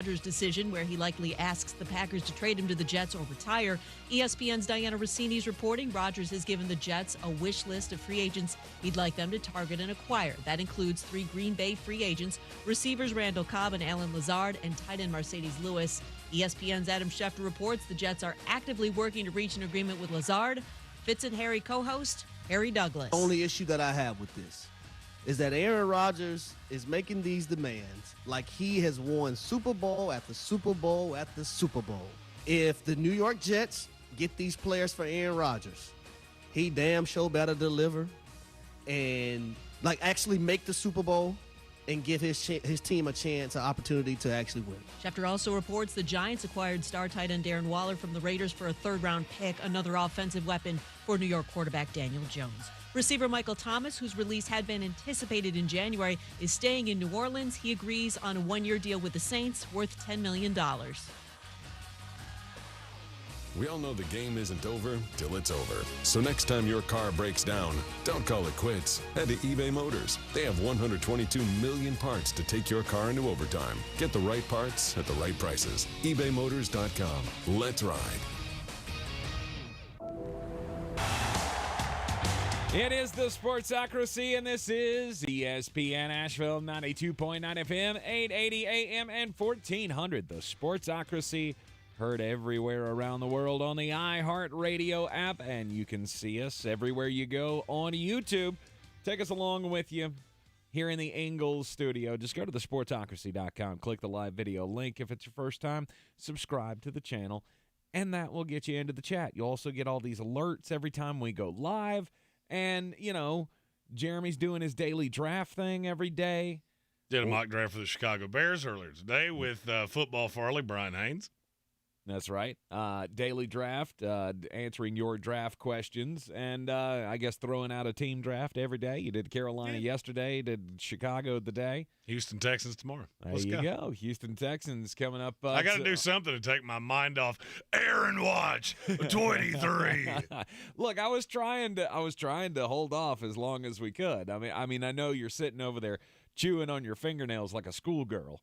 Rodgers' decision, where he likely asks the Packers to trade him to the Jets or retire. ESPN's Diana Rossini is reporting Rodgers has given the Jets a wish list of free agents he'd like them to target and acquire. That includes 3 Green Bay free agents, receivers Randall Cobb and Alan Lazard, and tight end Mercedes Lewis. ESPN's Adam Schefter reports the Jets are actively working to reach an agreement with Lazard. Fitz and Harry co-host Harry Douglas. The only issue that I have with this is that Aaron Rodgers is making these demands like he has won Super Bowl after Super Bowl after Super Bowl. If the New York Jets get these players for Aaron Rodgers, he damn sure better deliver and actually make the Super Bowl and give his team a chance, an opportunity to actually win. Schefter also reports the Giants acquired star tight end Darren Waller from the Raiders for a third-round pick, another offensive weapon for New York quarterback Daniel Jones. Receiver Michael Thomas, whose release had been anticipated in January, is staying in New Orleans. He agrees on a 1-year deal with the Saints worth $10 million. We all know the game isn't over till it's over. So next time your car breaks down, don't call it quits. Head to eBay Motors. They have 122 million parts to take your car into overtime. Get the right parts at the right prices. ebaymotors.com. Let's ride. It is the Sportsocracy, and this is ESPN Asheville, 92.9 FM, 880 AM, and 1400. The Sportsocracy, heard everywhere around the world on the iHeartRadio app, and you can see us everywhere you go on YouTube. Take us along with you here in the Ingles Studio. Just go to thesportsocracy.com, click the live video link. If it's your first time, subscribe to the channel, and that will get you into the chat. You'll also get all these alerts every time we go live. And, Jeremy's doing his daily draft thing every day. Did a mock draft for the Chicago Bears earlier today with football Farley, Brian Haynes. That's right. Daily draft, answering your draft questions, and I guess throwing out a team draft every day. You did Carolina yesterday, did Chicago today. Houston Texans tomorrow. Let's go. Houston Texans coming up. I got to do something to take my mind off Aaron Watch, 23. Look, I was trying to hold off as long as we could. I mean, I know you're sitting over there chewing on your fingernails like a schoolgirl.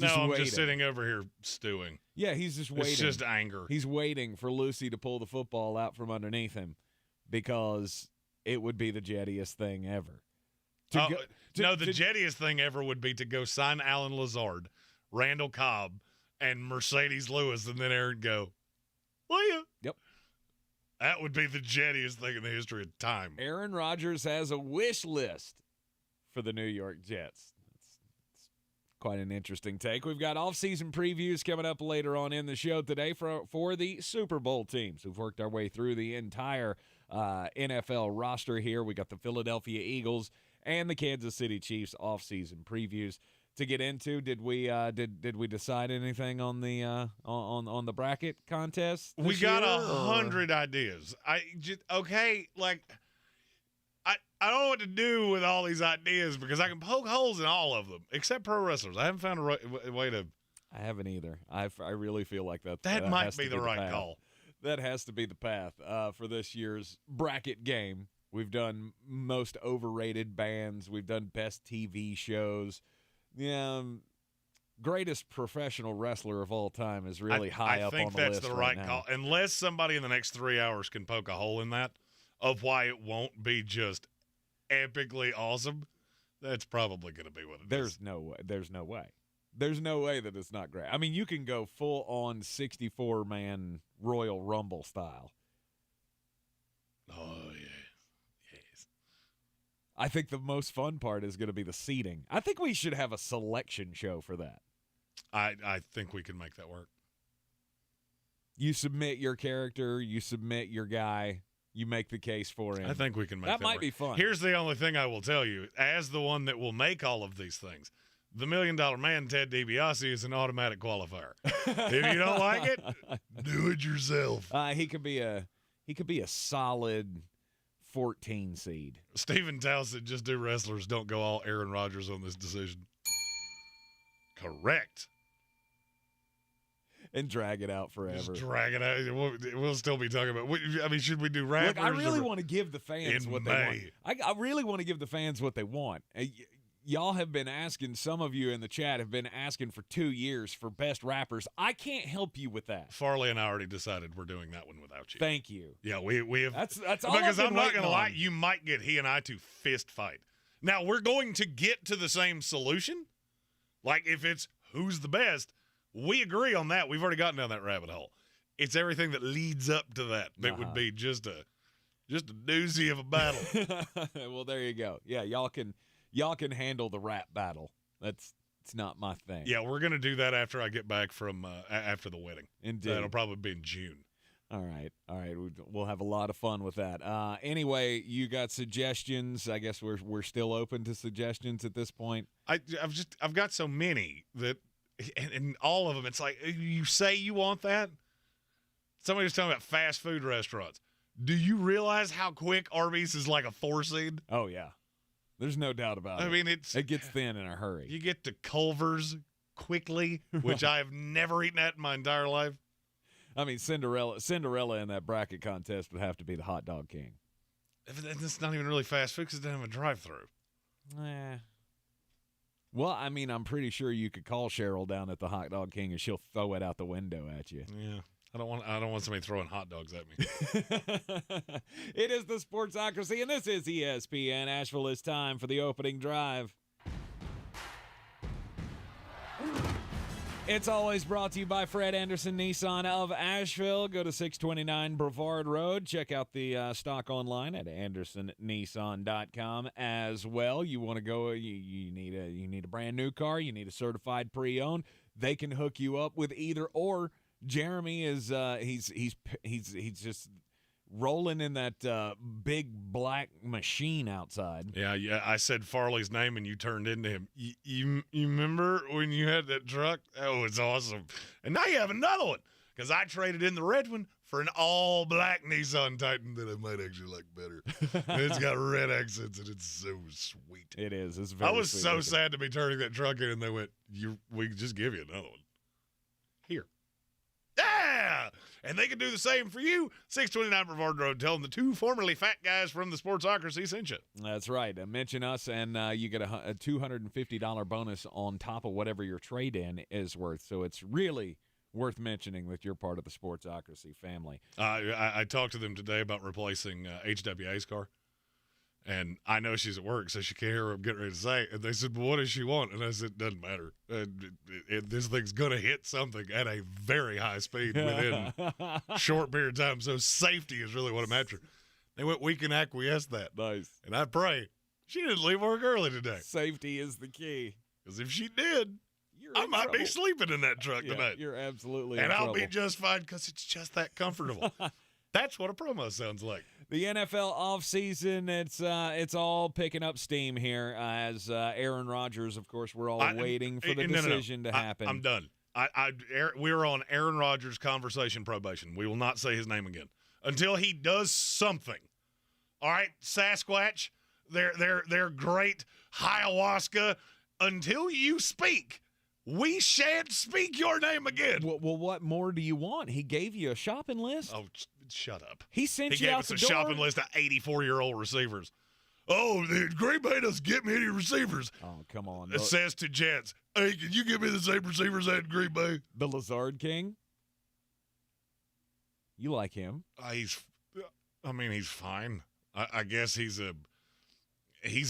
I'm just sitting over here stewing. Yeah, he's just waiting. It's just anger. He's waiting for Lucy to pull the football out from underneath him because it would be the jettiest thing ever. The jettiest thing ever would be to go sign Alan Lazard, Randall Cobb, and Mercedes Lewis, and then Aaron go, will you? Yep. That would be the jettiest thing in the history of time. Aaron Rodgers has a wish list for the New York Jets. Quite an interesting take. We've got off-season previews coming up later on in the show today for the Super Bowl teams. We've worked our way through the entire NFL roster here. We got the Philadelphia Eagles and the Kansas City Chiefs off-season previews to get into. Did we decide anything on the bracket contest? We got 100 ideas. I don't know what to do with all these ideas because I can poke holes in all of them, except pro wrestlers. I haven't found a way to. I haven't either. I really feel like that might be the right call. That has to be the path for this year's bracket game. We've done most overrated bands. We've done best TV shows. Greatest professional wrestler of all time is really high up on the list. I think that's the right call. Unless somebody in the next 3 hours can poke a hole in that of why it won't be just epically awesome, that's probably going to be what it is. There's no way. There's no way that it's not great. I mean, you can go full-on 64-man Royal Rumble style. Oh, yeah. Yes. I think the most fun part is going to be the seating. I think we should have a selection show for that. I think we can make that work. You submit your character, you submit your guy, you make the case for him. I think we can make that might work. Be fun. Here's the only thing I will tell you. As the one that will make all of these things, the $1 Million Man, Ted DiBiase, is an automatic qualifier. If you don't like it, do it yourself. He could be a solid 14 seed. Stephen Townsend, just do wrestlers. Don't go all Aaron Rodgers on this decision. Correct. And drag it out forever. Just drag it out. We'll still be talking about. I mean, should we do rappers? Look, I really want to give the fans what they want. I really want to give the fans what they want. y'all have been asking, some of you in the chat have been asking for 2 years for best rappers. I can't help you with that. Farley and I already decided we're doing that one without you. Thank you. Yeah, we have. That's all. Because I've been I'm not waiting going to lie, on. you might get he and I to fist fight. Now, we're going to get to the same solution. Like, if it's who's the best, we agree on that. We've already gotten down that rabbit hole. It's everything that leads up to that would be just a doozy of a battle. Well, there you go. Yeah, y'all can handle the rap battle. It's not my thing. Yeah, we're going to do that after I get back from after the wedding. Indeed. That'll probably be in June. All right. We'll have a lot of fun with that. Anyway, you got suggestions? I guess we're still open to suggestions at this point. I've got so many that, and all of them, it's like you say you want that. Somebody was talking about fast food restaurants. Do you realize how quick Arby's is like a 4 seed? Oh yeah, there's no doubt about it. I mean, it gets thin in a hurry. You get to Culver's quickly, which I have never eaten at in my entire life. I mean, Cinderella in that bracket contest would have to be the hot dog king. It's not even really fast food because it doesn't have a drive-through. Well, I mean, I'm pretty sure you could call Cheryl down at the hot dog king and she'll throw it out the window at you. Yeah. I don't want somebody throwing hot dogs at me. It is the Sportsocracy, and this is ESPN Asheville. It's time for the opening drive. It's always brought to you by Fred Anderson Nissan of Asheville. Go to 629 Brevard Road. Check out the stock online at andersonnissan.com as well. You want to go? You need a brand new car. You need a certified pre-owned. They can hook you up with either or. Jeremy is he's just rolling in that big black machine outside. Yeah. I said Farley's name and you turned into him. You remember when you had that truck? That was awesome. And now you have another one because I traded in the red one for an all-black Nissan Titan that I might actually like better. And it's got red accents and it's so sweet. It is. It's very I was sweet so looking. sad to be turning that truck in and they went, we can just give you another one. Here. Yeah! And they can do the same for you. 629 Brevard Road. Tell them the two formerly fat guys from the Sportsocracy sent you. That's right. Mention us, and you get a $250 bonus on top of whatever your trade-in is worth. So it's really worth mentioning that you're part of the Sportsocracy family. I talked to them today about replacing HWA's car. And I know she's at work, so she can't hear what I'm getting ready to say. And they said, well, what does she want? And I said, doesn't matter. This thing's going to hit something at a very high speed within a short period of time. So safety is really what I'm after. They went, we can acquiesce that. Nice. And I pray she didn't leave work early today. Safety is the key. Because if she did, I might be sleeping in that truck tonight. You're absolutely and in I'll trouble. be just fine because it's just that comfortable. That's what a promo sounds like. The NFL offseason, it's all picking up steam here as Aaron Rodgers, of course, we're all waiting for the decision to happen. I'm done. We're on Aaron Rodgers conversation probation. We will not say his name again until he does something. All right, Sasquatch, they're great. Ayahuasca, until you speak, we shan't speak your name again. Well, what more do you want? He gave you a shopping list. Oh, shut up. He sent He you gave out us the a door. shopping list of 84-year-old receivers. Oh, the Green Bay doesn't get me any receivers. Oh, come on. It says to Jets, hey, can you give me the same receivers I had in Green Bay? The Lazard King? You like him. He's fine. I guess he's a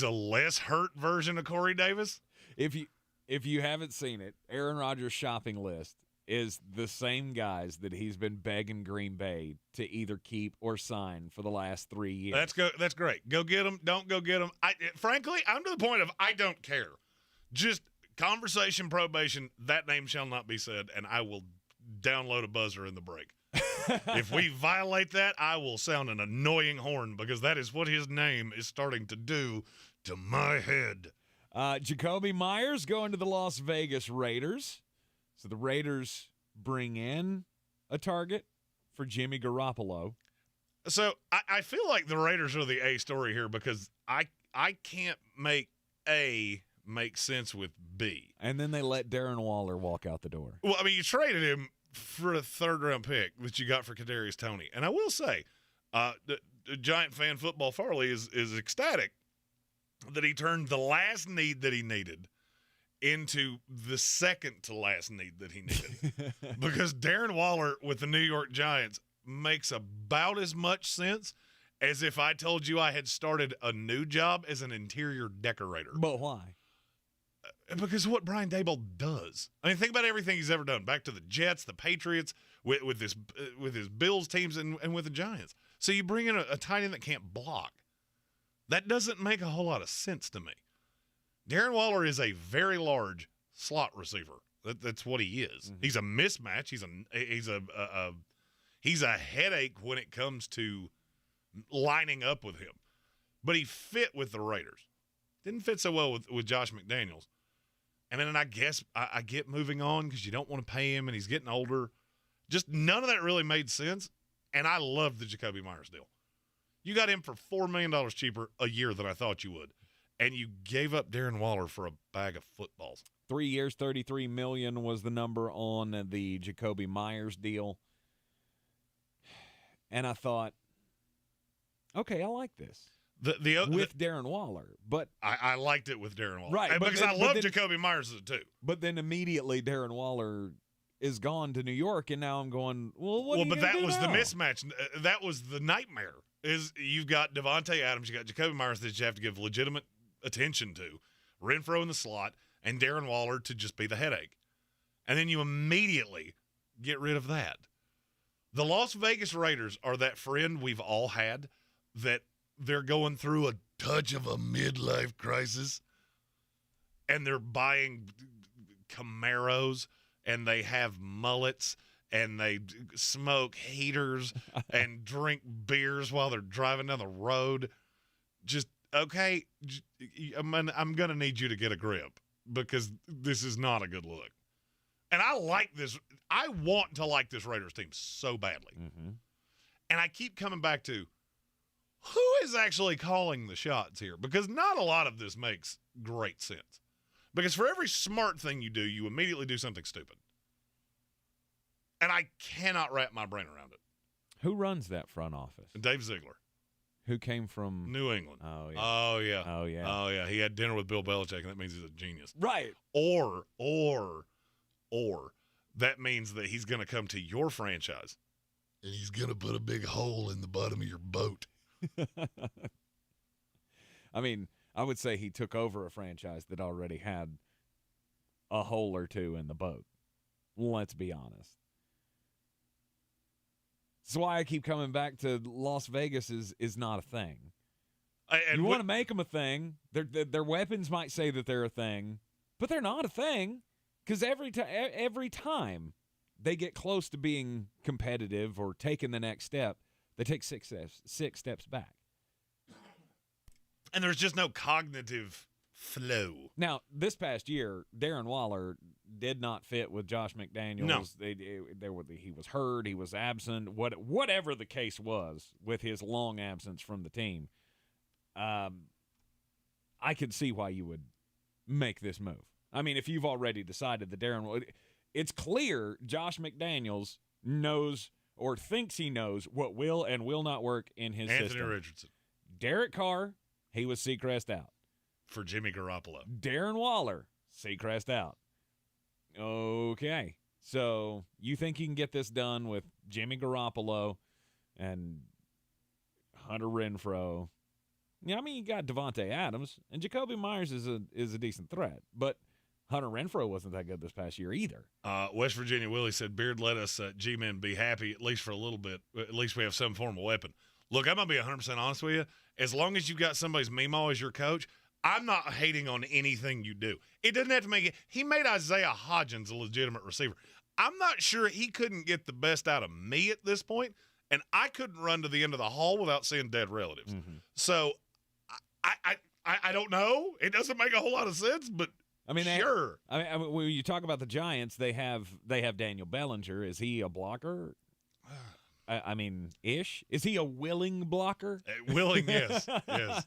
less hurt version of Corey Davis. If you haven't seen it, Aaron Rodgers' shopping list is the same guys that he's been begging Green Bay to either keep or sign for the last 3 years. That's great. Go get them. Don't go get them. Frankly, I'm to the point of I don't care. Just conversation probation, that name shall not be said, and I will download a buzzer in the break. If we violate that, I will sound an annoying horn because that is what his name is starting to do to my head. Jacoby Myers going to the Las Vegas Raiders. So the Raiders bring in a target for Jimmy Garoppolo. So I feel like the Raiders are the A story here because I can't make A make sense with B. And then they let Darren Waller walk out the door. Well, I mean, you traded him for a third-round pick that you got for Kadarius Toney. And I will say, the Giant fan football Farley is ecstatic that he turned the last need that he needed into the second to last need that he needed. Because Darren Waller with the New York Giants makes about as much sense as if I told you I had started a new job as an interior decorator. But why? Because of what Brian Daboll does. I mean, think about everything he's ever done. Back to the Jets, the Patriots, with his Bills teams, and with the Giants. So you bring in a tight end that can't block. That doesn't make a whole lot of sense to me. Darren Waller is a very large slot receiver. That's what he is. Mm-hmm. He's a mismatch. He's a headache when it comes to lining up with him. But he fit with the Raiders. Didn't fit so well with Josh McDaniels. And then I guess I get moving on because you don't want to pay him and he's getting older. Just none of that really made sense. And I love the Jacoby Myers deal. You got him for $4 million cheaper a year than I thought you would. And you gave up Darren Waller for a bag of footballs. 3 years, $33 million was the number on the Jacoby Myers deal. And I thought, okay, I like this. With Darren Waller. But I liked it with Darren Waller. Right. Because I love Jacoby Myers too. But then immediately Darren Waller is gone to New York, and now I'm going, what are you but that was now? the mismatch. That was the nightmare. Is you've got Devontae Adams, you got Jacoby Myers that you have to give legitimate attention to, Renfro in the slot, and Darren Waller to just be the headache. And then you immediately get rid of that. The Las Vegas Raiders are that friend we've all had that they're going through a touch of a midlife crisis, and they're buying Camaros, and they have mullets, and they smoke heaters and drink beers while they're driving down the road. Just, okay, I'm going to need you to get a grip because this is not a good look. And I like this. I want to like this Raiders team so badly. Mm-hmm. And I keep coming back to who is actually calling the shots here? Because not a lot of this makes great sense. Because for every smart thing you do, you immediately do something stupid. And I cannot wrap my brain around it. Who runs that front office? Dave Ziegler. Who came from New England. Oh, yeah. Oh, yeah. Oh, yeah. Oh, yeah. He had dinner with Bill Belichick, and that means he's a genius. Right. Or that means that he's going to come to your franchise, and he's going to put a big hole in the bottom of your boat. I mean, I would say he took over a franchise that already had a hole or two in the boat. Let's be honest. That's why I keep coming back to Las Vegas is not a thing. You want to make them a thing. Their weapons might say that they're a thing, but they're not a thing because every time they get close to being competitive or taking the next step, they take six steps back. And there's just no cognitive flow. Now, this past year, Darren Waller did not fit with Josh McDaniels. No. He was hurt. He was absent. Whatever the case was with his long absence from the team, I could see why you would make this move. I mean, if you've already decided that it's clear Josh McDaniels knows or thinks he knows what will and will not work in his system. Anthony Richardson. Derek Carr, he was Seacrest out. For Jimmy Garoppolo. Darren Waller, Seacrest out. Okay. So you think you can get this done with Jimmy Garoppolo and Hunter Renfro? Yeah, I mean, you got Devontae Adams, and Jacoby Myers is a decent threat, but Hunter Renfro wasn't that good this past year either. West Virginia Willie said, Beard, let us G-men be happy, at least for a little bit. At least we have some form of weapon. Look, I'm going to be 100% honest with you. As long as you've got somebody's Meemaw as your coach, I'm not hating on anything you do. It doesn't have to make it. He made Isaiah Hodgins a legitimate receiver. I'm not sure he couldn't get the best out of me at this point, and I couldn't run to the end of the hall without seeing dead relatives. Mm-hmm. So I don't know. It doesn't make a whole lot of sense, but I mean, sure. I mean, when you talk about the Giants, they have Daniel Bellinger. Is he a blocker? I mean, ish. Is he a willing blocker? Willing, yes, yes.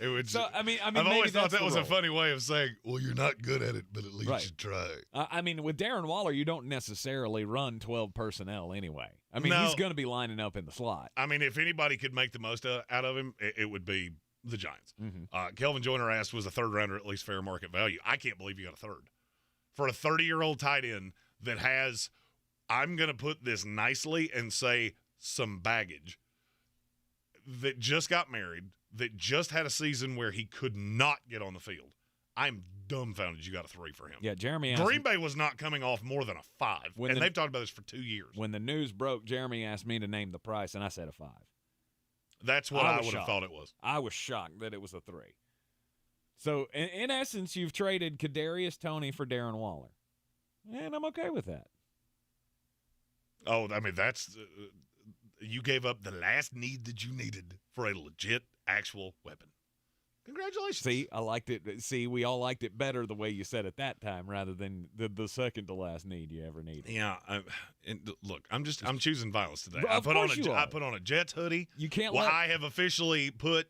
It would. So I mean, I've always thought that was a funny way of saying, "Well, you're not good at it, but at least you try." I mean, with Darren Waller, you don't necessarily run 12 personnel anyway. I mean, he's going to be lining up in the slot. I mean, if anybody could make the most out of him, it would be the Giants. Mm-hmm. Kelvin Joyner asked, was a third rounder at least fair market value? I can't believe you got a third. For a 30-year-old tight end that has, I'm going to put this nicely and say, some baggage, that just got married, that just had a season where he could not get on the field. I'm dumbfounded you got a 3 for him. Yeah, Jeremy. Green Bay was not coming off more than a 5, and they've talked about this for 2 years. When the news broke, Jeremy asked me to name the price, and I said a 5. That's what I would have thought it was. I was shocked that it was a 3. So, in essence, you've traded Kadarius Toney for Darren Waller, and I'm okay with that. Oh, I mean, that's you gave up the last need that you needed for a legit, actual weapon. Congratulations. See, I liked it. See, we all liked it better the way you said it that time rather than the second to last need you ever needed. Yeah. Look, I'm choosing violence today. I put on a Jets hoodie. You can't I have officially put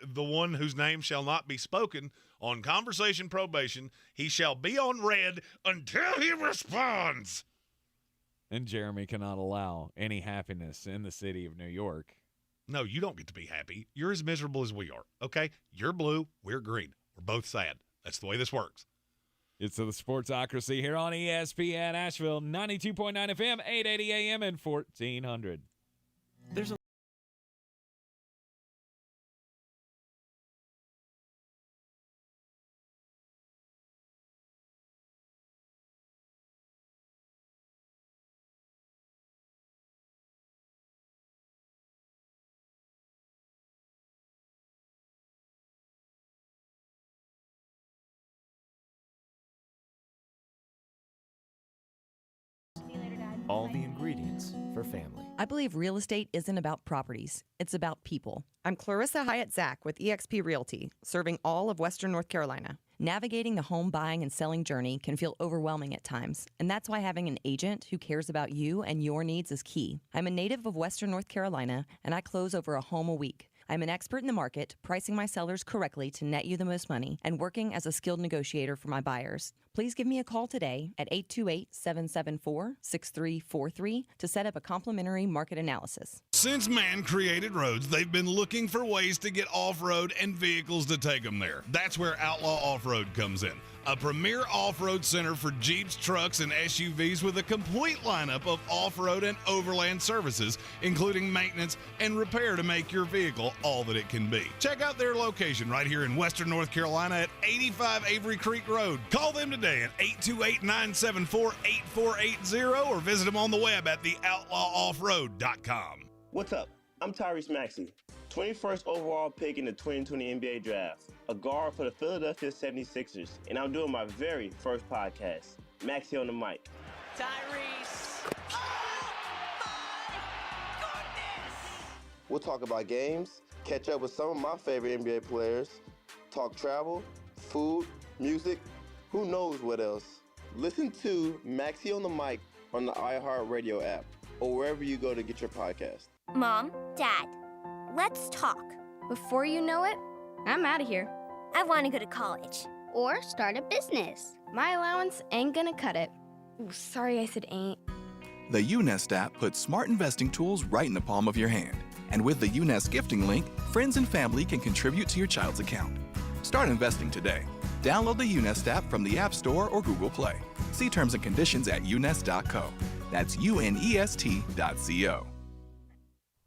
the one whose name shall not be spoken on conversation probation. He shall be on red until he responds. And Jeremy cannot allow any happiness in the city of New York. No, you don't get to be happy. You're as miserable as we are, okay? You're blue, we're green. We're both sad. That's the way this works. It's the Sportsocracy here on ESPN Asheville, 92.9 FM, 880 AM, and 1400. There's a all the ingredients for family. I believe real estate isn't about properties. It's about people. I'm Clarissa Hyatt-Zach with eXp Realty, serving all of Western North Carolina. Navigating the home buying and selling journey can feel overwhelming at times, and that's why having an agent who cares about you and your needs is key. I'm a native of Western North Carolina, and I close over a home a week. I'm an expert in the market, pricing my sellers correctly to net you the most money, and working as a skilled negotiator for my buyers. Please give me a call today at 828-774-6343 to set up a complimentary market analysis. Since man created roads, they've been looking for ways to get off-road and vehicles to take them there. That's where Outlaw Off-Road comes in. A premier off-road center for Jeeps, trucks, and SUVs with a complete lineup of off-road and overland services, including maintenance and repair to make your vehicle all that it can be. Check out their location right here in Western North Carolina at 85 Avery Creek Road. Call them today at 828-974-8480 or visit them on the web at theoutlawoffroad.com. What's up? I'm Tyrese Maxey, 21st overall pick in the 2020 NBA Draft, a guard for the Philadelphia 76ers, and I'm doing my very first podcast, Maxey on the Mic. Tyrese! Oh, my goodness! We'll talk about games, catch up with some of my favorite NBA players, talk travel, food, music, who knows what else. Listen to Maxey on the Mic on the iHeartRadio app or wherever you go to get your podcast. Mom, Dad, let's talk. Before you know it, I'm out of here. I want to go to college. Or start a business. My allowance ain't gonna cut it. Ooh, sorry I said ain't. The UNEST app puts smart investing tools right in the palm of your hand. And with the UNEST gifting link, friends and family can contribute to your child's account. Start investing today. Download the UNEST app from the App Store or Google Play. See terms and conditions at unest.co. That's UNEST.co.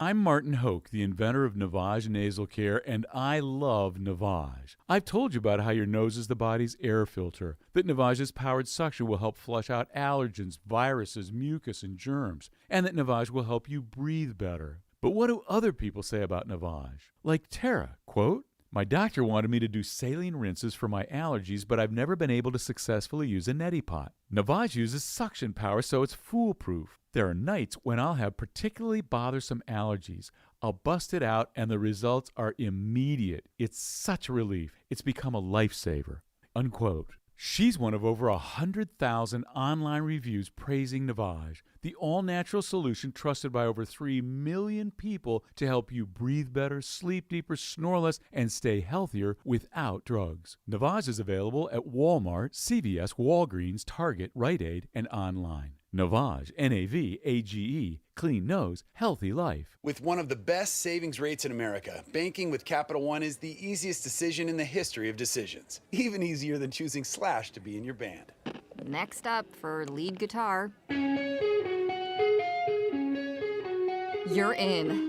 I'm Martin Hoke, the inventor of Navage Nasal Care, and I love Navage. I've told you about how your nose is the body's air filter, that Navage's powered suction will help flush out allergens, viruses, mucus, and germs, and that Navage will help you breathe better. But what do other people say about Navage? Like Tara, quote, "My doctor wanted me to do saline rinses for my allergies, but I've never been able to successfully use a neti pot. Navage uses suction power, so it's foolproof. There are nights when I'll have particularly bothersome allergies. I'll bust it out, and the results are immediate. It's such a relief. It's become a lifesaver." Unquote. She's one of over 100,000 online reviews praising Navage, the all-natural solution trusted by over 3 million people to help you breathe better, sleep deeper, snore less, and stay healthier without drugs. Navage is available at Walmart, CVS, Walgreens, Target, Rite Aid, and online. Navage, N-A-V-A-G-E, clean nose, healthy life. With one of the best savings rates in America, banking with Capital One is the easiest decision in the history of decisions. Even easier than choosing Slash to be in your band. Next up for lead guitar. You're in.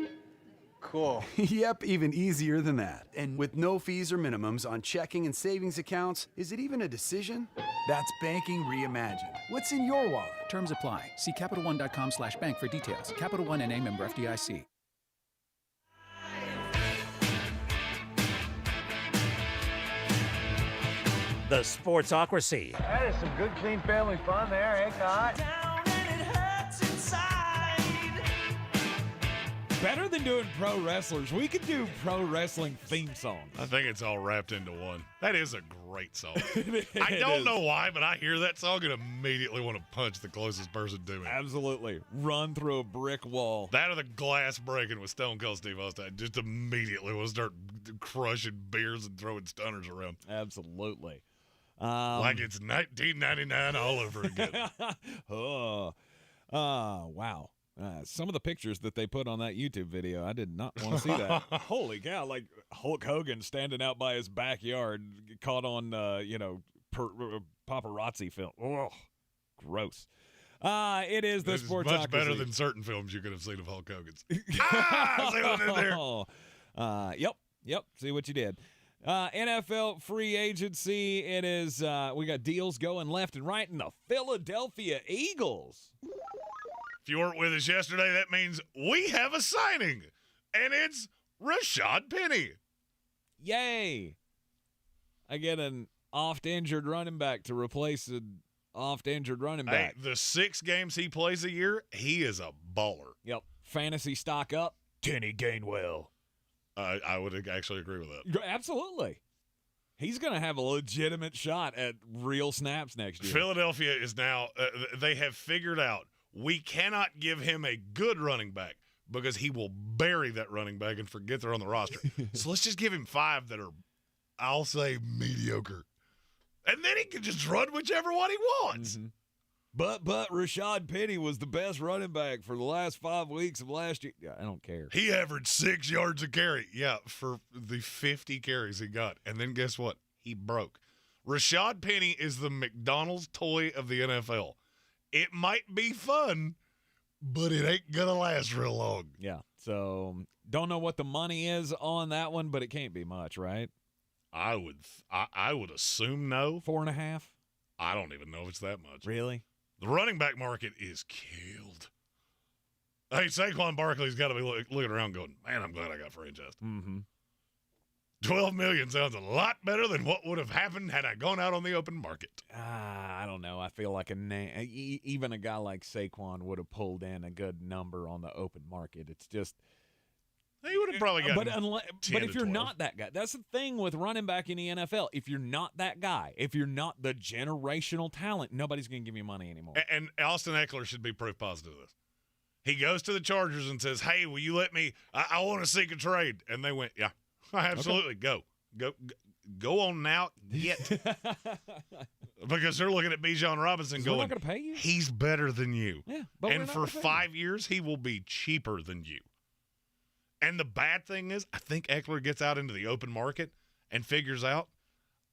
Cool. Yep, even easier than that. And with no fees or minimums on checking and savings accounts, is it even a decision? That's banking reimagined. What's in your wallet? Terms apply. See CapitalOne.com/bank for details. Capital One N.A. member FDIC. The Sportsocracy. That is some good, clean family fun there, eh, Kai? Better than doing pro wrestlers, we could do pro wrestling theme songs. I think it's all wrapped into one. That is a great song. I don't know why, but I hear that song and immediately want to punch the closest person to me. Absolutely. Run through a brick wall. That or the glass breaking with Stone Cold Steve Austin. I just immediately want to start crushing beers and throwing stunners around. Absolutely. Like it's 1999 all over again. Wow. Some of the pictures that they put on that YouTube video, I did not want to see that. Holy cow, like Hulk Hogan standing out by his backyard, caught on, paparazzi film. Oh, gross. It is the Sportsocracy. Much better than certain films you could have seen of Hulk Hogan's. See what I did there? Yep. See what you did. NFL free agency. It is, we got deals going left and right in the Philadelphia Eagles. If you weren't with us yesterday, that means we have a signing, and it's Rashad Penny. Yay. I get an oft-injured running back to replace an oft-injured running back. Hey, the 6 games he plays a year, he is a baller. Yep. Fantasy stock up. Kenny Gainwell. I would actually agree with that. Absolutely. He's going to have a legitimate shot at real snaps next year. Philadelphia is now they have figured out we cannot give him a good running back because he will bury that running back and forget they're on the roster. So let's just give him 5 that are, I'll say, mediocre. And then he can just run whichever one he wants. Mm-hmm. But Rashad Penny was the best running back for the last 5 weeks of last year. Yeah, I don't care. He averaged 6 yards a carry. Yeah, for the 50 carries he got. And then guess what? He broke. Rashad Penny is the McDonald's toy of the NFL. It might be fun, but it ain't going to last real long. Yeah, so don't know what the money is on that one, but it can't be much, right? I would assume no. 4.5? I don't even know if it's that much. Really? The running back market is killed. Hey, Saquon Barkley's got to be looking around going, man, I'm glad I got franchised. Mm-hmm. $12 million sounds a lot better than what would have happened had I gone out on the open market. I don't know. I feel like even a guy like Saquon would have pulled in a good number on the open market. It's just he would have probably gotten but if you're not that guy, that's the thing with running back in the NFL. If you're not that guy, if you're not the generational talent, nobody's going to give you money anymore. And Austin Eckler should be proof positive of this. He goes to the Chargers and says, hey, will you let me – I want to seek a trade. And they went, yeah. Absolutely. Okay. Go on now. Get. Because they're looking at Bijan Robinson going, we're not going to pay you? He's better than you. Yeah, and for 5 years, he will be cheaper than you. And the bad thing is, I think Eckler gets out into the open market and figures out,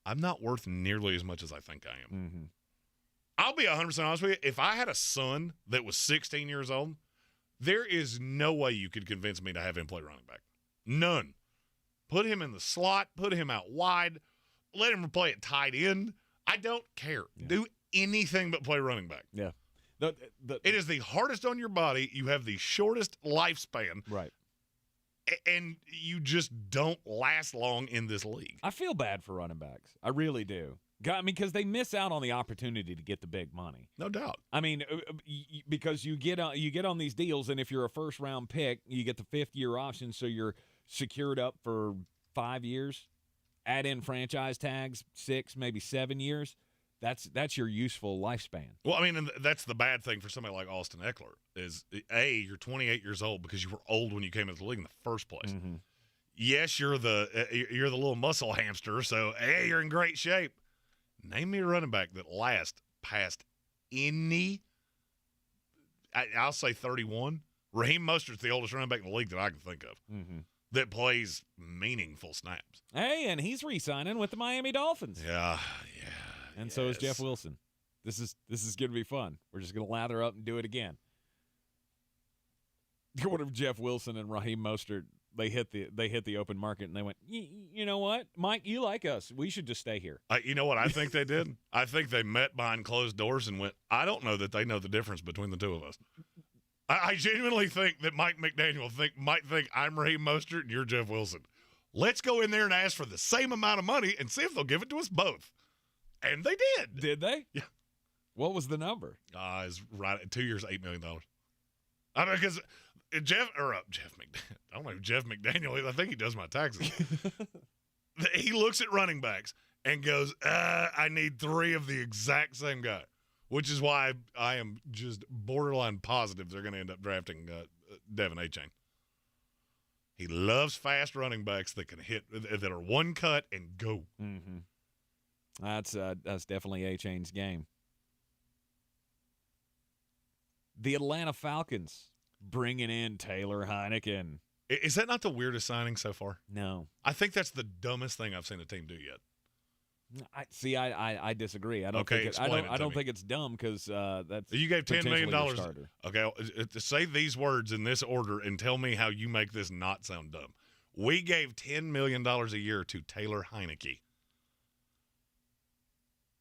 I'm not worth nearly as much as I think I am. Mm-hmm. I'll be 100% honest with you. If I had a son that was 16 years old, there is no way you could convince me to have him play running back. None. Put him in the slot, put him out wide, let him play at tight end. I don't care. Yeah. Do anything but play running back. Yeah. It is the hardest on your body. You have the shortest lifespan. Right. And you just don't last long in this league. I feel bad for running backs. I really do. I mean, because they miss out on the opportunity to get the big money. No doubt. I mean, because you get on these deals, and if you're a first-round pick, you get the 5th-year option, so you're secured up for 5 years. Add in franchise tags, 6, maybe 7 years. That's your useful lifespan. Well, I mean, and that's the bad thing for somebody like Austin Eckler is, A, you're 28 years old because you were old when you came into the league in the first place. Mm-hmm. Yes, you're the little muscle hamster, so, hey, you're in great shape. Name me a running back that lasts past any I'll say 31. Raheem Mostert's the oldest running back in the league that I can think of that plays meaningful snaps. Hey, and he's re-signing with the Miami Dolphins. Yeah. And so is Jeff Wilson. This is going to be fun. We're just going to lather up and do it again. What if Jeff Wilson and Raheem Mostert, they hit the open market and they went, you know what, Mike, you like us. We should just stay here. You know what I think they did? I think they met behind closed doors and went, I don't know that they know the difference between the two of us. I genuinely think that Mike McDaniel might think I'm Raheem Mostert and you're Jeff Wilson. Let's go in there and ask for the same amount of money and see if they'll give it to us both. And they did. Did they? Yeah. What was the number? It's right at 2 years, $8 million. I mean, because Jeff McDaniel, I don't know who Jeff McDaniel is. I think he does my taxes. He looks at running backs and goes, I need 3 of the exact same guy, which is why I am just borderline positive they're going to end up drafting Devin Achane. He loves fast running backs that can hit, that are one cut and go. Mm-hmm. That's definitely Achane's game. The Atlanta Falcons bringing in Taylor Heineken. Is that not the weirdest signing so far? No. I think that's the dumbest thing I've seen a team do yet. I disagree. I don't think it's dumb because that's you gave $10 million. Starter. Okay, say these words in this order and tell me how you make this not sound dumb. We gave $10 million a year to Taylor Heineke.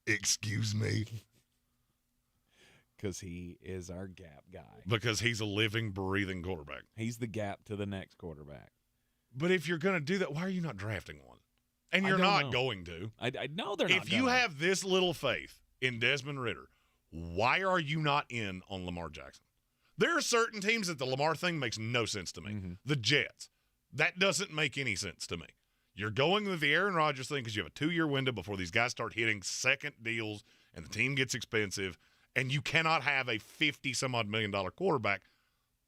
Excuse me. Because he is our gap guy. Because he's a living, breathing quarterback. He's the gap to the next quarterback. But if you're going to do that, why are you not drafting one? And you're not going to. I know they're not. If you have this little faith in Desmond Ridder, why are you not in on Lamar Jackson? There are certain teams that the Lamar thing makes no sense to me. Mm-hmm. The Jets. That doesn't make any sense to me. You're going with the Aaron Rodgers thing because you have a 2-year window before these guys start hitting second deals and the team gets expensive, and you cannot have a $50-some-odd million quarterback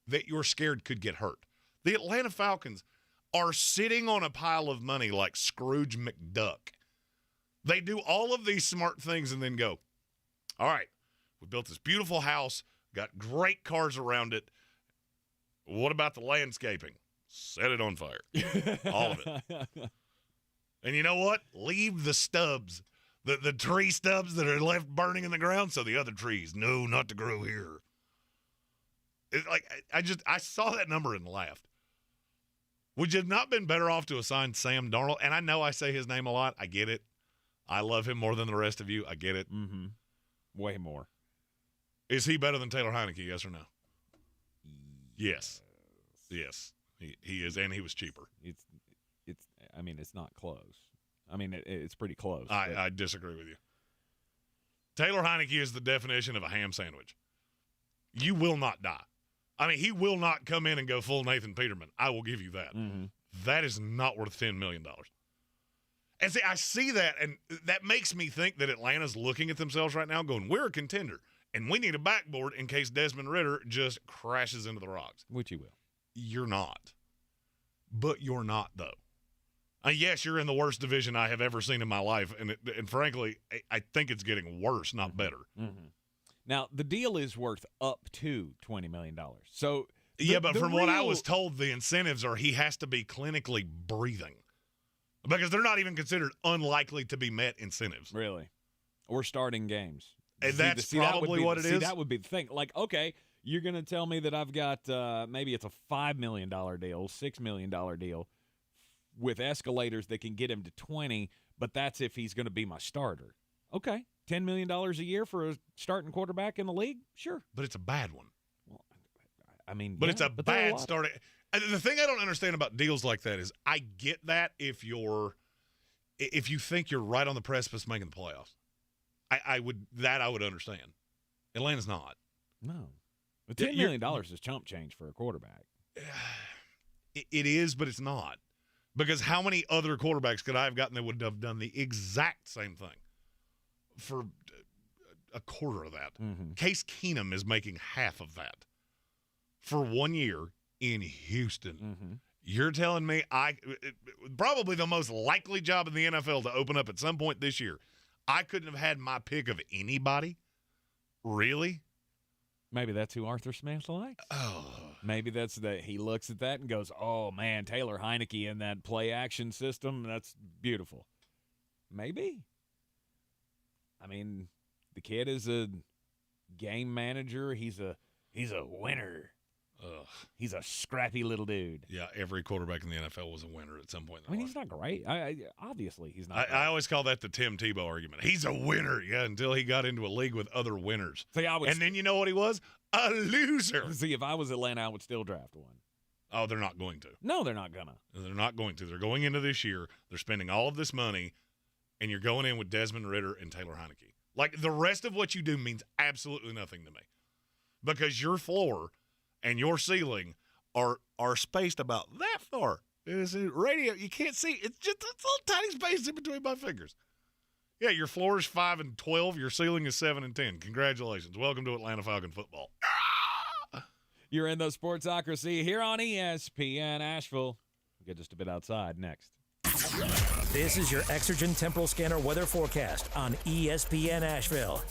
that you're scared could get hurt. The Atlanta Falcons are sitting on a pile of money like Scrooge McDuck. They do all of these smart things and then go, all right, we built this beautiful house, got great cars around it. What about the landscaping? Set it on fire. All of it. And you know what? Leave the stubs, the tree stubs that are left burning in the ground, so the other trees, no, not to grow here. It's like I saw that number and laughed. Would you have not been better off to assign Sam Darnold? And I know I say his name a lot. I get it. I love him more than the rest of you. I get it. Mm-hmm. Way more. Is he better than Taylor Heineke, yes or no? Yes. Yes. He is, and he was cheaper. It's not close. It's pretty close. I disagree with you. Taylor Heineke is the definition of a ham sandwich. You will not die. He will not come in and go full Nathan Peterman. I will give you that. Mm-hmm. That is not worth $10 million. And see, I see that, and that makes me think that Atlanta's looking at themselves right now going, we're a contender, and we need a backboard in case Desmond Ridder just crashes into the rocks. Which he will. You're not. But you're not, though. Yes, you're in the worst division I have ever seen in my life, and frankly, I think it's getting worse, not better. Mm-hmm. Now, the deal is worth up to $20 million. So, but from what I was told, the incentives are he has to be clinically breathing because they're not even considered unlikely to be met incentives. Really? Or starting games. And that's probably what it is. That would be the thing. Like, okay, you're going to tell me that I've got maybe it's a $5 million deal, $6 million deal with escalators that can get him to 20, but that's if he's going to be my starter. Okay. $10 million a year for a starting quarterback in the league? Sure. But it's a bad one. Well, it's a bad starting. The thing I don't understand about deals like that is I get that if you think you're right on the precipice of making the playoffs. I would understand. Atlanta's not. No. But $10 million is chump change for a quarterback. It is, but it's not. Because how many other quarterbacks could I have gotten that would have done the exact same thing for a quarter of that? Mm-hmm. Case Keenum is making half of that for 1 year in Houston. Mm-hmm. You're telling me probably the most likely job in the NFL to open up at some point this year, I couldn't have had my pick of anybody? Really? Maybe that's who Arthur Smith likes. Oh. Maybe that's that he looks at that and goes, oh, man, Taylor Heineke in that play-action system, that's beautiful. Maybe. I mean, the kid is a game manager. He's a winner. Ugh. He's a scrappy little dude. Yeah, every quarterback in the NFL was a winner at some point in their life. He's not great. Obviously, he's not great. I always call that the Tim Tebow argument. He's a winner, yeah, until he got into a league with other winners. See, and then you know what he was? A loser. See, if I was Atlanta, I would still draft one. Oh, they're not going to. No, they're not going to. They're not going to. They're going into this year. They're spending all of this money, and you're going in with Desmond Ridder and Taylor Heineke. Like, the rest of what you do means absolutely nothing to me. Because your floor and your ceiling are spaced about that far. It is a radio. You can't see. It's just a little tiny space in between my fingers. Yeah, your floor is 5 and 12. Your ceiling is 7 and 10. Congratulations. Welcome to Atlanta Falcon football. You're in the Sportsocracy here on ESPN Asheville. We'll get just a bit outside next. This is your Exergen Temporal Scanner weather forecast on ESPN Asheville.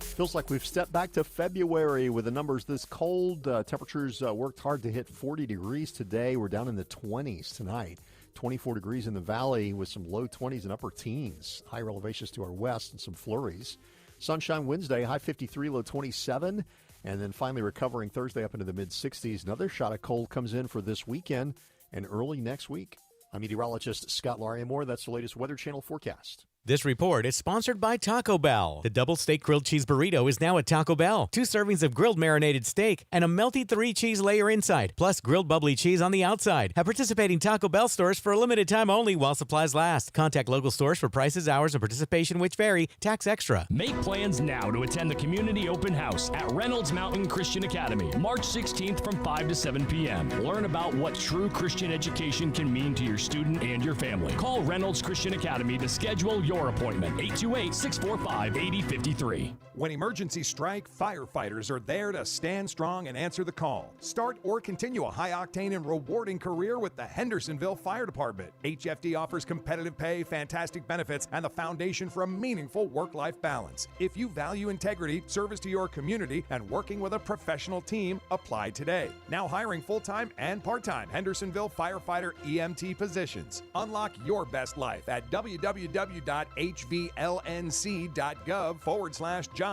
Feels like we've stepped back to February with the numbers this cold. Temperatures worked hard to hit 40 degrees today. We're down in the 20s tonight. 24 degrees in the valley with some low 20s and upper teens. Higher elevations to our west and some flurries. Sunshine Wednesday, high 53, low 27. And then finally recovering Thursday up into the mid-60s. Another shot of cold comes in for this weekend and early next week. I'm meteorologist Scott Lariamore. That's the latest Weather Channel forecast. This report is sponsored by Taco Bell. The double steak grilled cheese burrito is now at Taco Bell. 2 servings of grilled marinated steak and a melty 3-cheese layer inside, plus grilled bubbly cheese on the outside. At participating Taco Bell stores for a limited time only while supplies last. Contact local stores for prices, hours, and participation which vary. Tax extra. Make plans now to attend the community open house at Reynolds Mountain Christian Academy, March 16th from 5 to 7 p.m. Learn about what true Christian education can mean to your student and your family. Call Reynolds Christian Academy to schedule your appointment, 828-645-8053. When emergencies strike, firefighters are there to stand strong and answer the call. Start or continue a high-octane and rewarding career with the Hendersonville Fire Department. HFD offers competitive pay, fantastic benefits, and the foundation for a meaningful work-life balance. If you value integrity, service to your community, and working with a professional team, apply today. Now hiring full-time and part-time Hendersonville firefighter EMT positions. Unlock your best life at www.hvlnc.gov/jobs.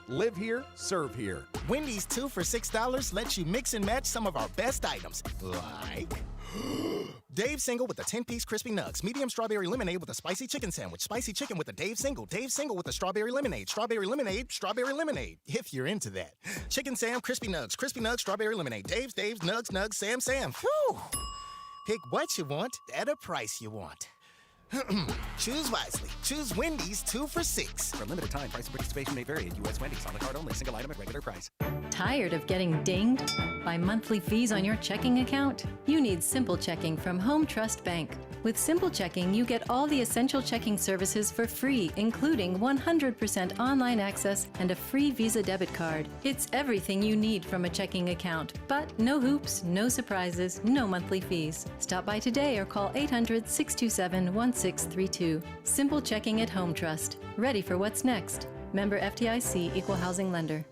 Live here, serve here. Wendy's 2 for $6 lets you mix and match some of our best items, like Dave Single with a 10-piece crispy nugs, medium strawberry lemonade with a spicy chicken sandwich, spicy chicken with a Dave Single with a strawberry lemonade, strawberry lemonade, if you're into that. Chicken Sam, crispy nugs, strawberry lemonade, Dave's, nugs, Sam. Whew. Pick what you want at a price you want. Choose wisely. Choose Wendy's 2 for $6. For a limited time, price and participation may vary at U.S. Wendy's. On the card only. Single item at regular price. Tired of getting dinged by monthly fees on your checking account? You need Simple Checking from Home Trust Bank. With Simple Checking, you get all the essential checking services for free, including 100% online access and a free Visa debit card. It's everything you need from a checking account, but no hoops, no surprises, no monthly fees. Stop by today or call 800-627-1632. Simple Checking at Home Trust. Ready for what's next. Member FDIC, Equal Housing Lender.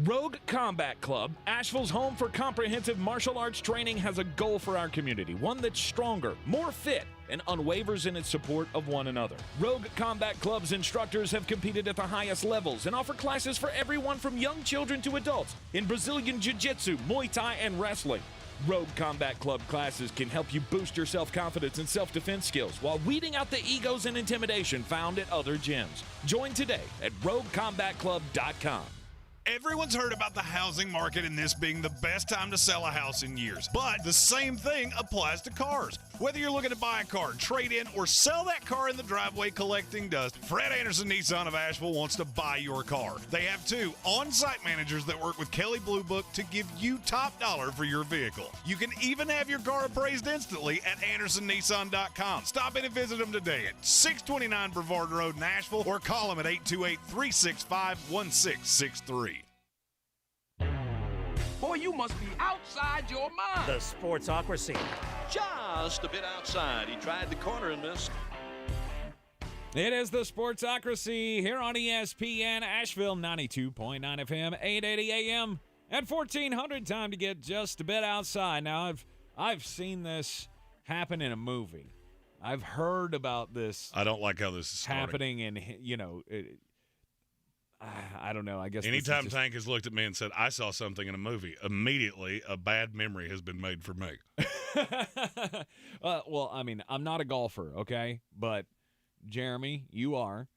Rogue Combat Club, Asheville's home for comprehensive martial arts training, has a goal for our community, one that's stronger, more fit, and unwavers in its support of one another. Rogue Combat Club's instructors have competed at the highest levels and offer classes for everyone from young children to adults in Brazilian Jiu-Jitsu, Muay Thai, and wrestling. Rogue Combat Club classes can help you boost your self-confidence and self-defense skills while weeding out the egos and intimidation found at other gyms. Join today at roguecombatclub.com. Everyone's heard about the housing market and this being the best time to sell a house in years. But the same thing applies to cars. Whether you're looking to buy a car, trade in, or sell that car in the driveway collecting dust, Fred Anderson Nissan of Asheville wants to buy your car. They have 2 on-site managers that work with Kelly Blue Book to give you top dollar for your vehicle. You can even have your car appraised instantly at AndersonNissan.com. Stop in and visit them today at 629 Brevard Road in Asheville or call them at 828-365-1663. Boy, you must be outside your mind. The Sportsocracy. Just a bit outside. He tried the corner and missed. It is the Sportsocracy here on ESPN Asheville, 92.9 FM, 880 AM, At 1400, time to get just a bit outside. Now, I've seen this happen in a movie. I've heard about this. I don't like how this is happening in, I don't know. I guess anytime Tank has looked at me and said, I saw something in a movie, immediately a bad memory has been made for me. Well, I mean, I'm not a golfer, okay? But, Jeremy, you are.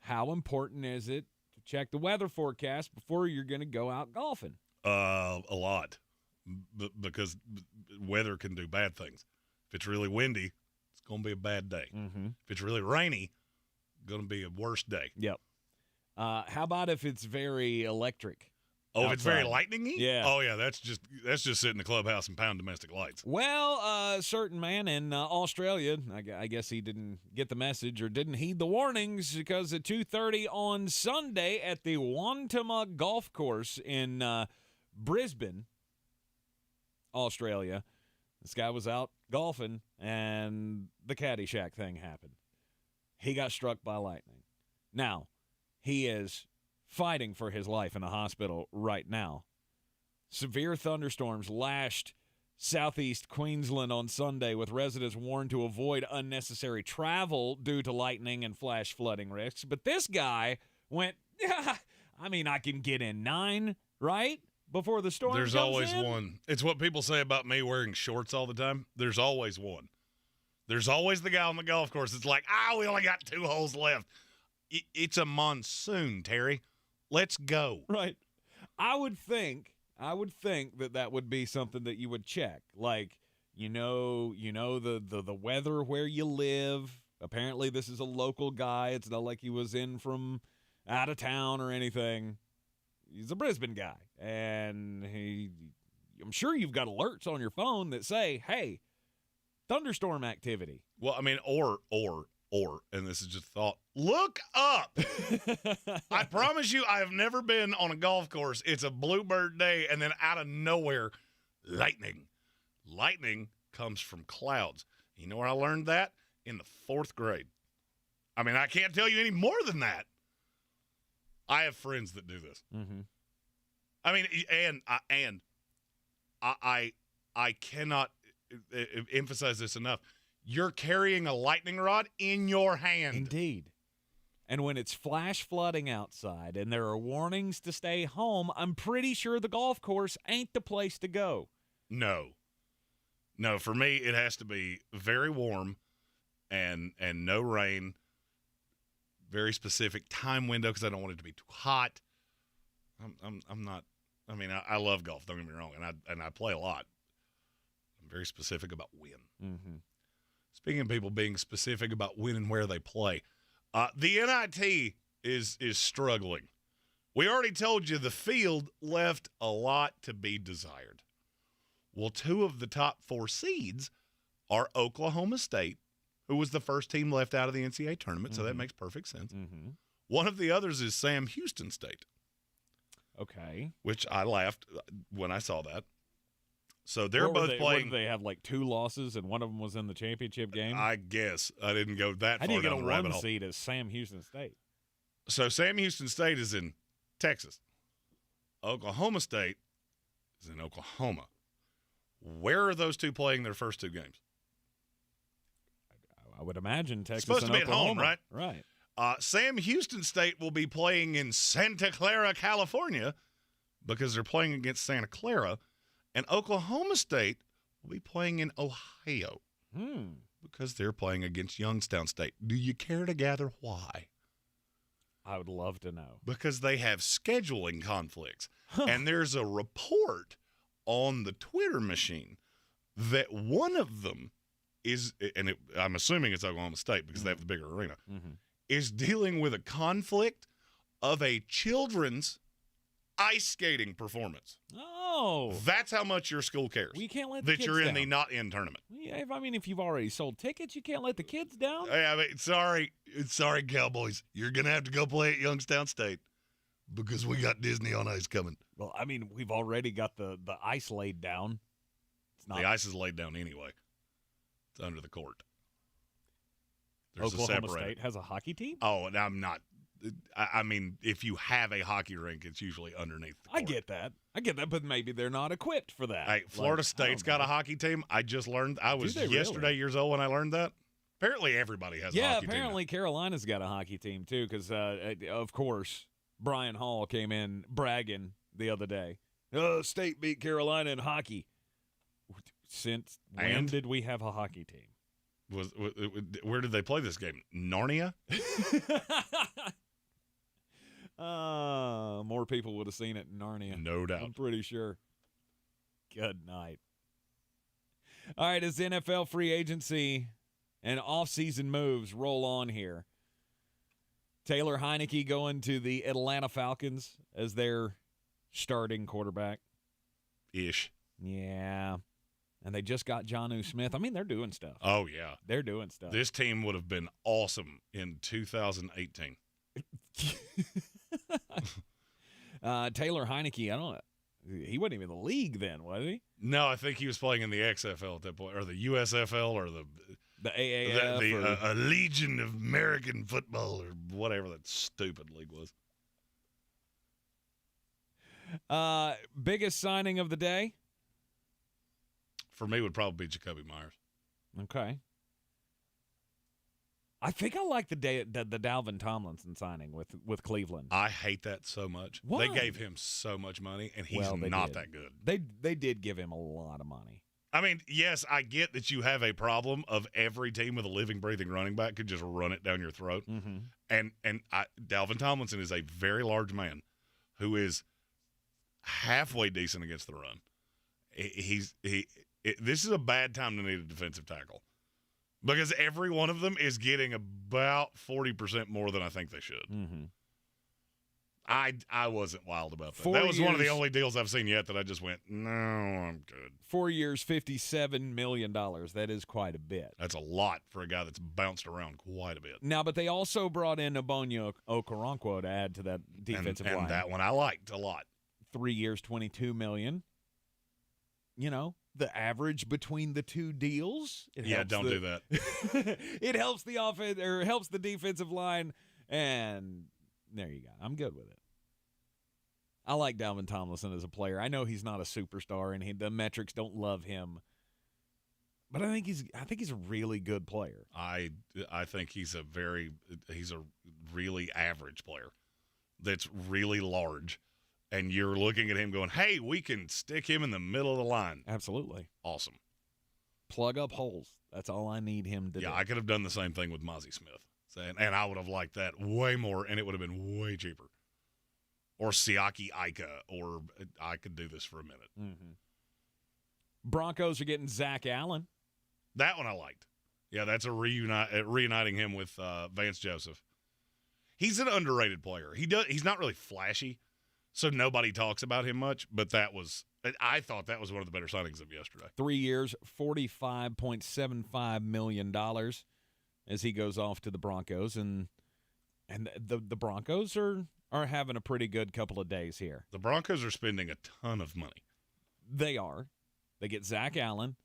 How important is it to check the weather forecast before you're going to go out golfing? A lot. Because weather can do bad things. If it's really windy, it's going to be a bad day. Mm-hmm. If it's really rainy, going to be a worse day. Yep. How about if it's very electric? Oh, if it's very lightning-y? Yeah. Oh, yeah, that's just sit in the clubhouse and pound domestic lights. Well, a certain man in Australia, I guess he didn't get the message or didn't heed the warnings, because at 2:30 on Sunday at the Wantama Golf Course in Brisbane, Australia, this guy was out golfing, and the Caddyshack thing happened. He got struck by lightning. Now, he is fighting for his life in the hospital right now. Severe thunderstorms lashed southeast Queensland on Sunday, with residents warned to avoid unnecessary travel due to lightning and flash flooding risks. But this guy went, I mean, I can get in 9, right? Before the storm There's comes always in. one. It's what people say about me wearing shorts all the time. There's always one. There's always the guy on the golf course that's like, we only got 2 holes left. It's a monsoon, Terry. Let's go. Right. I would think that would be something that you would check. Like, the weather where you live. Apparently this is a local guy. It's not like he was in from out of town or anything. He's a Brisbane guy. And I'm sure you've got alerts on your phone that say, hey, thunderstorm activity. Well, I mean, or, and this is just a thought, look up. I promise you, I have never been on a golf course. It's a bluebird day, and then out of nowhere, lightning. Lightning comes from clouds. You know where I learned that? In the 4th grade. I mean, I can't tell you any more than that. I have friends that do this. Mm-hmm. I mean, and I cannot emphasize this enough. You're carrying a lightning rod in your hand. Indeed. And when it's flash flooding outside and there are warnings to stay home, I'm pretty sure the golf course ain't the place to go. No, for me, it has to be very warm and no rain. Very specific time window, because I don't want it to be too hot. I'm not. I mean, I love golf. Don't get me wrong, and I play a lot. I'm very specific about when. Mm-hmm. Speaking of people being specific about when and where they play, the NIT is struggling. We already told you the field left a lot to be desired. Well, 2 of the top 4 seeds are Oklahoma State, who was the first team left out of the NCAA tournament, so that makes perfect sense. Mm-hmm. One of the others is Sam Houston State. Okay. Which I laughed when I saw that. So they're both playing. What, did they have like 2 losses and one of them was in the championship game? I guess. I didn't go that far down the rabbit hole. How do you get a 1 seed as Sam Houston State? So Sam Houston State is in Texas. Oklahoma State is in Oklahoma. Where are those 2 playing their first 2 games? I would imagine Texas supposed and to be Oklahoma. At home, right? Right. Sam Houston State will be playing in Santa Clara, California, because they're playing against Santa Clara. And Oklahoma State will be playing in Ohio because they're playing against Youngstown State. Do you care to gather why? I would love to know. Because they have scheduling conflicts. And there's a report on the Twitter machine that one of them is, and I'm assuming it's Oklahoma State because they have the bigger arena, is dealing with a conflict of a children's ice skating performance. Oh. That's how much your school cares. Well, you can't let the that kids you're in down. the not-in tournament. Yeah, if you've already sold tickets, you can't let the kids down. Yeah, I mean, sorry, Cowboys. You're going to have to go play at Youngstown State because we got Disney on Ice coming. Well, I mean, we've already got the ice laid down. The ice is laid down anyway. It's under the court. There's Oklahoma State has a hockey team? Oh, and I'm not I mean, if you have a hockey rink, it's usually underneath the court. I get that, but maybe they're not equipped for that. Hey, Florida State's got a hocky team. I just learned. I was yesterday years old when I learned that. Apparently, everybody has a hockey team. Yeah, apparently Carolina's got a hockey team, too, because, of course, Brian Hall came in bragging the other day. State beat Carolina in hockey. Since when did we have a hockey team? Where did they play this game? Narnia? More people would have seen it in Narnia. No doubt. I'm pretty sure. Good night. All right, as NFL free agency and offseason moves roll on here, Taylor Heineke going to the Atlanta Falcons as their starting quarterback. Ish. Yeah. And they just got Jonnu Smith. I mean, they're doing stuff. Oh, yeah. They're doing stuff. This team would have been awesome in 2018. Taylor Heineke, he wasn't even in the league then, was he? No, I think he was playing in the XFL at that point, or the USFL, or the AAF. A Legion of American Football, or whatever that stupid league was. Biggest signing of the day? For me, would probably be Jacoby Myers. Okay. I think I like the Dalvin Tomlinson signing with Cleveland. I hate that so much. Why? They gave him so much money, and he's not that good. They did give him a lot of money. I mean, yes, I get that you have a problem of every team with a living, breathing running back could just run it down your throat. Mm-hmm. And Dalvin Tomlinson is a very large man who is halfway decent against the run. This is a bad time to need a defensive tackle because every one of them is getting about 40% more than I think they should. Mm-hmm. I wasn't wild about that. That was one of the only deals I've seen yet that I just went, no, I'm good. 4 years, $57 million. That is quite a bit. That's a lot for a guy that's bounced around quite a bit. Now, but they also brought in Obonyo Okoronkwo to add to that defensive line. And that one I liked a lot. 3 years, $22 million. You know, the average between the two deals. Don't do that. It helps the offense or helps the defensive line, and there you go. I'm good with it. I like Dalvin Tomlinson as a player. I know he's not a superstar, and the metrics don't love him, but I think he's a really good player. I think he's a really average player that's really large. And you're looking at him going, hey, we can stick him in the middle of the line. Absolutely. Awesome. Plug up holes. That's all I need him to do. Yeah, I could have done the same thing with Mozzie Smith. And I would have liked that way more, and it would have been way cheaper. Or Siaki Ika, or I could do this for a minute. Mm-hmm. Broncos are getting Zach Allen. That one I liked. Yeah, that's reuniting him with Vance Joseph. He's an underrated player. He's not really flashy. So nobody talks about him much, but I thought that was one of the better signings of yesterday. 3 years, $45.75 million as he goes off to the Broncos. And the Broncos are having a pretty good couple of days here. The Broncos are spending a ton of money. They are. They get Zach Allen.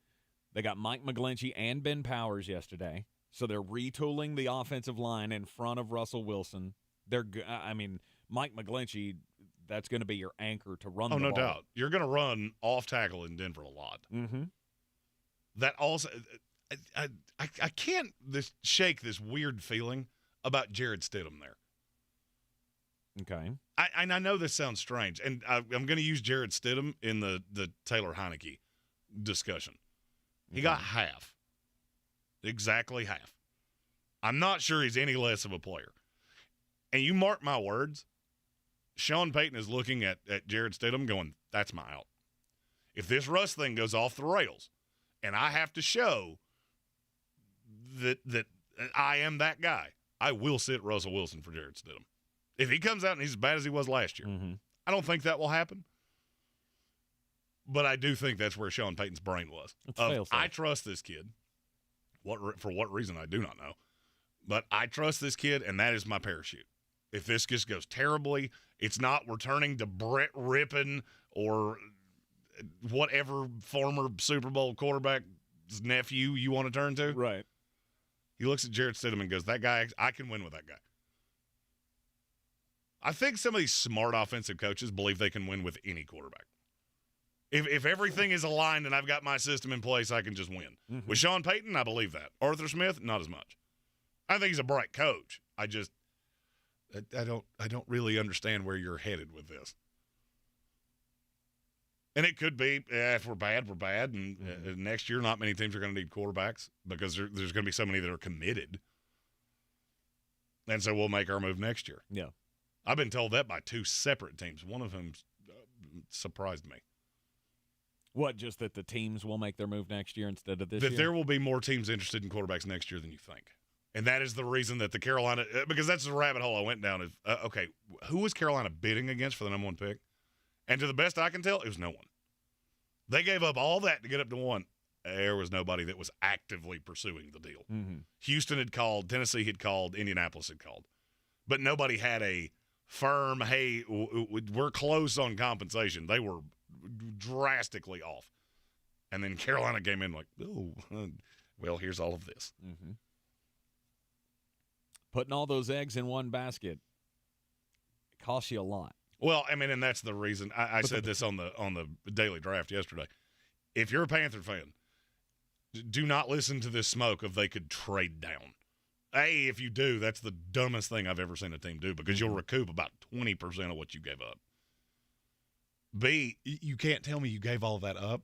They got Mike McGlinchey and Ben Powers yesterday. So they're retooling the offensive line in front of Russell Wilson. Mike McGlinchey, that's going to be your anchor to run the ball. Oh, no doubt. You're going to run off tackle in Denver a lot. Mm-hmm. That also I can't shake this weird feeling about Jared Stidham there. Okay. I know this sounds strange, and I'm going to use Jared Stidham in the Taylor Heineke discussion. He got half. Exactly half. I'm not sure he's any less of a player. And you mark my words, Sean Payton is looking at Jared Stidham going, that's my out. If this Russ thing goes off the rails and I have to show that I am that guy, I will sit Russell Wilson for Jared Stidham. If he comes out and he's as bad as he was last year, I don't think that will happen. But I do think that's where Sean Payton's brain was. I trust this kid. For what reason, I do not know. But I trust this kid, and that is my parachute. If this just goes terribly, it's not returning to Brett Rippon or whatever former Super Bowl quarterback's nephew you want to turn to. Right. He looks at Jared Stidham and goes, that guy, I can win with that guy. I think some of these smart offensive coaches believe they can win with any quarterback. If everything is aligned and I've got my system in place, I can just win. Mm-hmm. With Sean Payton, I believe that. Arthur Smith, not as much. I think he's a bright coach. I don't really understand where you're headed with this. And it could be, if we're bad, we're bad. And next year, not many teams are going to need quarterbacks because there's going to be so many that are committed. And so we'll make our move next year. Yeah. I've been told that by two separate teams. One of them surprised me. What, just that the teams will make their move next year instead of this year? That there will be more teams interested in quarterbacks next year than you think. And that is the reason that the Carolina – because that's the rabbit hole I went down. Okay, who was Carolina bidding against for the number one pick? And to the best I can tell, it was no one. They gave up all that to get up to one. There was nobody that was actively pursuing the deal. Mm-hmm. Houston had called. Tennessee had called. Indianapolis had called. But nobody had a firm, hey, we're close on compensation. They were drastically off. And then Carolina came in like, oh, well, here's all of this. Mm-hmm. Putting all those eggs in one basket costs you a lot. Well, I mean, and that's the reason I said this on the daily draft yesterday. If you're a Panther fan, do not listen to this smoke of they could trade down. A, if you do, that's the dumbest thing I've ever seen a team do because you'll recoup about 20% of what you gave up. B, you can't tell me you gave all of that up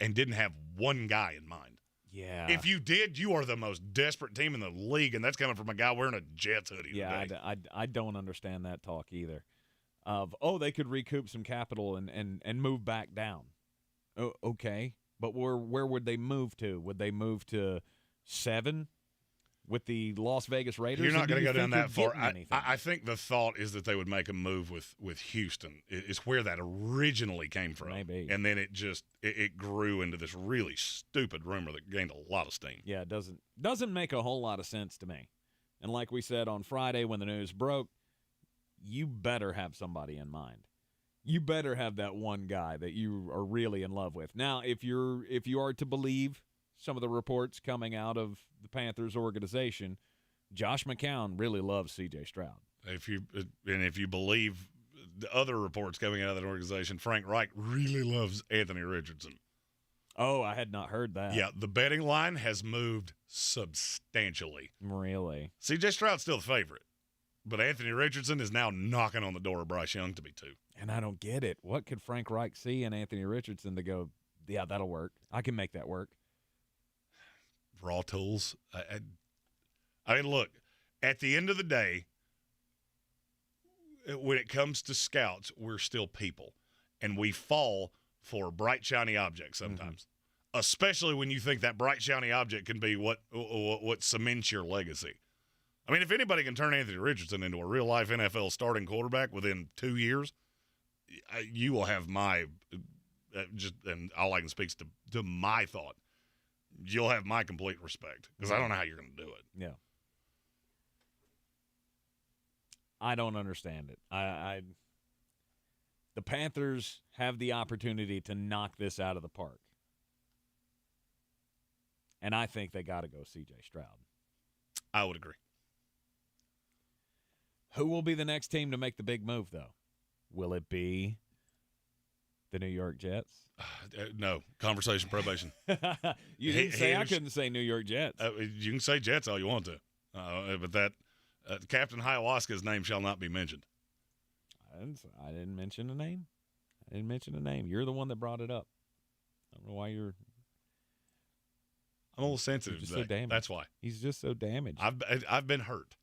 and didn't have one guy in mind. Yeah. If you did, you are the most desperate team in the league, and that's coming from a guy wearing a Jets hoodie. Yeah, I don't understand that talk either. Of, they could recoup some capital and move back down. Oh, okay. But where would they move to? Would they move to 7 with the Las Vegas Raiders? You're not going to go down that far. I think the thought is that they would make a move with Houston. It's where that originally came from. Maybe. And then it grew into this really stupid rumor that gained a lot of steam. Yeah, it doesn't make a whole lot of sense to me. And like we said on Friday when the news broke, you better have somebody in mind. You better have that one guy that you are really in love with. Now, if you are to believe some of the reports coming out of the Panthers organization, Josh McCown really loves C.J. Stroud. If you believe the other reports coming out of that organization, Frank Reich really loves Anthony Richardson. Oh, I had not heard that. Yeah, the betting line has moved substantially. Really? C.J. Stroud's still the favorite, but Anthony Richardson is now knocking on the door of Bryce Young to be 2. And I don't get it. What could Frank Reich see in Anthony Richardson to go, yeah, that'll work. I can make that work. Raw tools. I mean, look, at the end of the day, when it comes to scouts, we're still people. And we fall for bright, shiny objects sometimes, especially when you think that bright, shiny object can be what cements your legacy. I mean, if anybody can turn Anthony Richardson into a real-life NFL starting quarterback within 2 years, you will have my and all I can speak to my thought. You'll have my complete respect because I don't know how you're going to do it. Yeah. I don't understand it. The Panthers have the opportunity to knock this out of the park. And I think they got to go C.J. Stroud. I would agree. Who will be the next team to make the big move, though? Will it be the New York Jets? No. Conversation probation. You didn't say I couldn't say New York Jets. You can say Jets all you want to. But that Captain Ayahuasca's name shall not be mentioned. I didn't mention a name. You're the one that brought it up. I don't know why you're – I'm a little sensitive just today. So damaged. That's why. He's just so damaged. I've been hurt.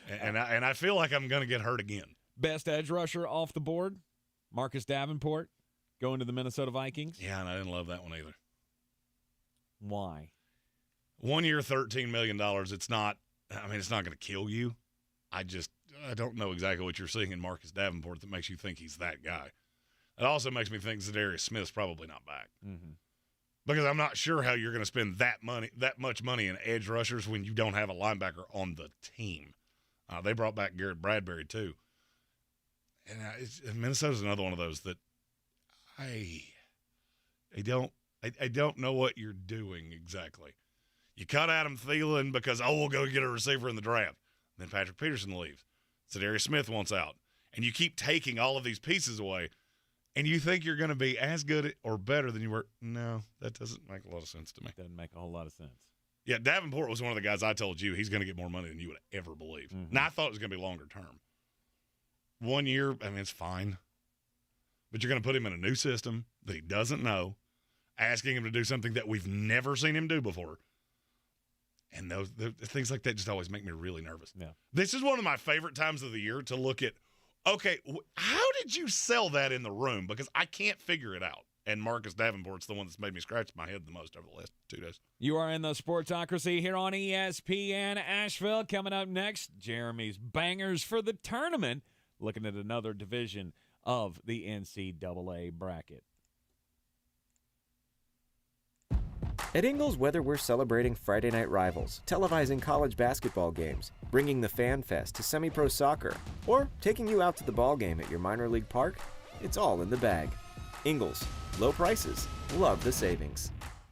And I feel like I'm going to get hurt again. Best edge rusher off the board, Marcus Davenport, going to the Minnesota Vikings. Yeah, and I didn't love that one either. Why? 1 year, $13 million. It's not going to kill you. I don't know exactly what you're seeing in Marcus Davenport that makes you think he's that guy. It also makes me think Zadarius Smith's probably not back. Mm-hmm. Because I'm not sure how you're going to spend that much money in edge rushers when you don't have a linebacker on the team. They brought back Garrett Bradbury too, and Minnesota's another one of those that I don't know what you're doing exactly. You cut Adam Thielen because we'll go get a receiver in the draft. Then Patrick Peterson leaves. Zadarius Smith wants out. And you keep taking all of these pieces away, and you think you're going to be as good or better than you were. No, that doesn't make a lot of sense to me. Doesn't make a whole lot of sense. Yeah, Davenport was one of the guys I told you he's going to get more money than you would ever believe. Mm-hmm. Now, I thought it was going to be longer term. 1 year, I mean, it's fine. But you're going to put him in a new system that he doesn't know, asking him to do something that we've never seen him do before. And those things like that just always make me really nervous. Yeah. This is one of my favorite times of the year to look at, okay, how did you sell that in the room? Because I can't figure it out. And Marcus Davenport's the one that's made me scratch my head the most over the last 2 days. You are in the Sportsocracy here on ESPN Asheville. Coming up next, Jeremy's Bangers for the tournament, looking at another division of the NCAA bracket. At Ingles, whether we're celebrating Friday night rivals, televising college basketball games, bringing the Fan Fest to semi-pro soccer, or taking you out to the ball game at your minor league park, it's all in the bag. Ingles, low prices, love the savings.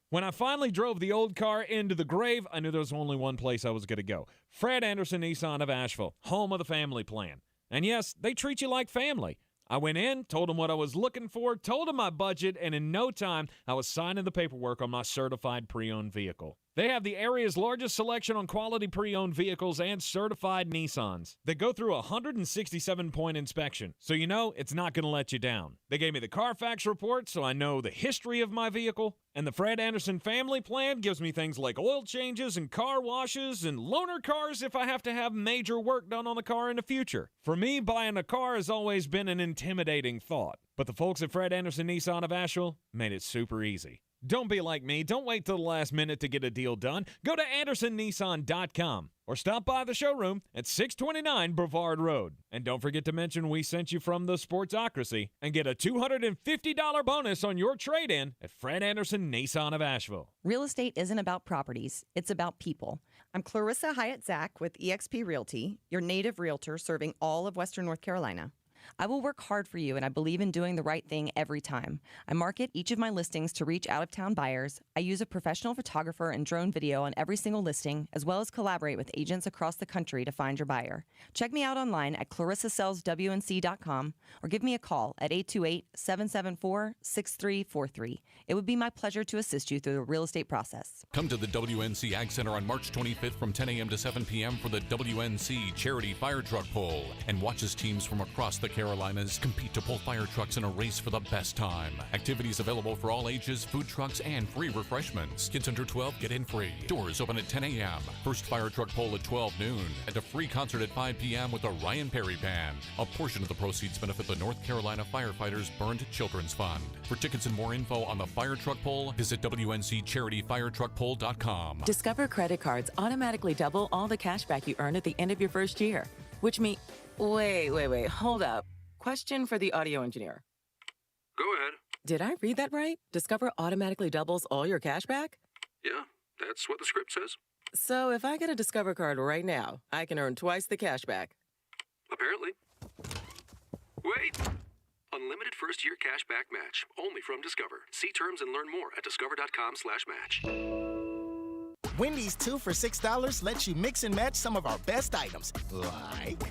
When I finally drove the old car into the grave, I knew there was only one place I was going to go. Fred Anderson Nissan of Asheville, home of the family plan. And yes, they treat you like family. I went in, told them what I was looking for, told them my budget, and in no time, I was signing the paperwork on my certified pre-owned vehicle. They have the area's largest selection on quality pre-owned vehicles and certified Nissans. They go through a 167-point inspection, so you know it's not going to let you down. They gave me the Carfax report, so I know the history of my vehicle. And the Fred Anderson family plan gives me things like oil changes and car washes and loaner cars if I have to have major work done on the car in the future. For me, buying a car has always been an intimidating thought. But the folks at Fred Anderson Nissan of Asheville made it super easy. Don't be like me. Don't wait till the last minute to get a deal done. Go to AndersonNissan.com or stop by the showroom at 629 Brevard Road. And don't forget to mention we sent you from the Sportsocracy and get a $250 bonus on your trade-in at Fred Anderson Nissan of Asheville. Real estate isn't about properties. It's about people. I'm Clarissa Hyatt-Zach with eXp Realty, your native realtor serving all of Western North Carolina. I will work hard for you, and I believe in doing the right thing every time. I market each of my listings to reach out-of-town buyers. I use a professional photographer and drone video on every single listing, as well as collaborate with agents across the country to find your buyer. Check me out online at clarissasellswnc.com or give me a call at 828-774-6343. It would be my pleasure to assist you through the real estate process. Come to the WNC Ag Center on March 25th from 10 a.m. to 7 p.m. for the WNC Charity Fire Truck Pull, and watch as teams from across the Carolinas compete to pull fire trucks in a race for the best time. Activities available for all ages, food trucks, and free refreshments. Kids under 12 get in free. Doors open at 10 a.m. First fire truck pull at 12 noon. And a free concert at 5 p.m. with the Ryan Perry Band. A portion of the proceeds benefit the North Carolina Firefighters Burned Children's Fund. For tickets and more info on the fire truck pull, visit WNCCharityFireTruckPull.com. Discover credit cards automatically double all the cash back you earn at the end of your first year, which means... Wait, hold up. Question for the audio engineer. Go ahead. Did I read that right? Discover automatically doubles all your cash back? Yeah, that's what the script says. So if I get a Discover card right now, I can earn twice the cash back. Apparently. Wait! Unlimited first-year cash back match. Only from Discover. See terms and learn more at discover.com/match. Wendy's 2 for $6 lets you mix and match some of our best items, like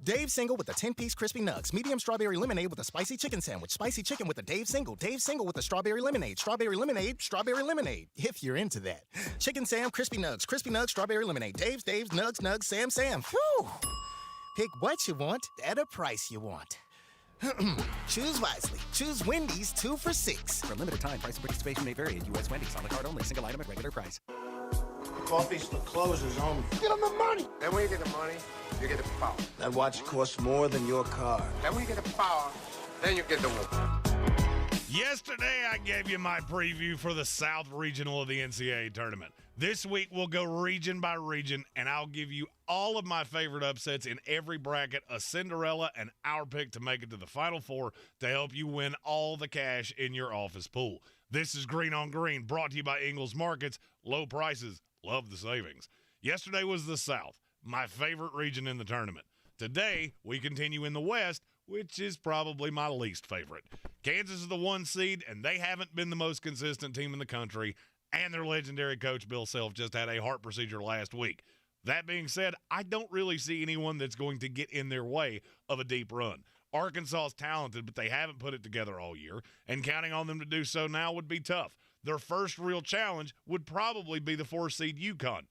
Dave Single with a 10-piece crispy nugs, medium strawberry lemonade with a spicy chicken sandwich, spicy chicken with a Dave Single with a strawberry lemonade, strawberry lemonade, if you're into that. Chicken Sam, crispy nugs, strawberry lemonade, Dave's, nugs, Sam. Whew. Pick what you want at a price you want. Choose wisely. Choose Wendy's 2 for $6. For a limited time, price and participation may vary at U.S. Wendy's. On the card only. Single item at regular price. Coffee's for closers only. Get them the money. Then when you get the money, you get the power. That watch costs more than your car. Then when you get the power, then you get the woman. Yesterday, I gave you my preview for the South Regional of the NCAA tournament. This week, we'll go region by region, and I'll give you all of my favorite upsets in every bracket, a Cinderella, and our pick to make it to the Final Four to help you win all the cash in your office pool. This is Greene on Greene, brought to you by Ingles Markets. Low prices, love the savings. Yesterday was the South, my favorite region in the tournament. Today, we continue in the West, which is probably my least favorite. Kansas is the 1 seed, and they haven't been the most consistent team in the country, and their legendary coach, Bill Self, just had a heart procedure last week. That being said, I don't really see anyone that's going to get in their way of a deep run. Arkansas is talented, but they haven't put it together all year, and counting on them to do so now would be tough. Their first real challenge would probably be the 4-seed UConn.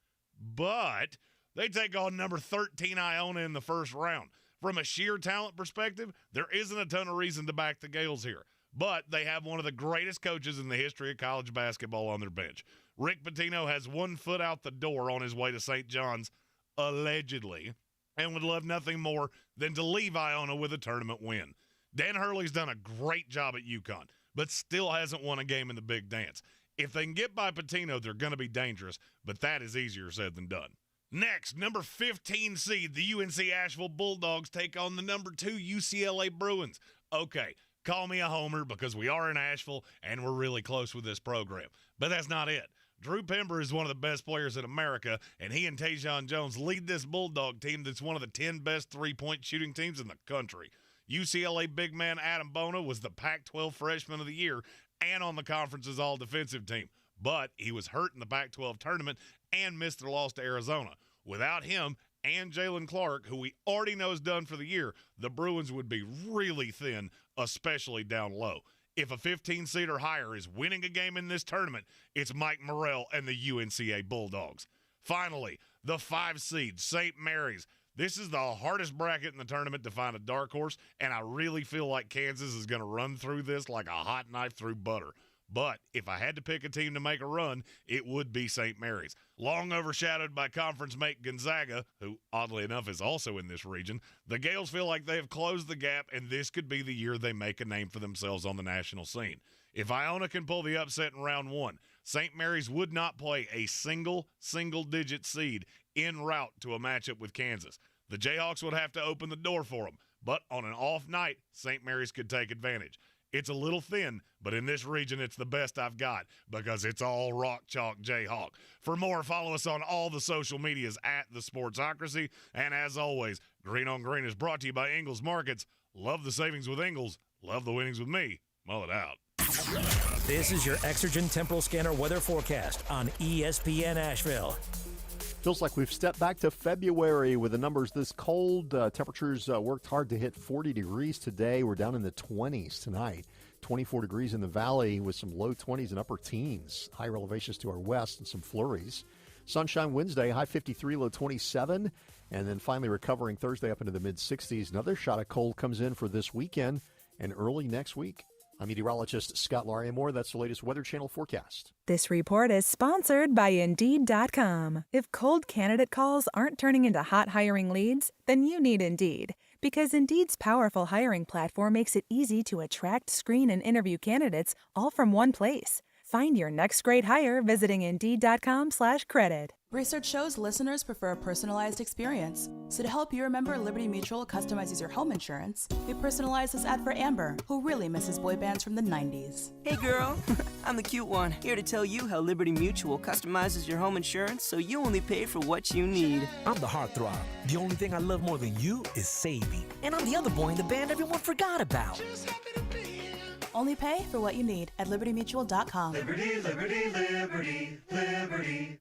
But they take on number 13 Iona in the first round. From a sheer talent perspective, there isn't a ton of reason to back the Gales here. But they have one of the greatest coaches in the history of college basketball on their bench. Rick Pitino has one foot out the door on his way to St. John's, allegedly, and would love nothing more than to leave Iona with a tournament win. Dan Hurley's done a great job at UConn, but still hasn't won a game in the Big Dance. If they can get by Pitino, they're going to be dangerous, but that is easier said than done. Next, number 15 seed, the UNC Asheville Bulldogs take on the number 2 UCLA Bruins. Okay, call me a homer because we are in Asheville and we're really close with this program. But that's not it. Drew Pember is one of the best players in America, and he and Tajon Jones lead this Bulldog team that's one of the 10 best three-point shooting teams in the country. UCLA big man Adam Bona was the Pac-12 Freshman of the Year and on the conference's all-defensive team. But he was hurt in the Pac-12 tournament and missed their loss to Arizona. Without him and Jalen Clark, who we already know is done for the year, the Bruins would be really thin, especially down low. If a 15-seed or higher is winning a game in this tournament, it's Mike Morrell and the UNCA Bulldogs. Finally, the 5-seed, St. Mary's. This is the hardest bracket in the tournament to find a dark horse, and I really feel like Kansas is going to run through this like a hot knife through butter. But if I had to pick a team to make a run, it would be St. Mary's. Long overshadowed by conference mate Gonzaga, who oddly enough is also in this region, the Gales feel like they have closed the gap, and this could be the year they make a name for themselves on the national scene. If Iona can pull the upset in round 1, St. Mary's would not play a single-digit seed en route to a matchup with Kansas. The Jayhawks would have to open the door for them, but on an off night, St. Mary's could take advantage. It's a little thin, but in this region, it's the best I've got because it's all rock chalk Jayhawk. For more, follow us on all the social medias at The Sportsocracy. And as always, Green on Green is brought to you by Ingles Markets. Love the savings with Ingles. Love the winnings with me. Mull it out. This is your Exergen Temporal Scanner weather forecast on ESPN Asheville. Feels like we've stepped back to February with the numbers this cold. Temperatures worked hard to hit 40 degrees today. We're down in the 20s tonight. 24 degrees in the valley with some low 20s and upper teens. Higher elevations to our west and some flurries. Sunshine Wednesday, high 53, low 27. And then finally recovering Thursday up into the mid-60s. Another shot of cold comes in for this weekend and early next week. I'm meteorologist Scott Larimore. That's the latest Weather Channel forecast. This report is sponsored by Indeed.com. If cold candidate calls aren't turning into hot hiring leads, then you need Indeed. Because Indeed's powerful hiring platform makes it easy to attract, screen, and interview candidates all from one place. Find your next great hire visiting Indeed.com/credit. Research shows listeners prefer a personalized experience. So to help you remember, Liberty Mutual customizes your home insurance. We personalized this ad for Amber, who really misses boy bands from the 90s. Hey girl, I'm the cute one, here to tell you how Liberty Mutual customizes your home insurance so you only pay for what you need. I'm the heartthrob. The only thing I love more than you is saving. And I'm the other boy in the band everyone forgot about. Only pay for what you need at libertymutual.com. Liberty, liberty, liberty, liberty.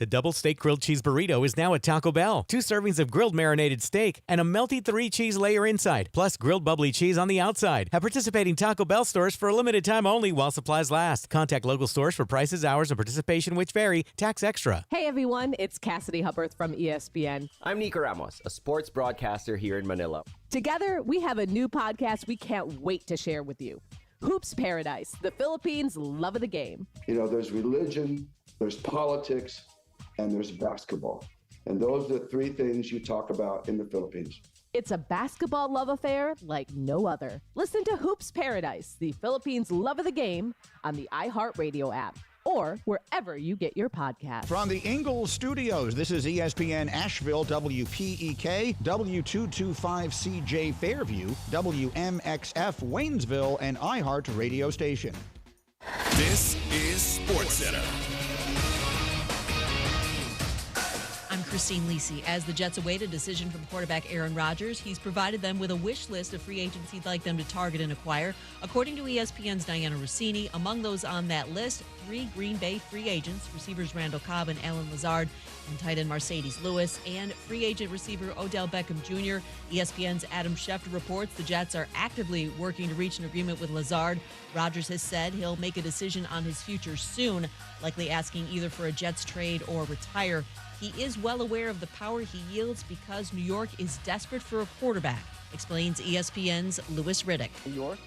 The double steak grilled cheese burrito is now at Taco Bell. 2 servings of grilled marinated steak and a melty 3-cheese layer inside, plus grilled bubbly cheese on the outside. At participating Taco Bell stores for a limited time only while supplies last. Contact local stores for prices, hours, and participation which vary. Tax extra. Hey everyone, it's Cassidy Hupperth from ESPN. I'm Nico Ramos, a sports broadcaster here in Manila. Together, we have a new podcast we can't wait to share with you. Hoops Paradise, the Philippines' love of the game. You know, there's religion, there's politics, and there's basketball. And those are the 3 things you talk about in the Philippines. It's a basketball love affair like no other. Listen to Hoops Paradise, the Philippines' love of the game, on the iHeartRadio app or wherever you get your podcasts. From the Ingles Studios, this is ESPN Asheville, WPEK, W225CJ Fairview, WMXF Waynesville, and iHeart Radio Station. This is SportsCenter. I'm Christine Lisi. As the Jets await a decision from quarterback Aaron Rodgers, he's provided them with a wish list of free agents he'd like them to target and acquire. According to ESPN's Diana Rossini, among those on that list, 3 Green Bay free agents, receivers Randall Cobb and Alan Lazard, and tight end Mercedes Lewis, and free agent receiver Odell Beckham Jr. ESPN's Adam Schefter reports the Jets are actively working to reach an agreement with Lazard. Rodgers has said he'll make a decision on his future soon, likely asking either for a Jets trade or retire. He is well aware of the power he yields because New York is desperate for a quarterback, explains ESPN's Louis Riddick. New York?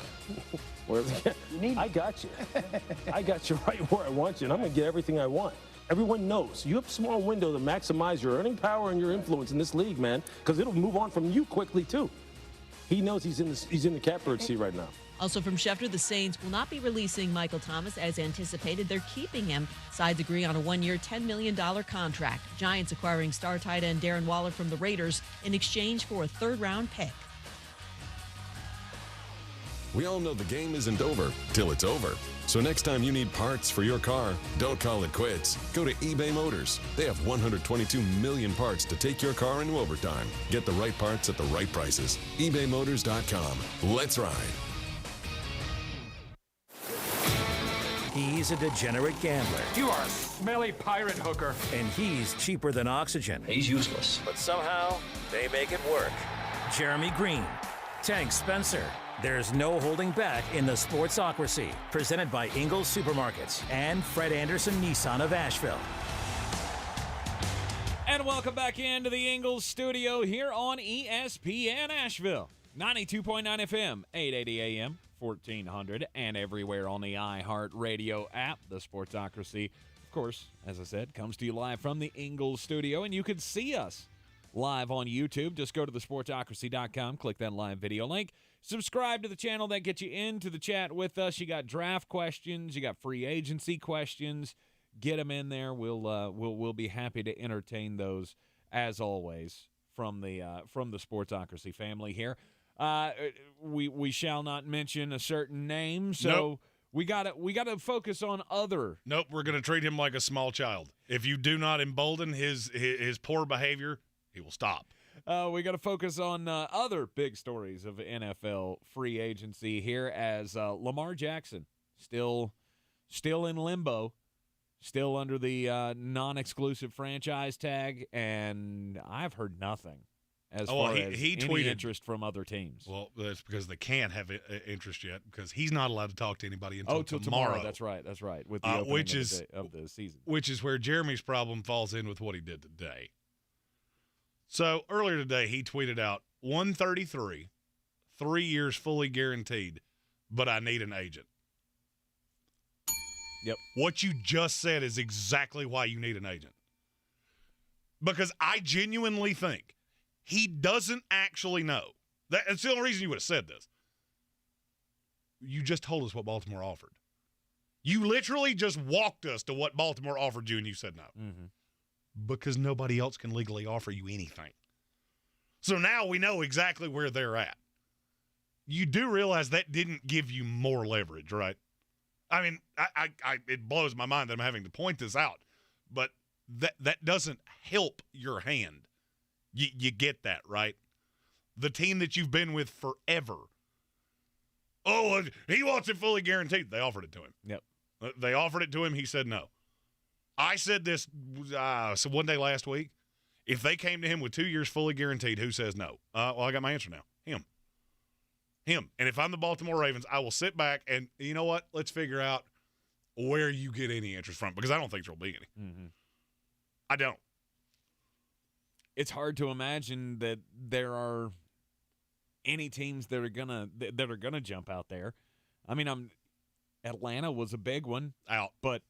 I got you. I got you right where I want you, and I'm going to get everything I want. Everyone knows you have a small window to maximize your earning power and your influence in this league, man, because it'll move on from you quickly, too. He knows he's in the catbird seat right now. Also from Schefter, the Saints will not be releasing Michael Thomas as anticipated. They're keeping him. Sides agree on a 1-year, $10 million contract. Giants acquiring star tight end Darren Waller from the Raiders in exchange for a third-round pick. We all know the game isn't over till it's over. So next time you need parts for your car, don't call it quits. Go to eBay Motors. They have 122 million parts to take your car into overtime. Get the right parts at the right prices. ebaymotors.com. Let's ride. He's a degenerate gambler. You are a smelly pirate hooker. And he's cheaper than oxygen. He's useless. But somehow, they make it work. Jeremy Greene, Tank Spencer. There's no holding back in the Sportsocracy. Presented by Ingles Supermarkets and Fred Anderson Nissan of Asheville. And welcome back into the Ingles Studio here on ESPN Asheville. 92.9 FM, 880 AM. 1400 and everywhere on the iHeart Radio app. The Sportsocracy, of course, as I said, comes to you live from the Ingles Studio, and you can see us live on YouTube. Just go to thesportsocracy.com, click that live video link, subscribe to the channel. That gets you into the chat with us. You got draft questions, you got free agency questions. Get them in there. We'll be happy to entertain those as always from the Sportsocracy family here. We shall not mention a certain name, so nope. we gotta focus on other. Nope, we're gonna treat him like a small child. If you do not embolden his poor behavior, he will stop. We got to focus on other big stories of NFL free agency here, as Lamar Jackson still in limbo, still under the non-exclusive franchise tag, and I've heard nothing. As far as he any tweeted interest from other teams. Well, that's because they can't have interest yet because he's not allowed to talk to anybody until tomorrow. That's right. With the opening of the season. Which is where Jeremy's problem falls in with what he did today. So earlier today, he tweeted out 133, 3 years fully guaranteed, but I need an agent. Yep. What you just said is exactly why you need an agent. Because I genuinely think he doesn't actually know. That's the only reason you would have said this. You just told us what Baltimore offered. You literally just walked us to what Baltimore offered you, and you said no. Mm-hmm. Because nobody else can legally offer you anything. So now we know exactly where they're at. You do realize that didn't give you more leverage, right? I mean, it blows my mind that I'm having to point this out, but that doesn't help your hand. You get that, right? The team that you've been with forever. Oh, he wants it fully guaranteed. They offered it to him. Yep. They offered it to him. He said no. I said this so one day last week. If they came to him with 2 years fully guaranteed, who says no? Well, I got my answer now. Him. And if I'm the Baltimore Ravens, I will sit back and, you know what? Let's figure out where you get any interest from, because I don't think there'll be any. Mm-hmm. I don't. It's hard to imagine that there are any teams that are gonna jump out there. I mean, Atlanta was a big one out, but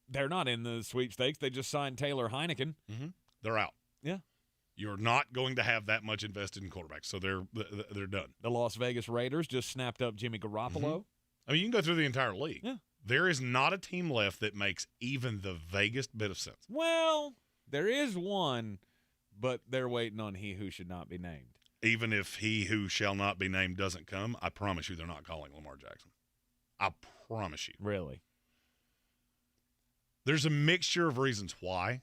they're not in the sweepstakes. They just signed Taylor Heineken. Mm-hmm. They're out. Yeah, you're not going to have that much invested in quarterbacks, so they're done. The Las Vegas Raiders just snapped up Jimmy Garoppolo. Mm-hmm. I mean, you can go through the entire league. Yeah, there is not a team left that makes even the vaguest bit of sense. Well, there is one. But they're waiting on he who should not be named. Even if he who shall not be named doesn't come, I promise you they're not calling Lamar Jackson. I promise you. Really? There's a mixture of reasons why.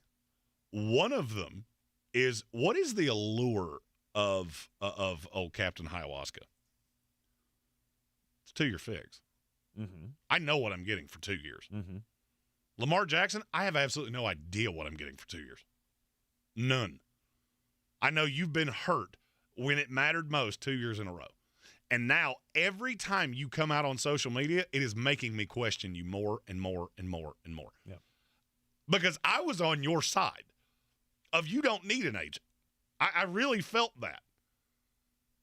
One of them is, what is the allure of old Captain Ayahuasca? It's 2-year figs. Mm-hmm. I know what I'm getting for 2 years. Mm-hmm. Lamar Jackson, I have absolutely no idea what I'm getting for 2 years. None. I know you've been hurt when it mattered most 2 years in a row. And now every time you come out on social media, it is making me question you more and more and more and more. Yep. Because I was on your side of you don't need an agent. I really felt that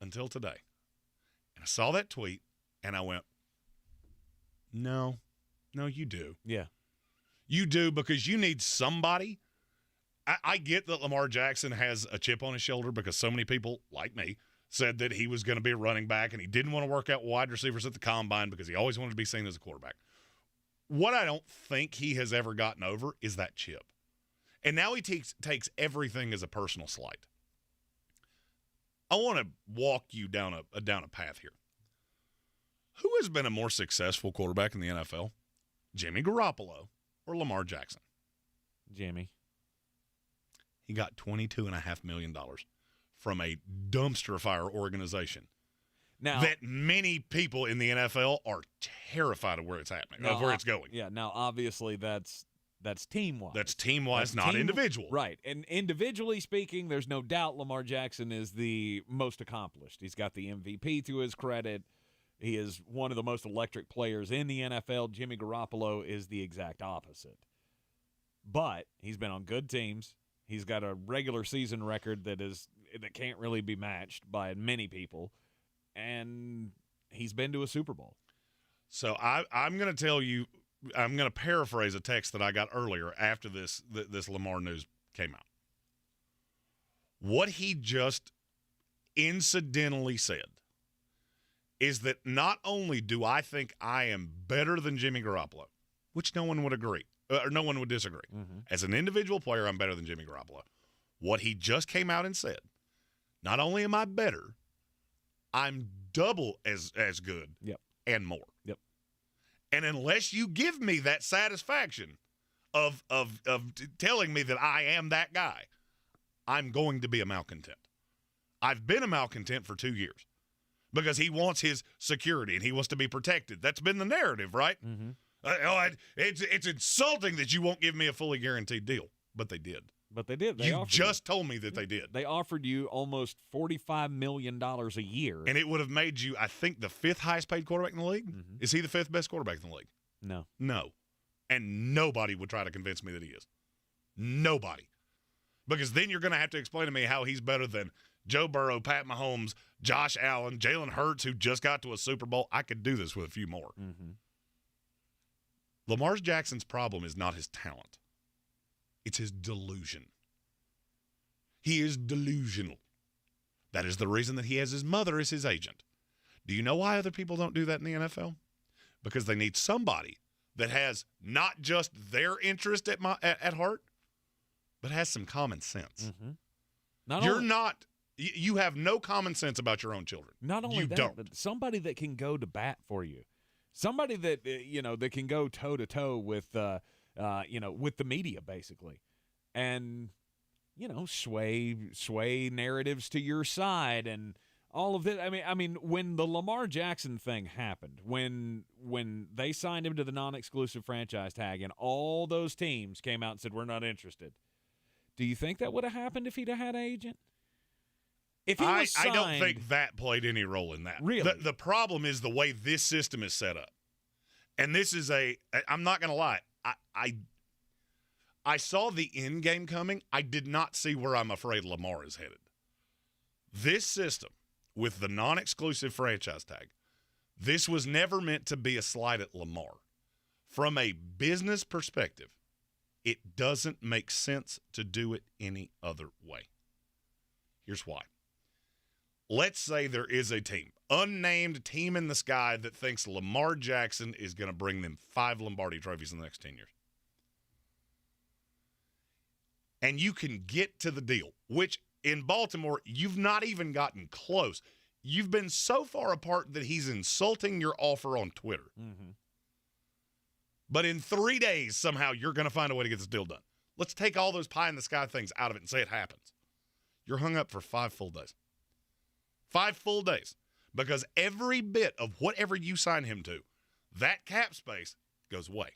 until today. And I saw that tweet, and I went, no, you do. Yeah. You do, because you need somebody. I get that Lamar Jackson has a chip on his shoulder because so many people, like me, said that he was going to be a running back and he didn't want to work out wide receivers at the combine because he always wanted to be seen as a quarterback. What I don't think he has ever gotten over is that chip. And now he takes everything as a personal slight. I want to walk you down a path here. Who has been a more successful quarterback in the NFL? Jimmy Garoppolo or Lamar Jackson? Jimmy. He got $22.5 million from a dumpster fire organization now, that many people in the NFL are terrified of where it's happening, of where it's going. Yeah, now obviously that's team-wise. That's team-wise, not individual. Right, and individually speaking, there's no doubt Lamar Jackson is the most accomplished. He's got the MVP to his credit. He is one of the most electric players in the NFL. Jimmy Garoppolo is the exact opposite. But he's been on good teams. He's got a regular season record that can't really be matched by many people, and he's been to a Super Bowl. So I'm going to tell you, I'm going to paraphrase a text that I got earlier after this Lamar news came out. What he just incidentally said is that not only do I think I am better than Jimmy Garoppolo, which no one would agree, or no one would disagree. Mm-hmm. As an individual player, I'm better than Jimmy Garoppolo. What he just came out and said, not only am I better, I'm double as good and more. Yep. And unless you give me that satisfaction of telling me that I am that guy, I'm going to be a malcontent. I've been a malcontent for 2 years because he wants his security and he wants to be protected. That's been the narrative, right? Mm-hmm. It's insulting that you won't give me a fully guaranteed deal, but they did. You just told me that they did. They offered you almost $45 million a year. And it would have made you, I think, the fifth highest paid quarterback in the league. Mm-hmm. Is he the fifth best quarterback in the league? No. And nobody would try to convince me that he is. Nobody. Because then you're going to have to explain to me how he's better than Joe Burrow, Pat Mahomes, Josh Allen, Jalen Hurts, who just got to a Super Bowl. I could do this with a few more. Mm-hmm. Lamar Jackson's problem is not his talent. It's his delusion. He is delusional. That is the reason that he has his mother as his agent. Do you know why other people don't do that in the NFL? Because they need somebody that has not just their interest at heart, but has some common sense. Mm-hmm. You have no common sense about your own children. Not only you that, don't. but somebody that can go to bat for you. Somebody that that can go toe to toe with with the media basically, and sway narratives to your side and all of it. I mean, when the Lamar Jackson thing happened, when they signed him to the non-exclusive franchise tag, and all those teams came out and said we're not interested. Do you think that would have happened if he'd have had an agent? If he was signed, I don't think that played any role in that. Really? The problem is the way this system is set up. And this is I'm not going to lie. I saw the end game coming. I did not see where I'm afraid Lamar is headed. This system with the non-exclusive franchise tag, this was never meant to be a slight at Lamar. From a business perspective, it doesn't make sense to do it any other way. Here's why. Let's say there is a team, unnamed team in the sky, that thinks Lamar Jackson is going to bring them 5 Lombardi trophies in the next 10 years. And you can get to the deal, which in Baltimore, you've not even gotten close. You've been so far apart that he's insulting your offer on Twitter. Mm-hmm. But in 3 days, somehow, you're going to find a way to get this deal done. Let's take all those pie-in-the-sky things out of it and say it happens. You're hung up for 5 full days. 5 full days. Because every bit of whatever you sign him to, that cap space goes away.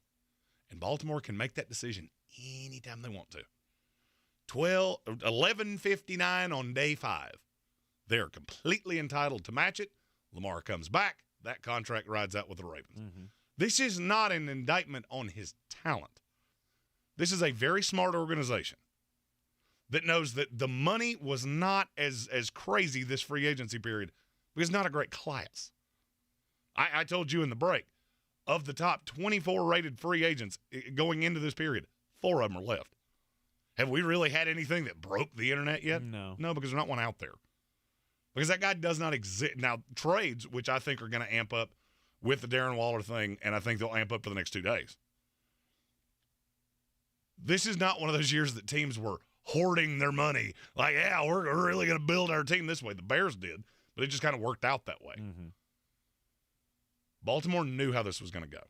And Baltimore can make that decision anytime they want to. 11:59 on day 5. They're completely entitled to match it. Lamar comes back. That contract rides out with the Ravens. Mm-hmm. This is not an indictment on his talent. This is a very smart organization that knows that the money was not as crazy this free agency period because it's not a great class. I told you in the break, of the top 24 rated free agents going into this period, 4 of them are left. Have we really had anything that broke the internet yet? No. No, because there's not one out there. Because that guy does not exist. Now, trades, which I think are going to amp up with the Darren Waller thing, and I think they'll amp up for the next 2 days. This is not one of those years that teams were hoarding their money. Like, yeah, we're really going to build our team this way. The Bears did, but it just kind of worked out that way. Mm-hmm. Baltimore knew how this was going to go.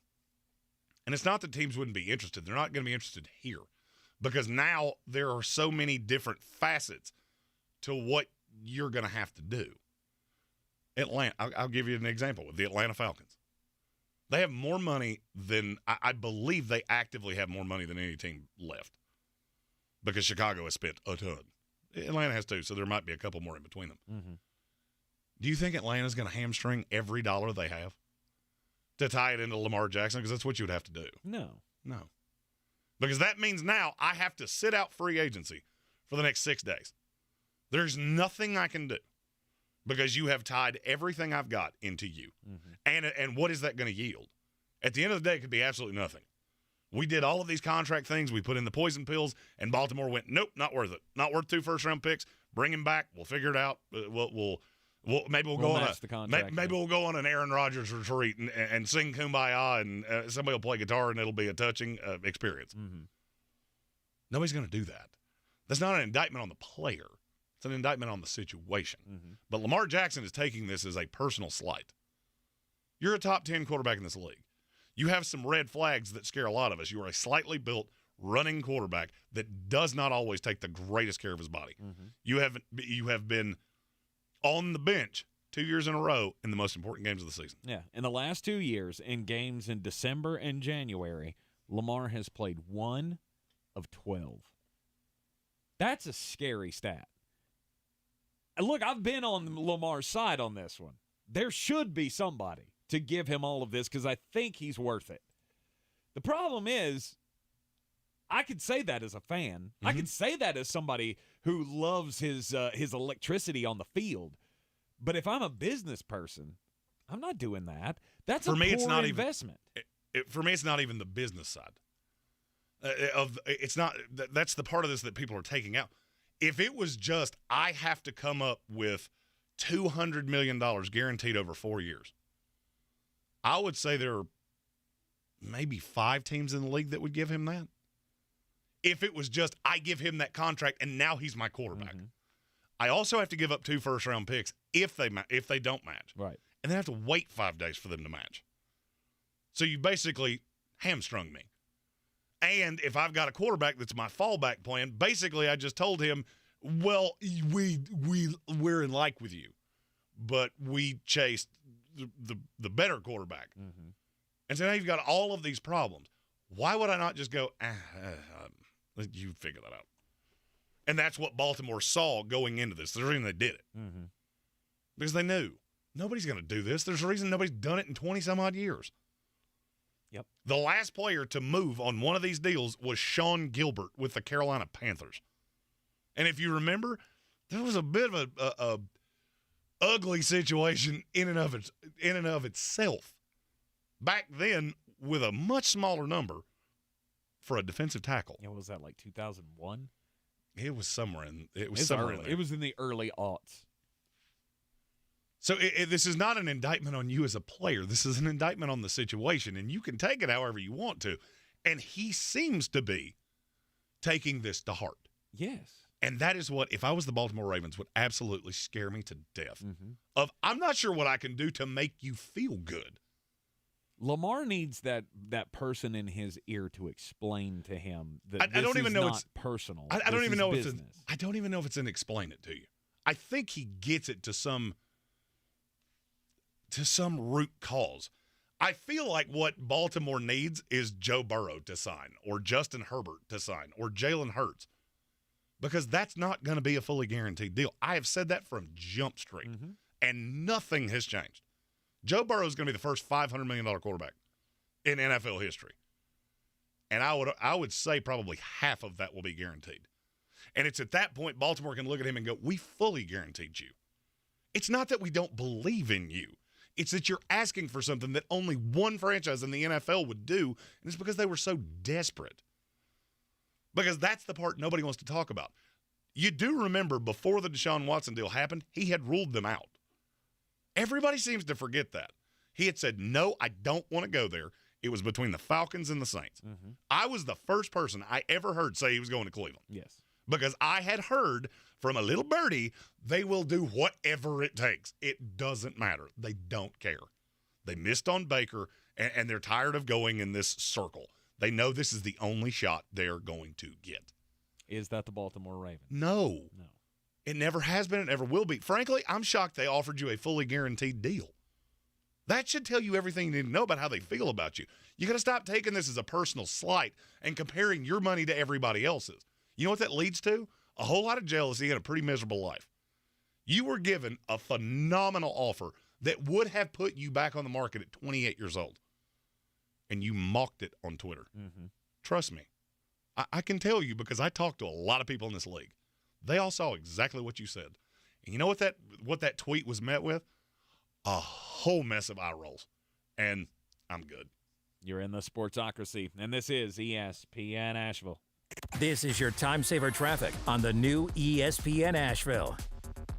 And it's not that teams wouldn't be interested. They're not going to be interested here because now there are so many different facets to what you're going to have to do. Atlanta, I'll give you an example with the Atlanta Falcons. They have more money than, I believe they actively have more money than any team left because Chicago has spent a ton. Atlanta has too, so there might be a couple more in between them. Mm-hmm. Do you think Atlanta's going to hamstring every dollar they have to tie it into Lamar Jackson? Because that's what you would have to do. No. Because that means now I have to sit out free agency for the next 6 days. There's nothing I can do because you have tied everything I've got into you. Mm-hmm. And what is that going to yield? At the end of the day, it could be absolutely nothing. We did all of these contract things. We put in the poison pills, and Baltimore went, nope, not worth it. Not worth 2 first-round picks. Bring him back. We'll figure it out. Maybe we'll go on we'll go on an Aaron Rodgers retreat and sing Kumbaya, and somebody will play guitar, and it'll be a touching experience. Mm-hmm. Nobody's going to do that. That's not an indictment on the player. It's an indictment on the situation. Mm-hmm. But Lamar Jackson is taking this as a personal slight. You're a top 10 quarterback in this league. You have some red flags that scare a lot of us. You are a slightly built running quarterback that does not always take the greatest care of his body. Mm-hmm. You have been on the bench 2 years in a row in the most important games of the season. Yeah, in the last 2 years, in games in December and January, Lamar has played 1 of 12. That's a scary stat. And look, I've been on Lamar's side on this one. There should be somebody to give him all of this because I think he's worth it. The problem is, I could say that as a fan. Mm-hmm. I could say that as somebody who loves his electricity on the field. But if I'm a business person, I'm not doing that. That's for a me, poor it's not investment. For me, it's not even the business side. It's not. That's the part of this that people are taking out. If it was just, I have to come up with $200 million guaranteed over 4 years, I would say there are maybe 5 teams in the league that would give him that. If it was just, I give him that contract and now he's my quarterback. Mm-hmm. I also have to give up 2 first-round picks if they don't match. Right. And then I have to wait 5 days for them to match. So you basically hamstrung me. And if I've got a quarterback that's my fallback plan, basically I just told him, well, we're in like with you, but we chased the better quarterback. Mm-hmm. And so now you've got all of these problems. Why would I not just go, you figure that out? And that's what Baltimore saw going into this. There's a reason they did it. Mm-hmm. Because they knew nobody's going to do this. There's a reason nobody's done it in 20-some-odd years. Yep. The last player to move on one of these deals was Sean Gilbert with the Carolina Panthers. And if you remember, there was a bit of a ugly situation in and of itself back then with a much smaller number for a defensive tackle. Yeah, was that like 2001? It was somewhere in there. It was in the early aughts. So this is not an indictment on you as a player. This is an indictment on the situation, and you can take it however you want to. And he seems to be taking this to heart. Yes. And that is what, if I was the Baltimore Ravens, would absolutely scare me to death. Mm-hmm. I'm not sure what I can do to make you feel good. Lamar needs that person in his ear to explain to him that I don't even know not it's personal. I don't even know if business. I don't even know if it's an explain it to you. I think he gets it to some root cause. I feel like what Baltimore needs is Joe Burrow to sign, or Justin Herbert to sign, or Jalen Hurts, because that's not going to be a fully guaranteed deal. I have said that from Jump Street, and nothing has changed. Joe Burrow is going to be the first $500 million quarterback in NFL history, and I would say probably half of that will be guaranteed. And it's at that point Baltimore can look at him and go, we fully guaranteed you. It's not that we don't believe in you. It's that you're asking for something that only one franchise in the NFL would do, and it's because they were so desperate. Because that's the part nobody wants to talk about. You do remember before the Deshaun Watson deal happened, he had ruled them out. Everybody seems to forget that. He had said, no, I don't want to go there. It was between the Falcons and the Saints. I was the first person I ever heard say he was going to Cleveland. Yes. Because I had heard from a little birdie, they will do whatever it takes. It doesn't matter. They don't care. They missed on Baker, and they're tired of going in this circle. They know this is the only shot they're going to get. Is that the Baltimore Ravens? No. It never has been. It never will be. Frankly, I'm shocked they offered you a fully guaranteed deal. That should tell you everything you need to know about how they feel about you. You got to stop taking this as a personal slight and comparing your money to everybody else's. You know what that leads to? A whole lot of jealousy and a pretty miserable life. You were given a phenomenal offer that would have put you back on the market at 28 years old, and you mocked it on Twitter. Trust me. I can tell you because I talked to a lot of people in this league. They all saw exactly what you said. And you know what that tweet was met with? A whole mess of eye rolls. And I'm good. You're in the Sportsocracy, and this is ESPN Asheville. This is your time saver traffic on the new ESPN Asheville.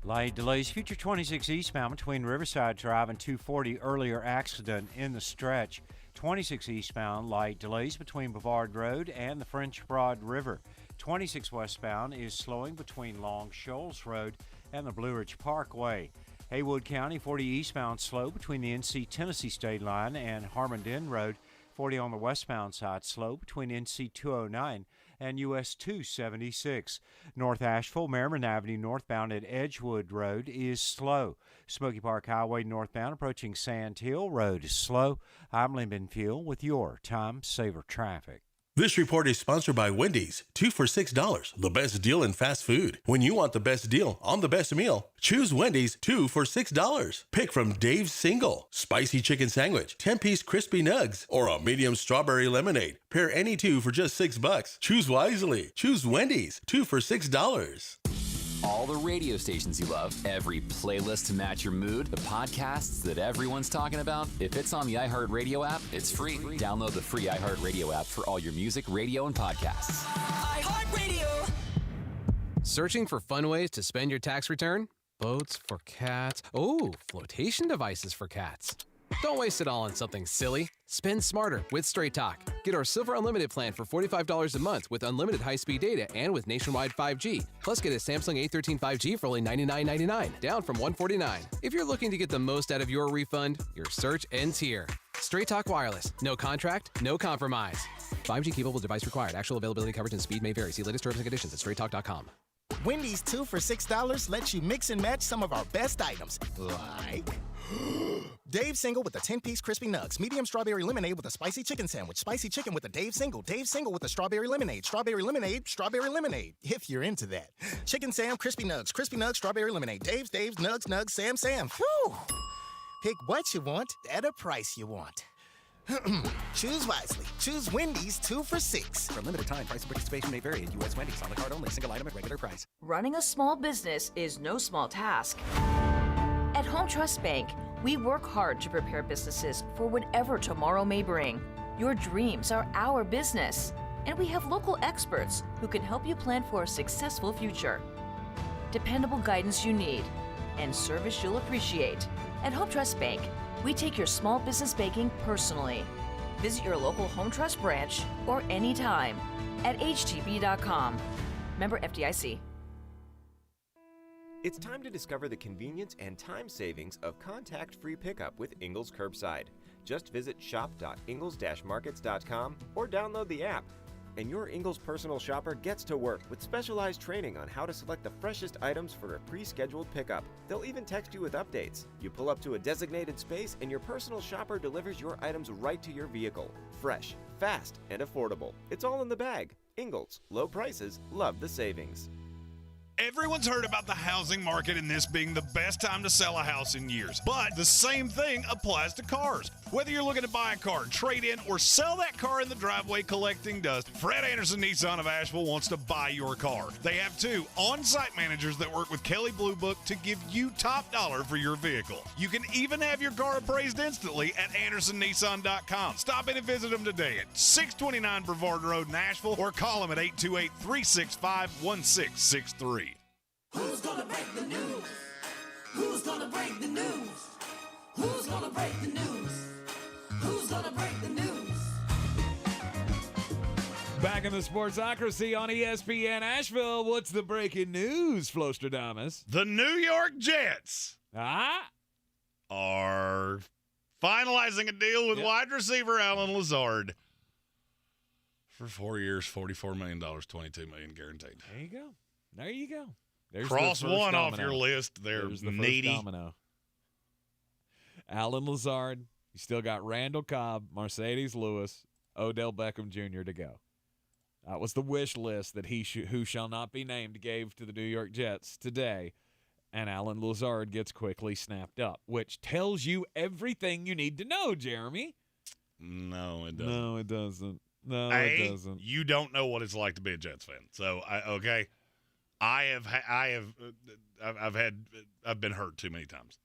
Light delays. Future 26 eastbound between Riverside Drive and 240. Earlier accident in the stretch. 26 eastbound, light delays between Bavard Road and the French Broad River. 26 westbound is slowing between Long Shoals Road and the Blue Ridge Parkway. Haywood County, 40 eastbound slow between the NC-Tennessee state line and Harmondin Road. 40 on the westbound side slow between NC 209 and US 276. North Asheville, Merriman Avenue northbound at Edgewood Road is slow. Smoky Park Highway northbound approaching Sand Hill Road is slow. I'm Lyndon Fuel with your Time Saver Traffic. This report is sponsored by Wendy's. 2 for $6, the best deal in fast food. When you want the best deal on the best meal, choose Wendy's 2 for $6. Pick from Dave's Single, Spicy Chicken Sandwich, 10-piece Crispy Nugs, or a medium strawberry lemonade. Pair any two for just $6. Choose wisely. Choose Wendy's 2 for $6. All the radio stations you love, every playlist to match your mood, the podcasts that everyone's talking about. If it's on the iHeartRadio app, it's free. Download the free iHeartRadio app for all your music, radio, and podcasts. iHeartRadio. Searching for fun ways to spend your tax return? Boats for cats. Oh, flotation devices for cats. Don't waste it all on something silly. Spend smarter with Straight Talk. Get our Silver Unlimited plan for $45 a month with unlimited high-speed data and with nationwide 5G. Plus, get a Samsung A13 5G for only $99.99, down from $149. If you're looking to get the most out of your refund, your search ends here. Straight Talk Wireless. No contract, no compromise. 5G capable device required. Actual availability, coverage, and speed may vary. See latest terms and conditions at straighttalk.com. Wendy's 2 for $6 lets you mix and match some of our best items, like Dave Single with a 10-piece crispy nugs, medium strawberry lemonade with a spicy chicken sandwich, spicy chicken with a Dave Single with a strawberry lemonade, strawberry lemonade, if you're into that. Chicken Sam, crispy nugs, strawberry lemonade, Dave's, nugs, Sam. Whew. Pick what you want at a price you want. Choose wisely. Choose Wendy's 2 for $6. For a limited time, price and participation may vary at U.S. Wendy's. On the card only. Single item at regular price. Running a small business is no small task. At Home Trust Bank, we work hard to prepare businesses for whatever tomorrow may bring. Your dreams are our business, and we have local experts who can help you plan for a successful future. Dependable guidance you need, and service you'll appreciate. At Home Trust Bank, we take your small business banking personally. Visit your local Home Trust branch or anytime at htb.com. Member FDIC. It's time to discover the convenience and time savings of contact-free pickup with Ingles Curbside. Just visit shop.ingles-markets.com or download the app. And your Ingles personal shopper gets to work with specialized training on how to select the freshest items for a pre-scheduled pickup. They'll even text you with updates. You pull up to a designated space and your personal shopper delivers your items right to your vehicle. Fresh, fast, and affordable. It's all in the bag. Ingles, low prices, love the savings. Everyone's heard about the housing market and this being the best time to sell a house in years. But the same thing applies to cars. Whether you're looking to buy a car, trade in, or sell that car in the driveway collecting dust, Fred Anderson Nissan of Asheville wants to buy your car. They have 2 on-site managers that work with Kelley Blue Book to give you top dollar for your vehicle. You can even have your car appraised instantly at AndersonNissan.com. Stop in and visit them today at 629 Brevard Road in Asheville or call them at 828-365-1663. Who's gonna break the news? Who's gonna break the news? Who's gonna break the news? Who's gonna break the news? Back in the Sportsocracy on ESPN Asheville, what's the breaking news, Flostradamus? The New York Jets are finalizing a deal with wide receiver Allen Lazard for 4 years, $44 million, $22 million guaranteed. There you go. There you go. There's Cross the one domino off your list. There's the needy. First domino. Allen Lazard. You still got Randall Cobb, Mercedes Lewis, Odell Beckham Jr. to go. That was the wish list that who shall not be named gave to the New York Jets today. And Allen Lazard gets quickly snapped up, which tells you everything you need to know, Jeremy. No, it doesn't. No, it doesn't. No, it doesn't. You don't know what it's like to be a Jets fan. So, I've been hurt too many times.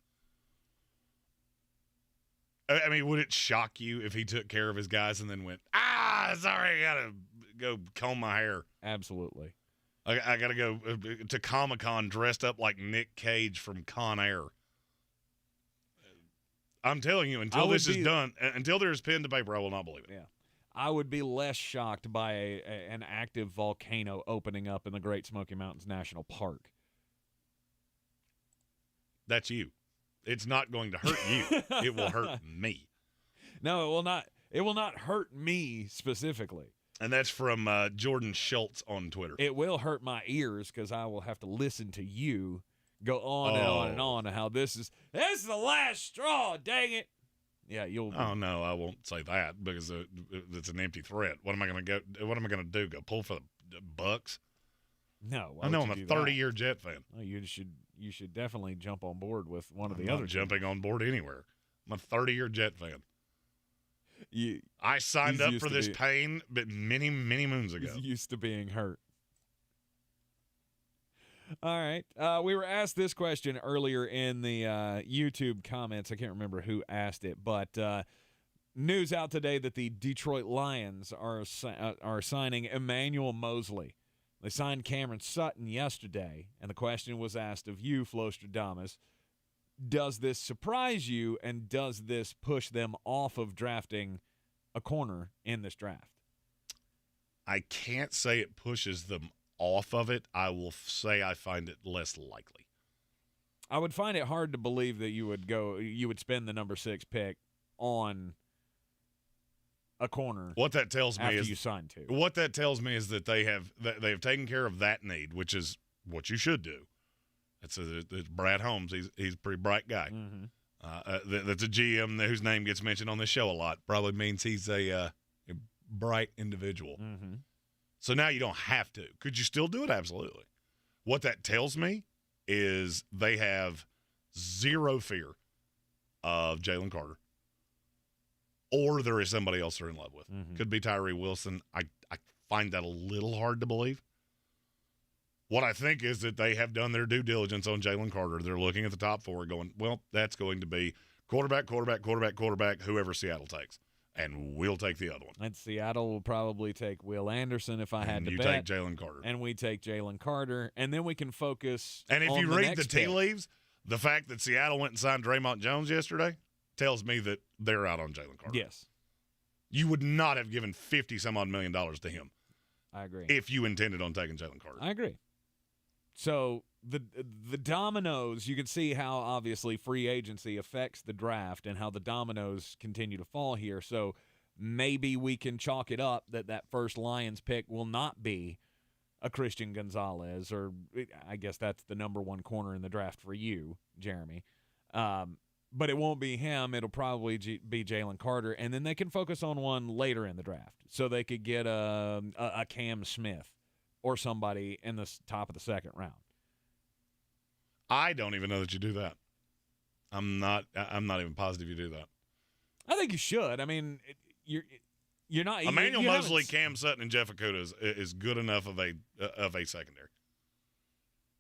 I mean, would it shock you if he took care of his guys and then went, sorry, I gotta go comb my hair? Absolutely. I gotta go to Comic-Con dressed up like Nick Cage from Con Air. I'm telling you, until this is done, until there's pen to paper, I will not believe it. Yeah. I would be less shocked by an active volcano opening up in the Great Smoky Mountains National Park. That's you. It's not going to hurt you. It will hurt me. No, it will not. It will not hurt me specifically. And that's from Jordan Schultz on Twitter. It will hurt my ears because I will have to listen to you go on and on and on and how this is the last straw, dang it. Yeah, you'll. Oh no, I won't say that because it's an empty threat. What am I going to do? Go pull for the Bucks? No, I know I'm a 30-year Jet fan. Oh, you should definitely jump on board with one of the I'm other. Not jumping on board anywhere. I'm a 30-year Jet fan. I signed up for this pain, but many moons ago. He's used to being hurt. All right. We were asked this question earlier in the YouTube comments. I can't remember who asked it, but news out today that the Detroit Lions are signing Emmanuel Mosley. They signed Cameron Sutton yesterday, and the question was asked of you, Flostradamus. Does this surprise you, and does this push them off of drafting a corner in this draft? I can't say it pushes them off of it. I will say I find it less likely. I would find it hard to believe that you would spend the number 6 pick on a corner. What that tells me is you sign to. What that tells me is that they have taken care of that need, which is what you should do. It's Brad Holmes. He's a pretty bright guy. Mm-hmm. That's a GM whose name gets mentioned on this show a lot. Probably means he's a bright individual. Mm-hmm. So now you don't have to. Could you still do it? Absolutely. What that tells me is they have zero fear of Jalen Carter, or there is somebody else they're in love with. Mm-hmm. Could be Tyree Wilson. I find that a little hard to believe. What I think is that they have done their due diligence on Jalen Carter. They're looking at the top 4 going, well, that's going to be quarterback, whoever Seattle takes. And we'll take the other one. And Seattle will probably take Will Anderson if I had to bet. You take Jalen Carter. And we take Jalen Carter. And then we can focus And if on you the read next the tea pick. leaves, the fact that Seattle went and signed Draymond Jones yesterday tells me that they're out on Jalen Carter. Yes. You would not have given $50-some-odd million to him. I agree. If you intended on taking Jalen Carter. I agree. So the dominoes, you can see how obviously free agency affects the draft and how the dominoes continue to fall here. So maybe we can chalk it up that first Lions pick will not be a Christian Gonzalez, or I guess that's the number one corner in the draft for you, Jeremy. But it won't be him. It'll probably be Jalen Carter, and then they can focus on one later in the draft. So they could get a Cam Smith or somebody in the top of the second round. I don't even know that you do that. I'm not even positive you do that. I think you should. I mean, you're not. Emmanuel Mosley, Cam Sutton, and Jeff Okudah is good enough of a secondary.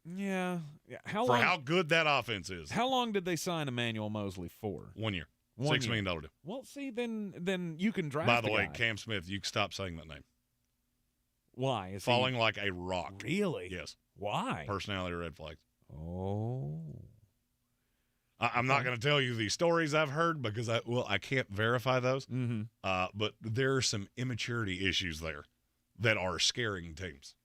Yeah. For how good that offense is. How long did they sign Emmanuel Mosley for? 1 year. $6 million deal. Well, see, then you can draft. By the way, guy. Cam Smith, you can stop saying that name. Why? Is falling like a rock? Really? Yes. Why? Personality red flags. Oh. I'm not going to tell you the stories I've heard because I can't verify those. Mm-hmm. But there are some immaturity issues there that are scaring teams.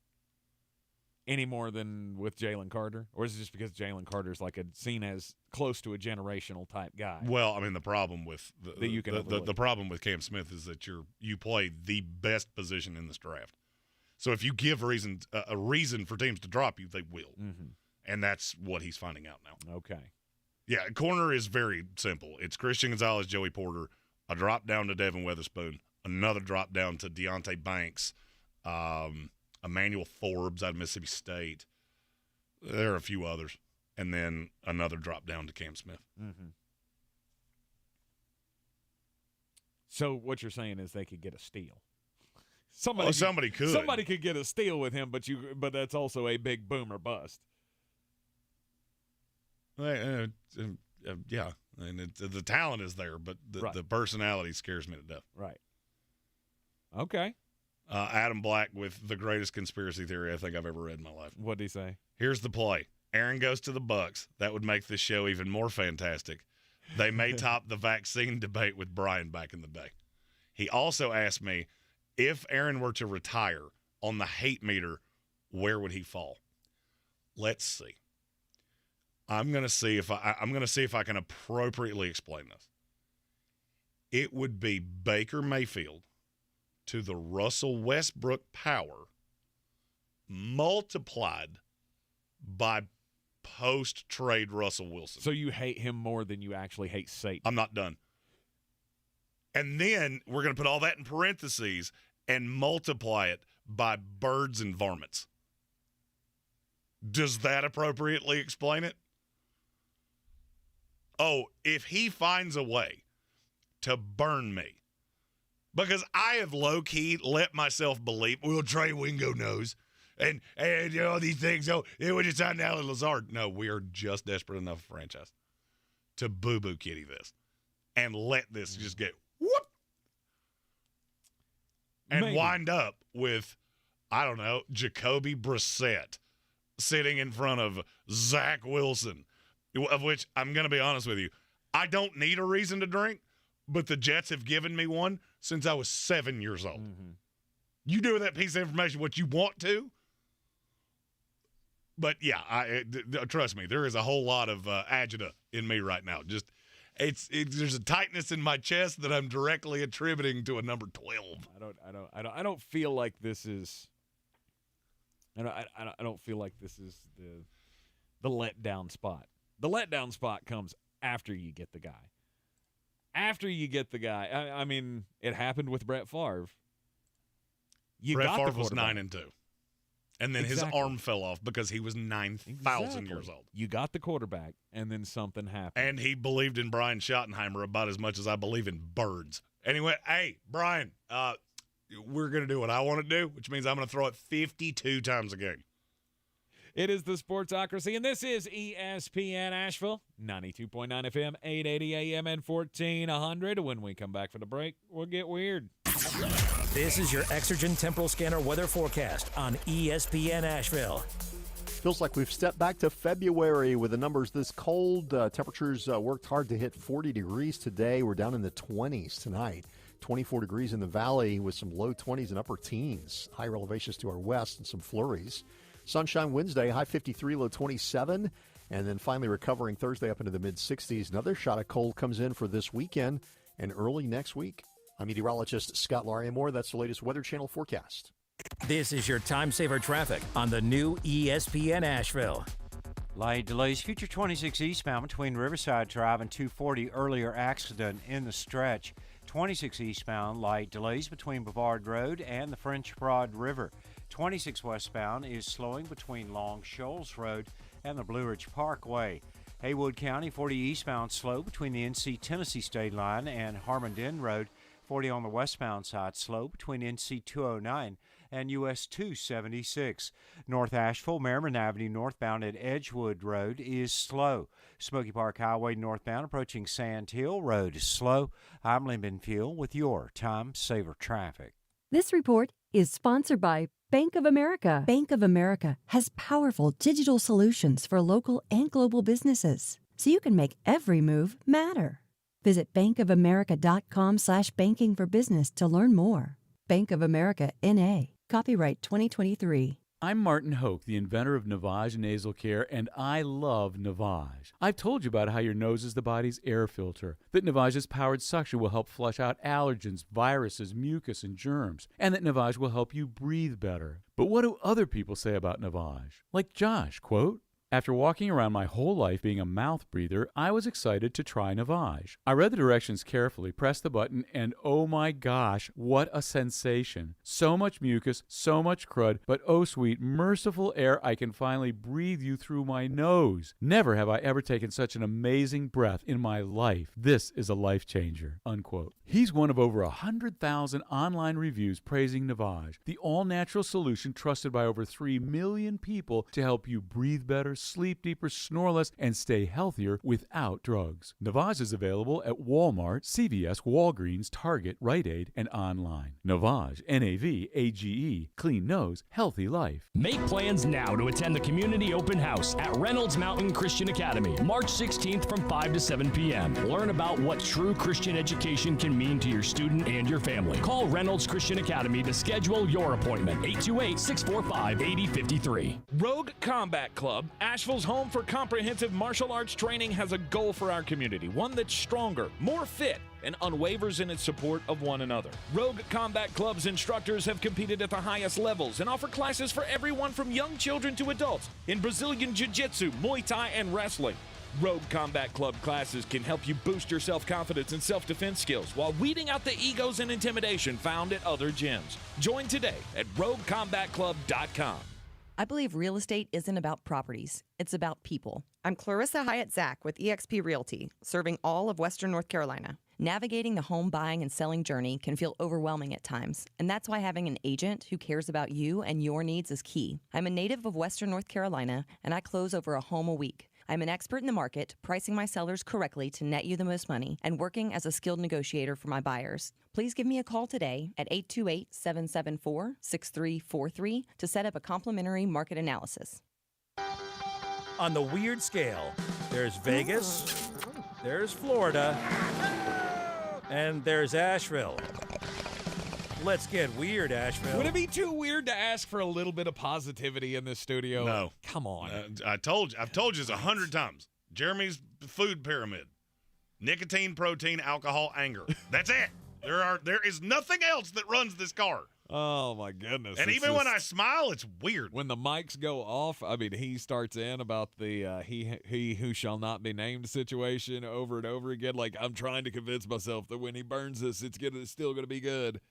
Any more than with Jalen Carter? Or is it just because Jalen Carter's seen as close to a generational type guy? Well, I mean, the problem with the problem with Cam Smith is that you play the best position in this draft. So if you give a reason for teams to drop you, they will. Mm-hmm. And that's what he's finding out now. Okay. Yeah, corner is very simple. It's Christian Gonzalez, Joey Porter, a drop down to Devin Witherspoon, another drop down to Deontay Banks, Emmanuel Forbes out of Mississippi State. There are a few others. And then another drop down to Cam Smith. Mm-hmm. So what you're saying is they could get a steal. Somebody could. Somebody could get a steal with him, but that's also a big boom or bust. Yeah, and the talent is there, but the personality scares me to death. Right. Okay. Adam Black with the greatest conspiracy theory I think I've ever read in my life. What did he say? Here's the play. Aaron goes to the Bucs. That would make this show even more fantastic. They may top the vaccine debate with Brian back in the day. He also asked me, if Aaron were to retire on the hate meter, where would he fall? Let's see. I'm going to see if I can appropriately explain this. It would be Baker Mayfield to the Russell Westbrook power multiplied by post-trade Russell Wilson. So you hate him more than you actually hate Satan. I'm not done. And then we're going to put all that in parentheses and multiply it by birds and varmints. Does that appropriately explain it? Oh, if he finds a way to burn me, because I have low-key let myself believe, well, Trey Wingo knows, and you know, these things, it would just sign Alan Lazard. No, we are just desperate enough a franchise to boo-boo kitty this and let this just get whoop and wind up with, I don't know, Jacoby Brissett sitting in front of Zach Wilson, of which I'm going to be honest with you, I don't need a reason to drink, but the Jets have given me one since I was 7 years old. Mm-hmm. You do with that piece of information what you want to, but yeah, trust me, there is a whole lot of agita in me right now. Just there's a tightness in my chest that I'm directly attributing to a number 12. I don't feel like this is. I don't feel like this is the letdown spot. The letdown spot comes after you get the guy. After you get the guy, I mean, it happened with Brett Favre. Brett Favre was 9-2, and then his arm fell off because he was 9,000 years old. You got the quarterback, and then something happened. And he believed in Brian Schottenheimer about as much as I believe in birds. And he went, "Hey, Brian, we're going to do what I want to do, which means I'm going to throw it 52 times a game." It is the Sportsocracy, and this is ESPN Asheville, 92.9 FM, 880 AM, and 1400. When we come back for the break, we'll get weird. This is your Exergen Temporal Scanner weather forecast on ESPN Asheville. Feels like we've stepped back to February with the numbers this cold. Temperatures worked hard to hit 40 degrees today. We're down in the 20s tonight. 24 degrees in the valley with some low 20s and upper teens. Higher elevations to our west and some flurries. Sunshine Wednesday, high 53, low 27. And then finally recovering Thursday up into the mid-60s. Another shot of cold comes in for this weekend and early next week. I'm meteorologist Scott Larimore. That's the latest Weather Channel forecast. This is your time saver traffic on the new ESPN Asheville. Light delays future 26 eastbound between Riverside Drive and 240 earlier accident in the stretch. 26 eastbound light delays between Bavard Road and the French Broad River. 26 westbound is slowing between Long Shoals Road and the Blue Ridge Parkway. Haywood County 40 eastbound slow between the NC Tennessee state line and Harmondin Road. 40 on the westbound side slow between NC 209 and US 276. North Asheville, Merriman Avenue northbound at Edgewood Road is slow. Smoky Park Highway northbound approaching Sand Hill Road is slow. I'm Lyndon Fuel with your Time Saver Traffic. This report is sponsored by Bank of America. Bank of America has powerful digital solutions for local and global businesses, so you can make every move matter. Visit bankofamerica.com/banking for business to learn more. Bank of America, N.A. Copyright 2023. I'm Martin Hoke, the inventor of Navage Nasal Care, and I love Navage. I've told you about how your nose is the body's air filter, that Navage's powered suction will help flush out allergens, viruses, mucus, and germs, and that Navage will help you breathe better. But what do other people say about Navage? Like Josh, quote, "After walking around my whole life being a mouth breather, I was excited to try Navage. I read the directions carefully, pressed the button, and oh my gosh, what a sensation. So much mucus, so much crud, but oh sweet, merciful air, I can finally breathe you through my nose. Never have I ever taken such an amazing breath in my life. This is a life changer," unquote. He's one of over 100,000 online reviews praising Navage, the all-natural solution trusted by over 3 million people to help you breathe better, sleep deeper, snore less, and stay healthier without drugs. Navage is available at Walmart, CVS, Walgreens, Target, Rite Aid, and online. Navage, N-A-V-A-G-E, clean nose, healthy life. Make plans now to attend the community open house at Reynolds Mountain Christian Academy, March 16th from 5 to 7 p.m. Learn about what true Christian education can mean to your student and your family. Call Reynolds Christian Academy to schedule your appointment, 828-645-8053. Rogue Combat Club, Asheville's home for comprehensive martial arts training, has a goal for our community, one that's stronger, more fit, and unwavers in its support of one another. Rogue Combat Club's instructors have competed at the highest levels and offer classes for everyone from young children to adults in Brazilian Jiu-Jitsu, Muay Thai, and wrestling. Rogue Combat Club classes can help you boost your self-confidence and self-defense skills while weeding out the egos and intimidation found at other gyms. Join today at roguecombatclub.com. I believe real estate isn't about properties. It's about people. I'm Clarissa Hyatt-Zach with eXp Realty, serving all of Western North Carolina. Navigating the home buying and selling journey can feel overwhelming at times, and that's why having an agent who cares about you and your needs is key. I'm a native of Western North Carolina, and I close over a home a week. I'm an expert in the market, pricing my sellers correctly to net you the most money, and working as a skilled negotiator for my buyers. Please give me a call today at 828-774-6343 to set up a complimentary market analysis. On the weird scale, there's Vegas, there's Florida, and there's Asheville. Let's get weird, Asheville. Would it be too weird to ask for a little bit of positivity in this studio? No. Come on. I've told you this 100 times. Jeremy's food pyramid. Nicotine, protein, alcohol, anger. That's it. There is nothing else that runs this car. Oh, my goodness. And even when I smile, it's weird. When the mics go off, I mean, he starts in about the he who shall not be named situation over and over again. Like, I'm trying to convince myself that when he burns this, it's still going to be good.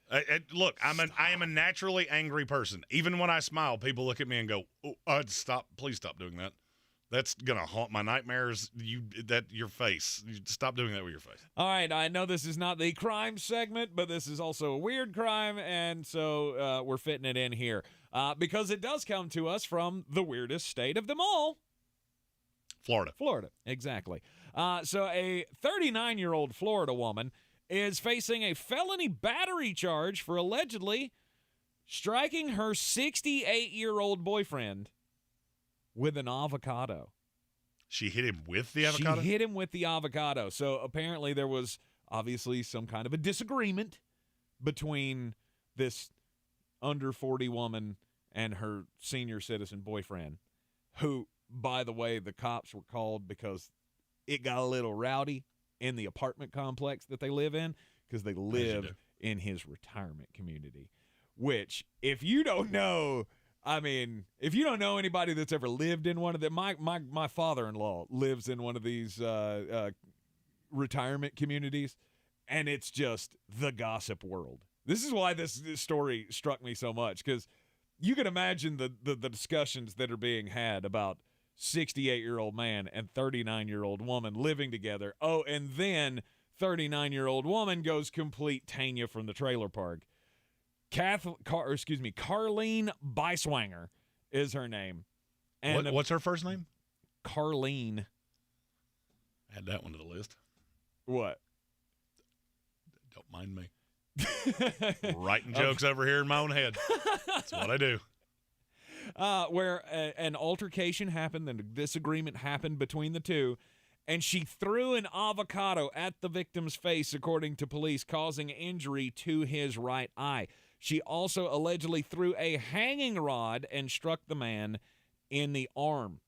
Look, I am a naturally angry person. Even when I smile, people look at me and go, "Oh, stop! Please stop doing that. That's gonna haunt my nightmares." Your face. Stop doing that with your face. All right, I know this is not the crime segment, but this is also a weird crime, and so we're fitting it in here because it does come to us from the weirdest state of them all, Florida. Florida, exactly. So a 39-year-old Florida woman is facing a felony battery charge for allegedly striking her 68-year-old boyfriend with an avocado. She hit him with the avocado? She hit him with the avocado. So apparently there was obviously some kind of a disagreement between this under 40 woman and her senior citizen boyfriend, who, by the way, the cops were called because it got a little rowdy in the apartment complex that they live in, because they live in his retirement community, which, if you don't know, if you don't know anybody that's ever lived in one of them, my father-in-law lives in one of these retirement communities, and it's just the gossip world. This is why this story struck me so much, because you can imagine the discussions that are being had about 68-year-old man and 39-year-old woman living together. Oh, and then 39-year-old woman goes complete Tanya from the trailer park. Carlene Beiswanger is her name. And what's her first name? Carlene. Add that one to the list. What? Don't mind me. Writing jokes over here in my own head. That's what I do. Where an altercation happened and a disagreement happened between the two, and she threw an avocado at the victim's face, according to police, causing injury to his right eye. She also allegedly threw a hanging rod and struck the man in the arm.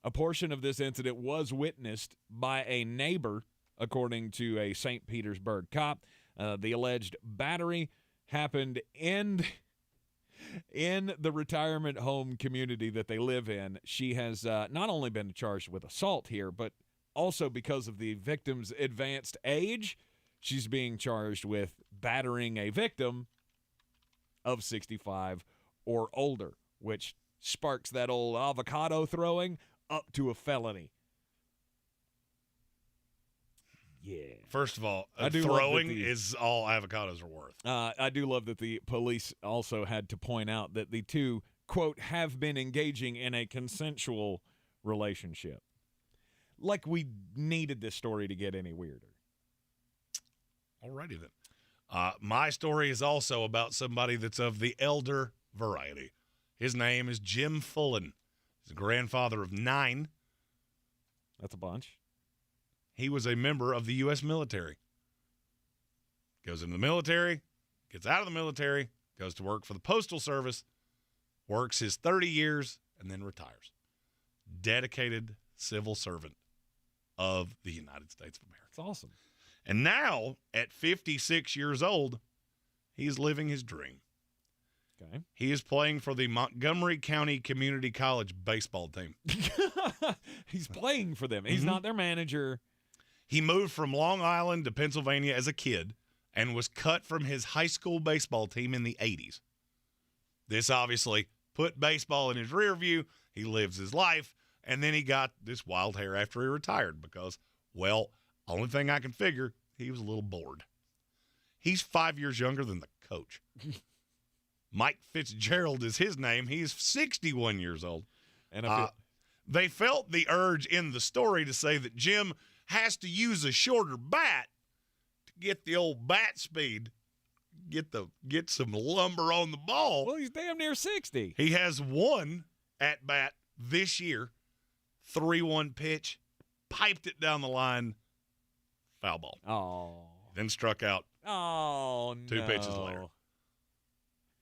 A portion of this incident was witnessed by a neighbor, according to a St. Petersburg cop. The alleged battery happened in the retirement home community that they live in. She has not only been charged with assault here, but also because of the victim's advanced age, she's being charged with battering a victim of 65 or older, which sparks that old avocado throwing up to a felony. Yeah. First of all, I do throwing is all avocados are worth. I do love that the police also had to point out that the two, quote, have been engaging in a consensual relationship. Like we needed this story to get any weirder. Alrighty then. My story is also about somebody that's of the elder variety. His name is Jim Fullen. He's a grandfather of 9. That's a bunch. He was a member of the U.S. military. Goes into the military, gets out of the military, goes to work for the Postal Service, works his 30 years, and then retires. Dedicated civil servant of the United States of America. It's awesome. And now, at 56 years old, he's living his dream. Okay. He is playing for the Montgomery County Community College baseball team. He's playing for them. He's not their manager. He moved from Long Island to Pennsylvania as a kid and was cut from his high school baseball team in the 80s. This obviously put baseball in his rear view. He lives his life, and then he got this wild hair after he retired because, well, only thing I can figure, he was a little bored. He's 5 years younger than the coach. Mike Fitzgerald is his name. He's 61 years old. And they felt the urge in the story to say that Jim has to use a shorter bat to get the old bat speed, get some lumber on the ball. Well, he's damn near 60. He has one at bat this year, 3-1 pitch, piped it down the line, foul ball. Oh. Then struck out. Oh, 2 pitches later.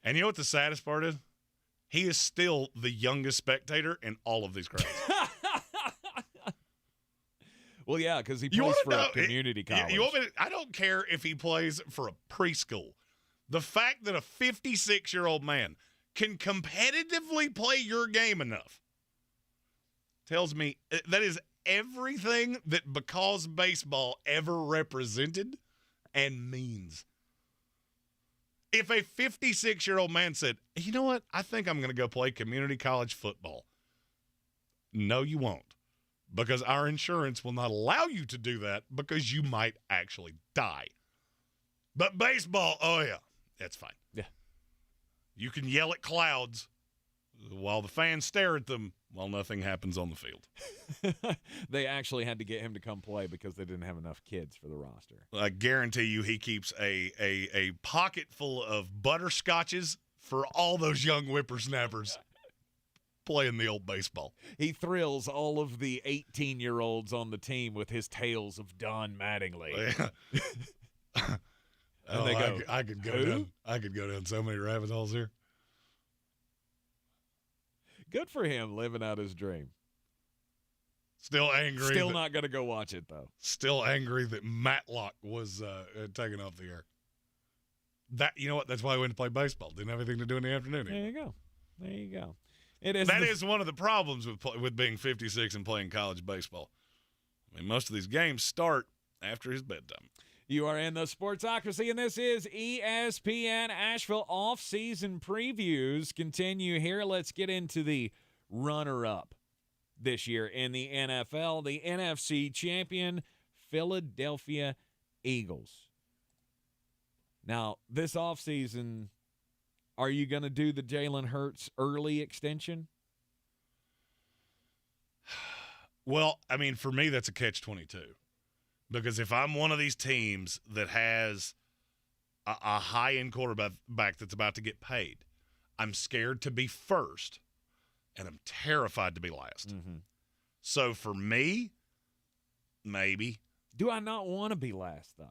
And you know what the saddest part is? He is still the youngest spectator in all of these crowds. Well, yeah, because he plays for a community college. You want me to, I don't care if he plays for a preschool. The fact that a 56-year-old man can competitively play your game enough tells me that is everything that because baseball ever represented and means. If a 56-year-old man said, you know what, I think I'm going to go play community college football. No, you won't. Because our insurance will not allow you to do that because you might actually die. But baseball, oh yeah, that's fine. Yeah. You can yell at clouds while the fans stare at them while nothing happens on the field. They actually had to get him to come play because they didn't have enough kids for the roster. I guarantee you he keeps a pocket full of butterscotches for all those young whippersnappers playing the old baseball. He thrills all of the 18-year-olds on the team with his tales of Don Mattingly. Yeah. And they go, I could go who? down. I could go down so many rabbit holes here. Good for him living out his dream. Still angry. Still not going to go watch it, though. Still angry that Matlock was taken off the air. You know what? That's why I went to play baseball. Didn't have anything to do in the afternoon anymore. There you go. It is. That is one of the problems with being 56 and playing college baseball. I mean, most of these games start after his bedtime. You are in the Sportsocracy, and this is ESPN Asheville off-season previews. Continue here. Let's get into the runner-up this year in the NFL, the NFC champion, Philadelphia Eagles. Now, this offseason, are you going to do the Jalen Hurts early extension? Well, I mean, for me, that's a catch-22. Because if I'm one of these teams that has a high-end quarterback that's about to get paid, I'm scared to be first, and I'm terrified to be last. Mm-hmm. So for me, maybe. Do I not want to be last, though?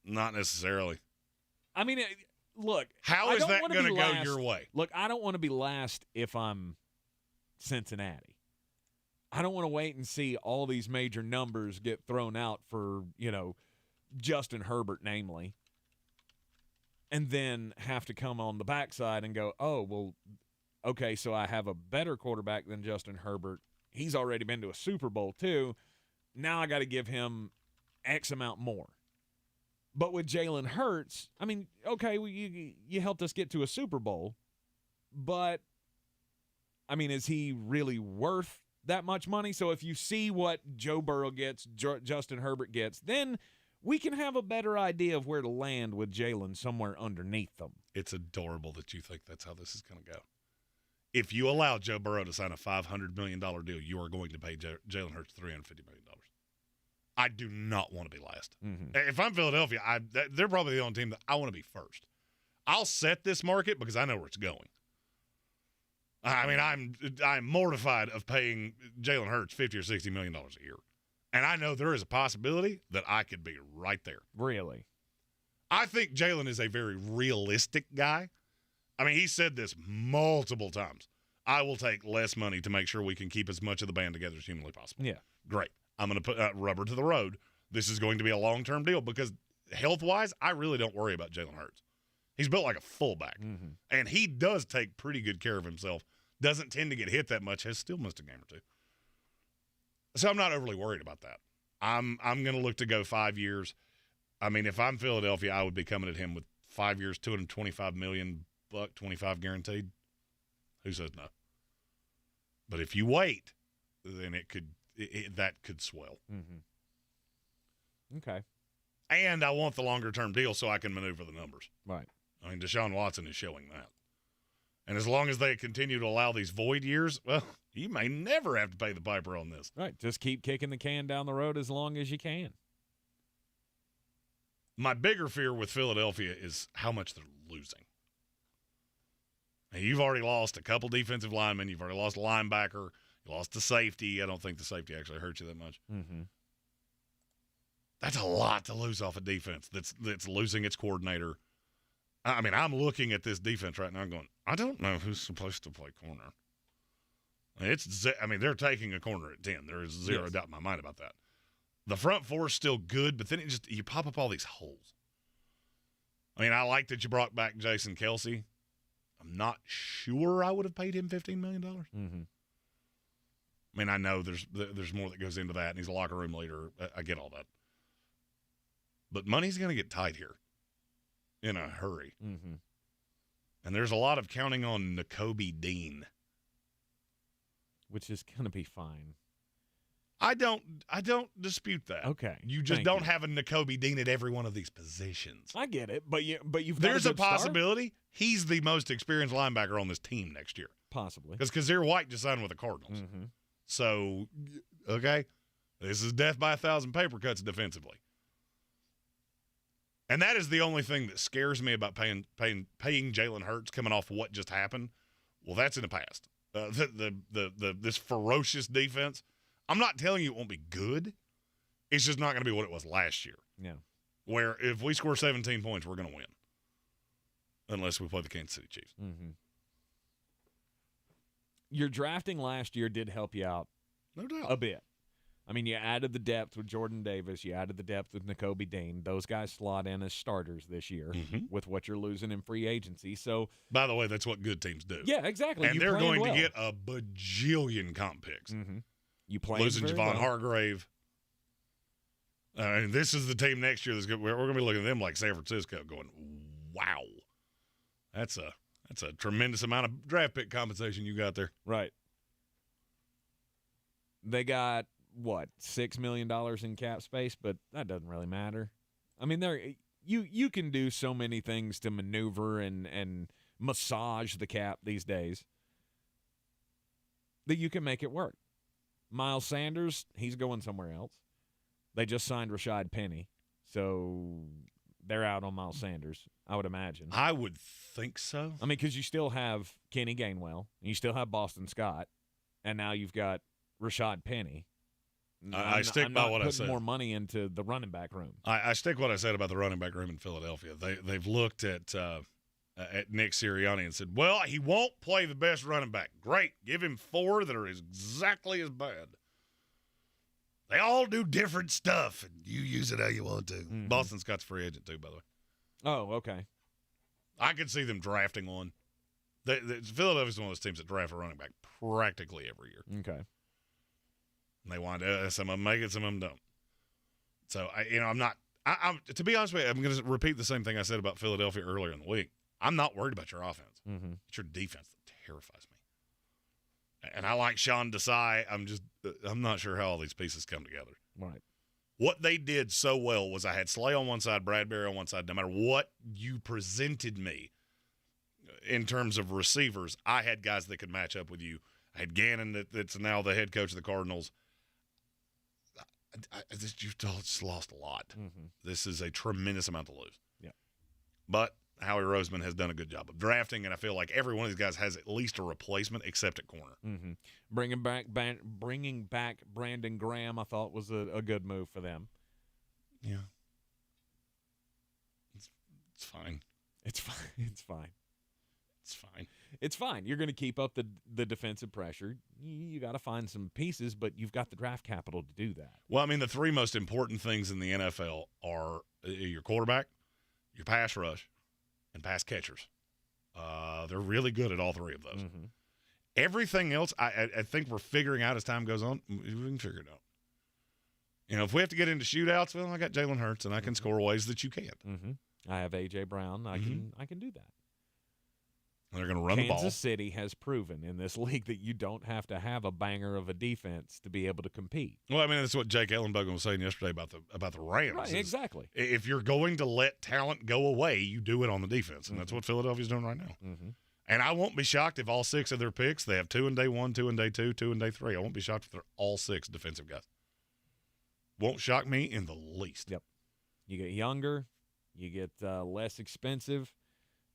Not necessarily. I mean, look. How is that going to go your way? Look, I don't want to be last if I'm Cincinnati. I don't want to wait and see all these major numbers get thrown out for, Justin Herbert, namely, and then have to come on the backside and go, oh, well, okay, so I have a better quarterback than Justin Herbert. He's already been to a Super Bowl, too. Now I got to give him X amount more. But with Jalen Hurts, I mean, okay, you helped us get to a Super Bowl, but, I mean, is he really worth that much money? So if you see what Joe Burrow gets, Justin Herbert gets, then we can have a better idea of where to land with Jalen somewhere underneath them. It's adorable that you think that's how this is going to go. If you allow Joe Burrow to sign a $500 million deal, you are going to pay Jalen Hurts $350 million. I do not want to be last. Mm-hmm. If I'm Philadelphia, they're probably the only team that I want to be first. I'll set this market because I know where it's going. I mean, I'm mortified of paying Jalen Hurts $50 or $60 million a year. And I know there is a possibility that I could be right there. Really? I think Jalen is a very realistic guy. I mean, he said this multiple times. I will take less money to make sure we can keep as much of the band together as humanly possible. Yeah. Great. I'm going to put rubber to the road. This is going to be a long-term deal because health-wise, I really don't worry about Jalen Hurts. He's built like a fullback, and he does take pretty good care of himself. Doesn't tend to get hit that much. Has still missed a game or two. So I'm not overly worried about that. I'm going to look to go 5 years. I mean, if I'm Philadelphia, I would be coming at him with 5 years, $225 million, $25 guaranteed. Who says no? But if you wait, then that could swell. Mm-hmm. Okay. And I want the longer-term deal so I can maneuver the numbers. Right. I mean, Deshaun Watson is showing that. And as long as they continue to allow these void years, well, you may never have to pay the piper on this. Right. Just keep kicking the can down the road as long as you can. My bigger fear with Philadelphia is how much they're losing. Now, you've already lost a couple defensive linemen. You've already lost a linebacker. You lost the safety. I don't think the safety actually hurt you that much. Mm-hmm. That's a lot to lose off a defense that's losing its coordinator. I mean, I'm looking at this defense right now going, I don't know who's supposed to play corner. They're taking a corner at 10. There is zero doubt in my mind about that. The front four is still good, but then you pop up all these holes. I mean, I like that you brought back Jason Kelsey. I'm not sure I would have paid him $15 million. Mm-hmm. I mean, I know there's more that goes into that, and he's a locker room leader. I get all that. But money's going to get tight here in a hurry. Mm-hmm. And there's a lot of counting on Nakobe Dean. Which is going to be fine. I don't dispute that. Okay. You just don't have a Nakobe Dean at every one of these positions. I get it, but you've There's got a possibility he's the most experienced linebacker on this team next year. Possibly. Because Kazir White just signed with the Cardinals. Mm-hmm. So, okay, this is death by 1,000 paper cuts defensively. And that is the only thing that scares me about paying Jalen Hurts coming off what just happened. Well, that's in the past. This ferocious defense. I'm not telling you it won't be good. It's just not going to be what it was last year. Yeah. Where if we score 17 points, we're going to win. Unless we play the Kansas City Chiefs. Mm-hmm. Your drafting last year did help you out no doubt a bit. I mean, you added the depth with Jordan Davis. You added the depth with Nakobe Dean. Those guys slot in as starters this year with what you're losing in free agency. So, by the way, that's what good teams do. Yeah, exactly. And they're going to get a bajillion comp picks. You played losing Javon well. Hargrave. And this is the team next year that's good. We're going to be looking at them like San Francisco, going, "Wow, that's a tremendous amount of draft pick compensation you got there." Right. They got what, $6 million in cap space, but that doesn't really matter. I mean, you can do so many things to maneuver and massage the cap these days that you can make it work. Miles Sanders, he's going somewhere else. They just signed Rashad Penny, so they're out on Miles Sanders, I would imagine. I would think so. I mean, because you still have Kenny Gainwell, and you still have Boston Scott, and now you've got Rashad Penny. I stick by what I said. Putting more money into the running back room. I stick what I said about the running back room in Philadelphia. They've looked at Nick Sirianni and said, well, he won't play the best running back. Great. Give him 4 that are exactly as bad. They all do different stuff, and you use it how you want to. Boston Scott's free agent, too, by the way. Oh, okay. I could see them drafting one. Philadelphia's one of those teams that draft a running back practically every year. Okay. And they wind up, some of them make it, some of them don't. So, I'm to be honest with you, I'm going to repeat the same thing I said about Philadelphia earlier in the week. I'm not worried about your offense. It's your defense that terrifies me. And I like Sean Desai. I'm not sure how all these pieces come together. Right. What they did so well was I had Slay on one side, Bradbury on one side. No matter what you presented me in terms of receivers, I had guys that could match up with you. I had Gannon that's now the head coach of the Cardinals. You've just lost a lot. This is a tremendous amount to lose. Yeah. But Howie Roseman has done a good job of drafting, and I feel like every one of these guys has at least a replacement except at corner. Bringing back Brandon Graham, I thought was a good move for them. Yeah. It's fine. It's fine. It's fine. It's fine. It's fine. You're going to keep up the defensive pressure. You got to find some pieces, but you've got the draft capital to do that. Well, I mean, the 3 most important things in the NFL are your quarterback, your pass rush, and pass catchers. They're really good at all 3 of those. Everything else, I think we're figuring out as time goes on. We can figure it out. If we have to get into shootouts, well, I got Jalen Hurts, and I can score ways that you can't. I have A.J. Brown. I can do that. They're going to run the ball. Kansas City has proven in this league that you don't have to have a banger of a defense to be able to compete. Well, I mean, that's what Jake Ellenbogen was saying yesterday about the Rams. Right, exactly. If you're going to let talent go away, you do it on the defense, and that's what Philadelphia's doing right now. And I won't be shocked if all 6 of their picks, they have 2 in day 1, 2 in day 2, 2 in day 3. I won't be shocked if they're all 6 defensive guys. Won't shock me in the least. Yep. You get younger, you get less expensive.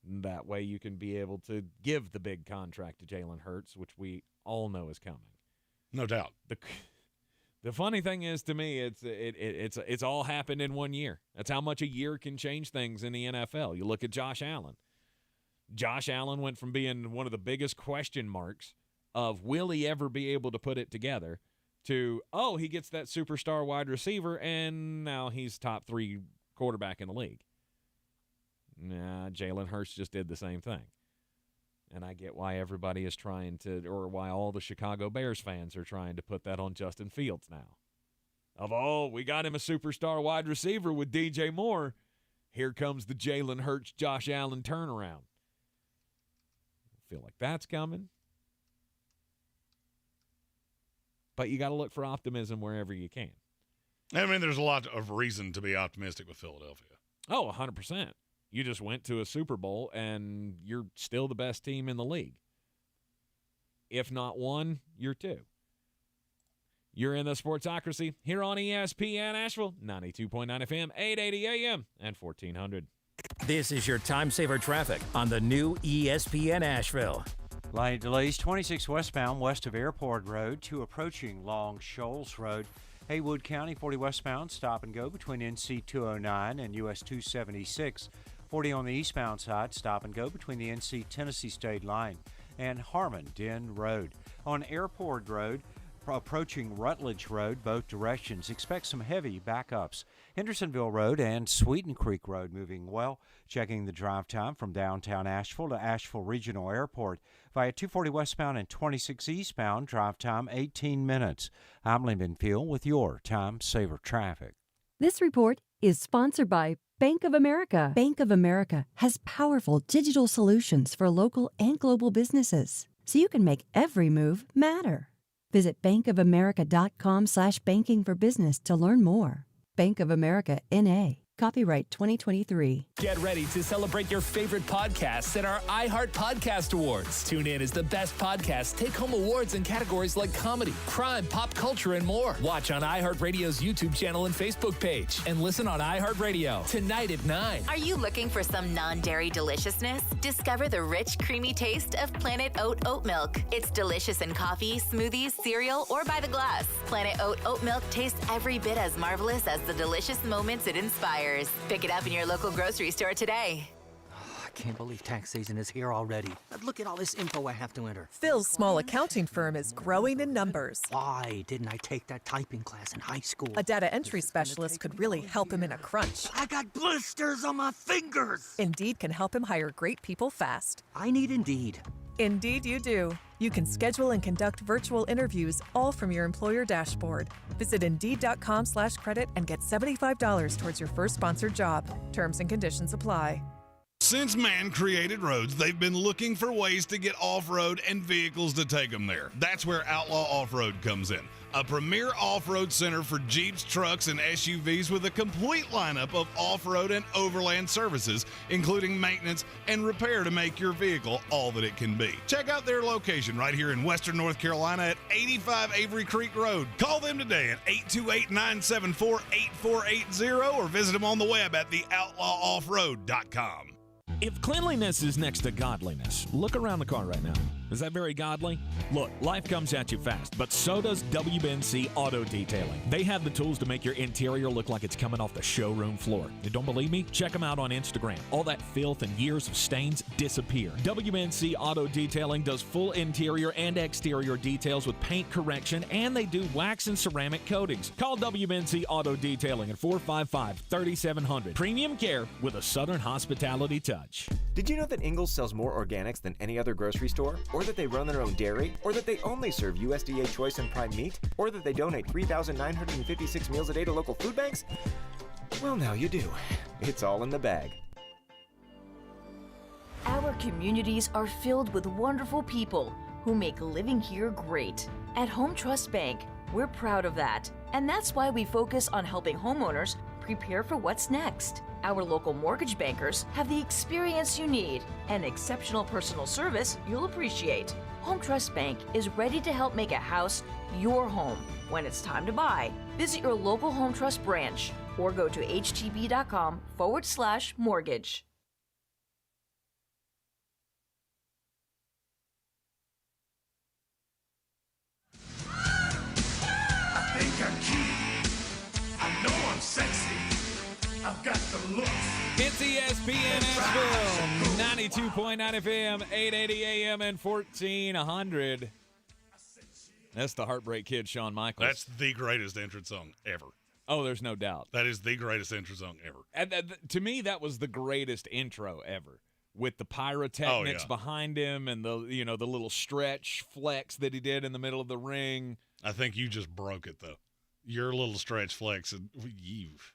That way you can be able to give the big contract to Jalen Hurts, which we all know is coming. No doubt. The funny thing is, to me, it's all happened in 1 year. That's how much a year can change things in the NFL. You look at Josh Allen. Josh Allen went from being one of the biggest question marks of will he ever be able to put it together to, oh, he gets that superstar wide receiver, and now he's top 3 quarterback in the league. Nah, Jalen Hurts just did the same thing. And I get why everybody is trying to, or why all the Chicago Bears fans are trying to put that on Justin Fields now. We got him a superstar wide receiver with DJ Moore. Here comes the Jalen Hurts, Josh Allen turnaround. I feel like that's coming. But you got to look for optimism wherever you can. I mean, there's a lot of reason to be optimistic with Philadelphia. Oh, 100%. You just went to a Super Bowl, and you're still the best team in the league. If not 1, you're 2. You're in the Sportsocracy here on ESPN Asheville, 92.9 FM, 880 AM, and 1400. This is your time saver traffic on the new ESPN Asheville. Light delays 26 westbound west of Airport Road to approaching Long Shoals Road. Haywood County 40 westbound stop and go between NC 209 and US 276. 40 on the eastbound side, stop and go between the NC Tennessee State line and Harmon Den Road. On Airport Road, approaching Rutledge Road, both directions. Expect some heavy backups. Hendersonville Road and Sweeten Creek Road moving well. Checking the drive time from downtown Asheville to Asheville Regional Airport via 240 westbound and 26 eastbound. Drive time 18 minutes. I'm Lyndon Field with your Time Saver Traffic. This report is sponsored by Bank of America. Bank of America has powerful digital solutions for local and global businesses, so you can make every move matter. Visit bankofamerica.com/banking for business to learn more. Bank of America, N.A. Copyright 2023. Get ready to celebrate your favorite podcasts at our iHeart Podcast Awards. Tune in as the best podcasts take home awards in categories like comedy, crime, pop culture, and more. Watch on iHeartRadio's YouTube channel and Facebook page, and listen on iHeartRadio tonight at 9. Are you looking for some non-dairy deliciousness? Discover the rich, creamy taste of Planet Oat oat milk. It's delicious in coffee, smoothies, cereal, or by the glass. Planet Oat oat milk tastes every bit as marvelous as the delicious moments it inspires. Pick it up in your local grocery store today. I can't believe tax season is here already. Look at all this info I have to enter. Phil's small accounting firm is growing in numbers. Why didn't I take that typing class in high school? A data entry specialist could really help him in a crunch. I got blisters on my fingers. Indeed can help him hire great people fast. I need Indeed. Indeed you do. You can schedule and conduct virtual interviews all from your employer dashboard. Visit Indeed.com/credit and get $75 towards your first sponsored job. Terms and conditions apply. Since man created roads, they've been looking for ways to get off-road and vehicles to take them there. That's where Outlaw Off-Road comes in. A premier off-road center for Jeeps, trucks, and SUVs with a complete lineup of off-road and overland services, including maintenance and repair to make your vehicle all that it can be. Check out their location right here in Western North Carolina at 85 Avery Creek Road. Call them today at 828-974-8480 or visit them on the web at theoutlawoffroad.com. If cleanliness is next to godliness, look around the car right now. Is that very godly? Look, life comes at you fast, but so does WBNC Auto Detailing. They have the tools to make your interior look like it's coming off the showroom floor. You don't believe me? Check them out on Instagram. All that filth and years of stains disappear. WBNC Auto Detailing does full interior and exterior details with paint correction, and they do wax and ceramic coatings. Call WBNC Auto Detailing at 455-3700. Premium care with a Southern hospitality touch. Did you know that Ingles sells more organics than any other grocery store? Or that they run their own dairy? Or that they only serve USDA choice and prime meat? Or that they donate 3,956 meals a day to local food banks? Well, now you do. It's all in the bag. Our communities are filled with wonderful people who make living here great. At Home Trust Bank, we're proud of that. And that's why we focus on helping homeowners prepare for what's next. Our local mortgage bankers have the experience you need and exceptional personal service you'll appreciate. Home Trust Bank is ready to help make a house your home. When it's time to buy, visit your local Home Trust branch or go to htb.com/mortgage. I think I'm cute. I know I'm sexy. I've got the looks. It's ESPN Asheville, 92.9 FM, 880 AM, and 1400. That's the Heartbreak Kid, Shawn Michaels. That's the greatest entrance song ever. Oh, there's no doubt. That is the greatest entrance song ever. And to me, that was the greatest intro ever, with the pyrotechnics behind him and the the little stretch flex that he did in the middle of the ring. I think you just broke it though. Your little stretch flex, and you've.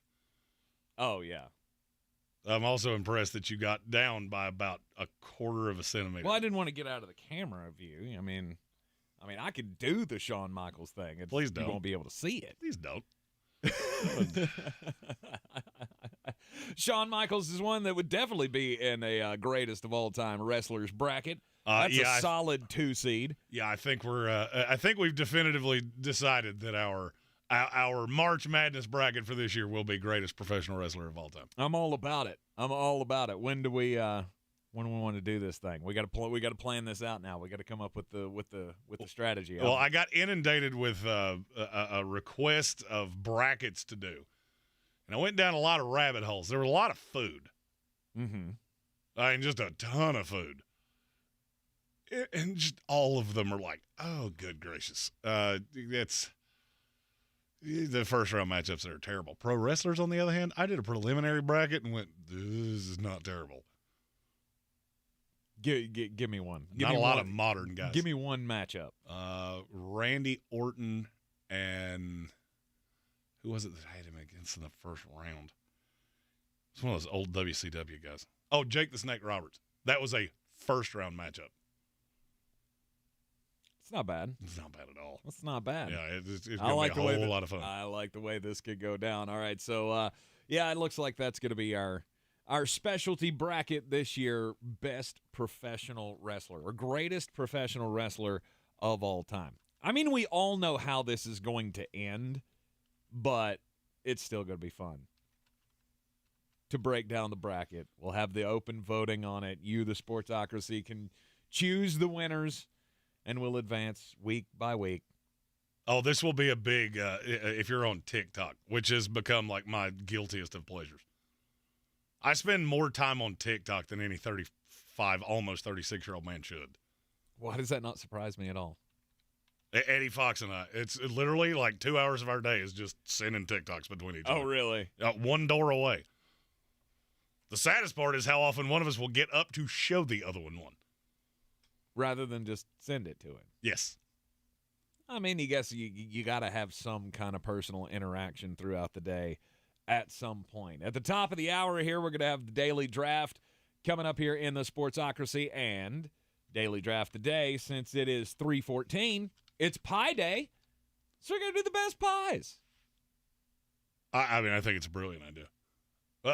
Oh yeah. I'm also impressed that you got down by about a quarter of a centimeter. Well, I didn't want to get out of the camera view. I mean, I could do the Shawn Michaels thing. Please don't. You won't be able to see it. Please don't. Shawn Michaels is one that would definitely be in a greatest of all time wrestlers bracket. That's a solid 2 seed. Yeah, I think we've definitively decided that our March Madness bracket for this year will be greatest professional wrestler of all time. I'm all about it. When do we want to do this thing? We got to plan this out now. We got to come up with the strategy. Well, I got inundated with a request of brackets to do, and I went down a lot of rabbit holes. There were a lot of food. Mm-hmm. I mean, just a ton of food. And just all of them are like, oh, good gracious. It's the first round matchups that are terrible. Pro wrestlers, on the other hand, I did a preliminary bracket and went, this is not terrible. Give me one. Not a lot of modern guys. Give me one matchup. Randy Orton and who was it that I had him against in the first round? It's one of those old WCW guys. Oh, Jake the Snake Roberts. That was a first round matchup. It's not bad. It's not bad at all. It's not bad. Yeah, it's going to be a whole lot of fun. I like the way this could go down. All right, so, it looks like that's going to be our specialty bracket this year, best professional wrestler or greatest professional wrestler of all time. I mean, we all know how this is going to end, but it's still going to be fun to break down the bracket. We'll have the open voting on it. You, the Sportsocracy, can choose the winners, and we'll advance week by week. Oh, this will be a big, if you're on TikTok, which has become like my guiltiest of pleasures. I spend more time on TikTok than any 35, almost 36-year-old man should. Why does that not surprise me at all? Eddie Fox and I, it's literally like 2 hours of our day is just sending TikToks between each other. Oh, really? One door away. The saddest part is how often one of us will get up to show the other one. Rather than just send it to him. Yes. I mean, I guess you got to have some kind of personal interaction throughout the day at some point. At the top of the hour here, we're going to have the Daily Draft coming up here in the Sportsocracy, and Daily Draft today, since it is 3/14, it's Pie Day, so we're going to do the best pies. I mean, I think it's a brilliant idea.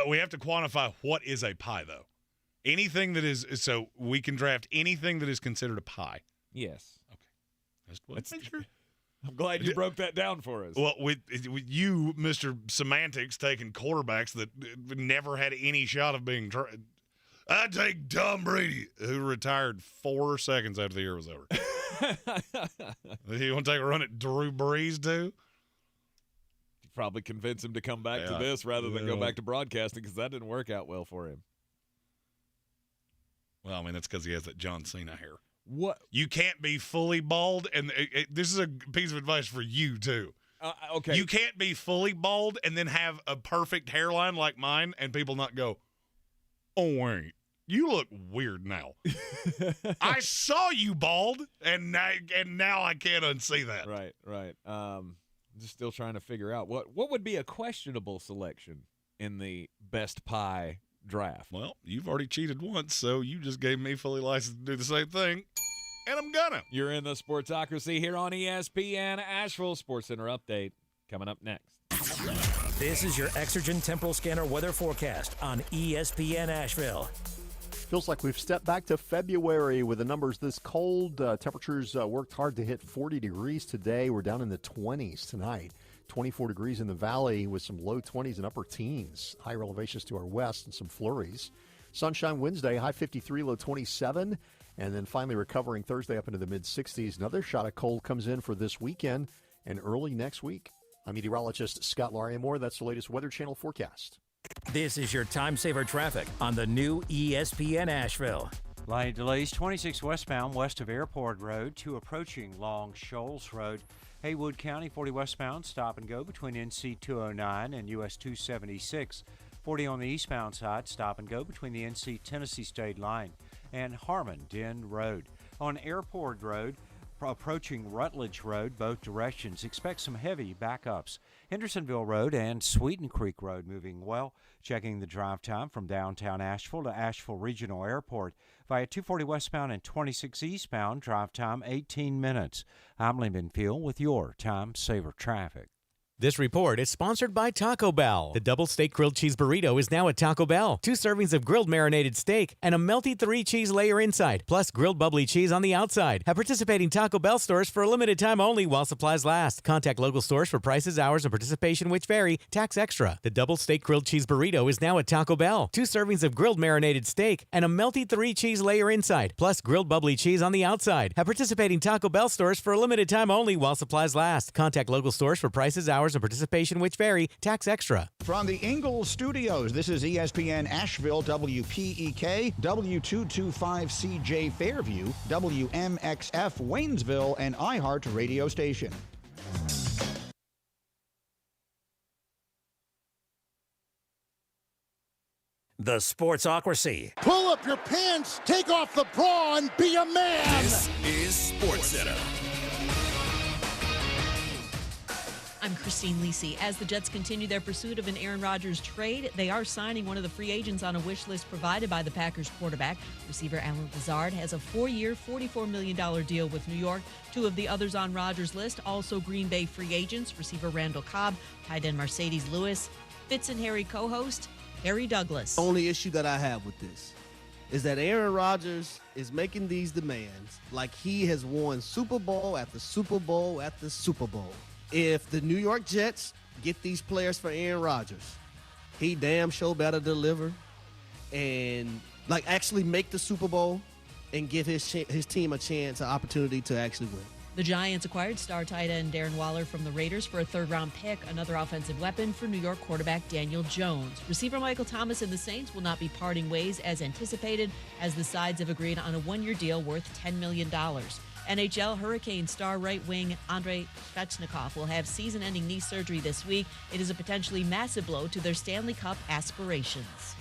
We have to quantify what is a pie, though. Anything that is, so we can draft anything that is considered a pie. Yes. Okay. Just make sure. I'm glad you broke that down for us. Well, with you, Mr. Semantics, taking quarterbacks that never had any shot of being I take Tom Brady, who retired 4 seconds after the year was over. You want to take a run at Drew Brees, too? You probably convince him to come back to this rather than go back to broadcasting, because that didn't work out well for him. Well, I mean, that's because he has that John Cena hair. What? You can't be fully bald, and this is a piece of advice for you, too. Okay. You can't be fully bald and then have a perfect hairline like mine and people not go, oh, wait, you look weird now. I saw you bald, and now I can't unsee that. Right. Just still trying to figure out what would be a questionable selection in the best pie draft. Well, you've already cheated once, so you just gave me fully licensed to do the same thing, and I'm gonna. You're in the Sportsocracy here on ESPN Asheville. Sports Center update coming up next. This is your Exergen Temporal Scanner weather forecast on ESPN Asheville. Feels like we've stepped back to February with the numbers this cold. Temperatures worked hard to hit 40 degrees today. We're down in the 20s tonight. 24 degrees in the valley with some low 20s and upper teens. Higher elevations to our west and some flurries. Sunshine Wednesday, high 53, low 27. And then finally recovering Thursday up into the mid-60s. Another shot of cold comes in for this weekend and early next week. I'm meteorologist Scott Larimore. That's the latest Weather Channel forecast. This is your time saver traffic on the new ESPN Asheville. Light delays 26 westbound west of Airport Road to approaching Long Shoals Road. Haywood County 40 westbound stop and go between NC 209 and US 276. 40 on the eastbound side stop and go between the NC Tennessee State line and Harmon Den Road. On Airport Road, approaching Rutledge Road, both directions, expect some heavy backups. Hendersonville Road and Sweeten Creek Road moving well. Checking the drive time from downtown Asheville to Asheville Regional Airport via 240 westbound and 26 eastbound, drive time 18 minutes. I'm Lyndon Field with your Time Saver Traffic. This report is sponsored by Taco Bell. The double steak grilled cheese burrito is now at Taco Bell. 2 servings of grilled marinated steak and a melty 3-cheese layer inside, plus grilled bubbly cheese on the outside. At participating Taco Bell stores for a limited time only while supplies last. Contact local stores for prices, hours, and participation which vary. Tax extra. The double steak grilled cheese burrito is now at Taco Bell. 2 servings of grilled marinated steak and a melty 3-cheese layer inside, plus grilled bubbly cheese on the outside. At participating Taco Bell stores for a limited time only while supplies last. Contact local stores for prices, hours, hours and participation which vary. Tax extra. From the Ingles Studios, this is ESPN Asheville, WPEK, W225CJ Fairview, WMXF Waynesville, and iHeart radio station. The Sportsocracy. Pull up your pants, take off the bra, and be a man. This is SportsCenter. I'm Christine Lisi. As the Jets continue their pursuit of an Aaron Rodgers trade, they are signing one of the free agents on a wish list provided by the Packers quarterback. Receiver Allen Lazard has a 4-year, $44 million deal with New York. Two of the others on Rodgers' list, also Green Bay free agents, receiver Randall Cobb, tight end Mercedes Lewis, Fitz and Harry co-host Harry Douglas. The only issue that I have with this is that Aaron Rodgers is making these demands like he has won Super Bowl after Super Bowl after Super Bowl. If the New York Jets get these players for Aaron Rodgers, he damn sure better deliver and actually make the Super Bowl and give his team a chance, an opportunity to actually win. The Giants acquired star tight end Darren Waller from the Raiders for a third-round pick, another offensive weapon for New York quarterback Daniel Jones. Receiver Michael Thomas and the Saints will not be parting ways as anticipated, as the sides have agreed on a one-year deal worth $10 million. NHL Hurricane star right wing Andrei Svechnikov will have season-ending knee surgery this week. It is a potentially massive blow to their Stanley Cup aspirations.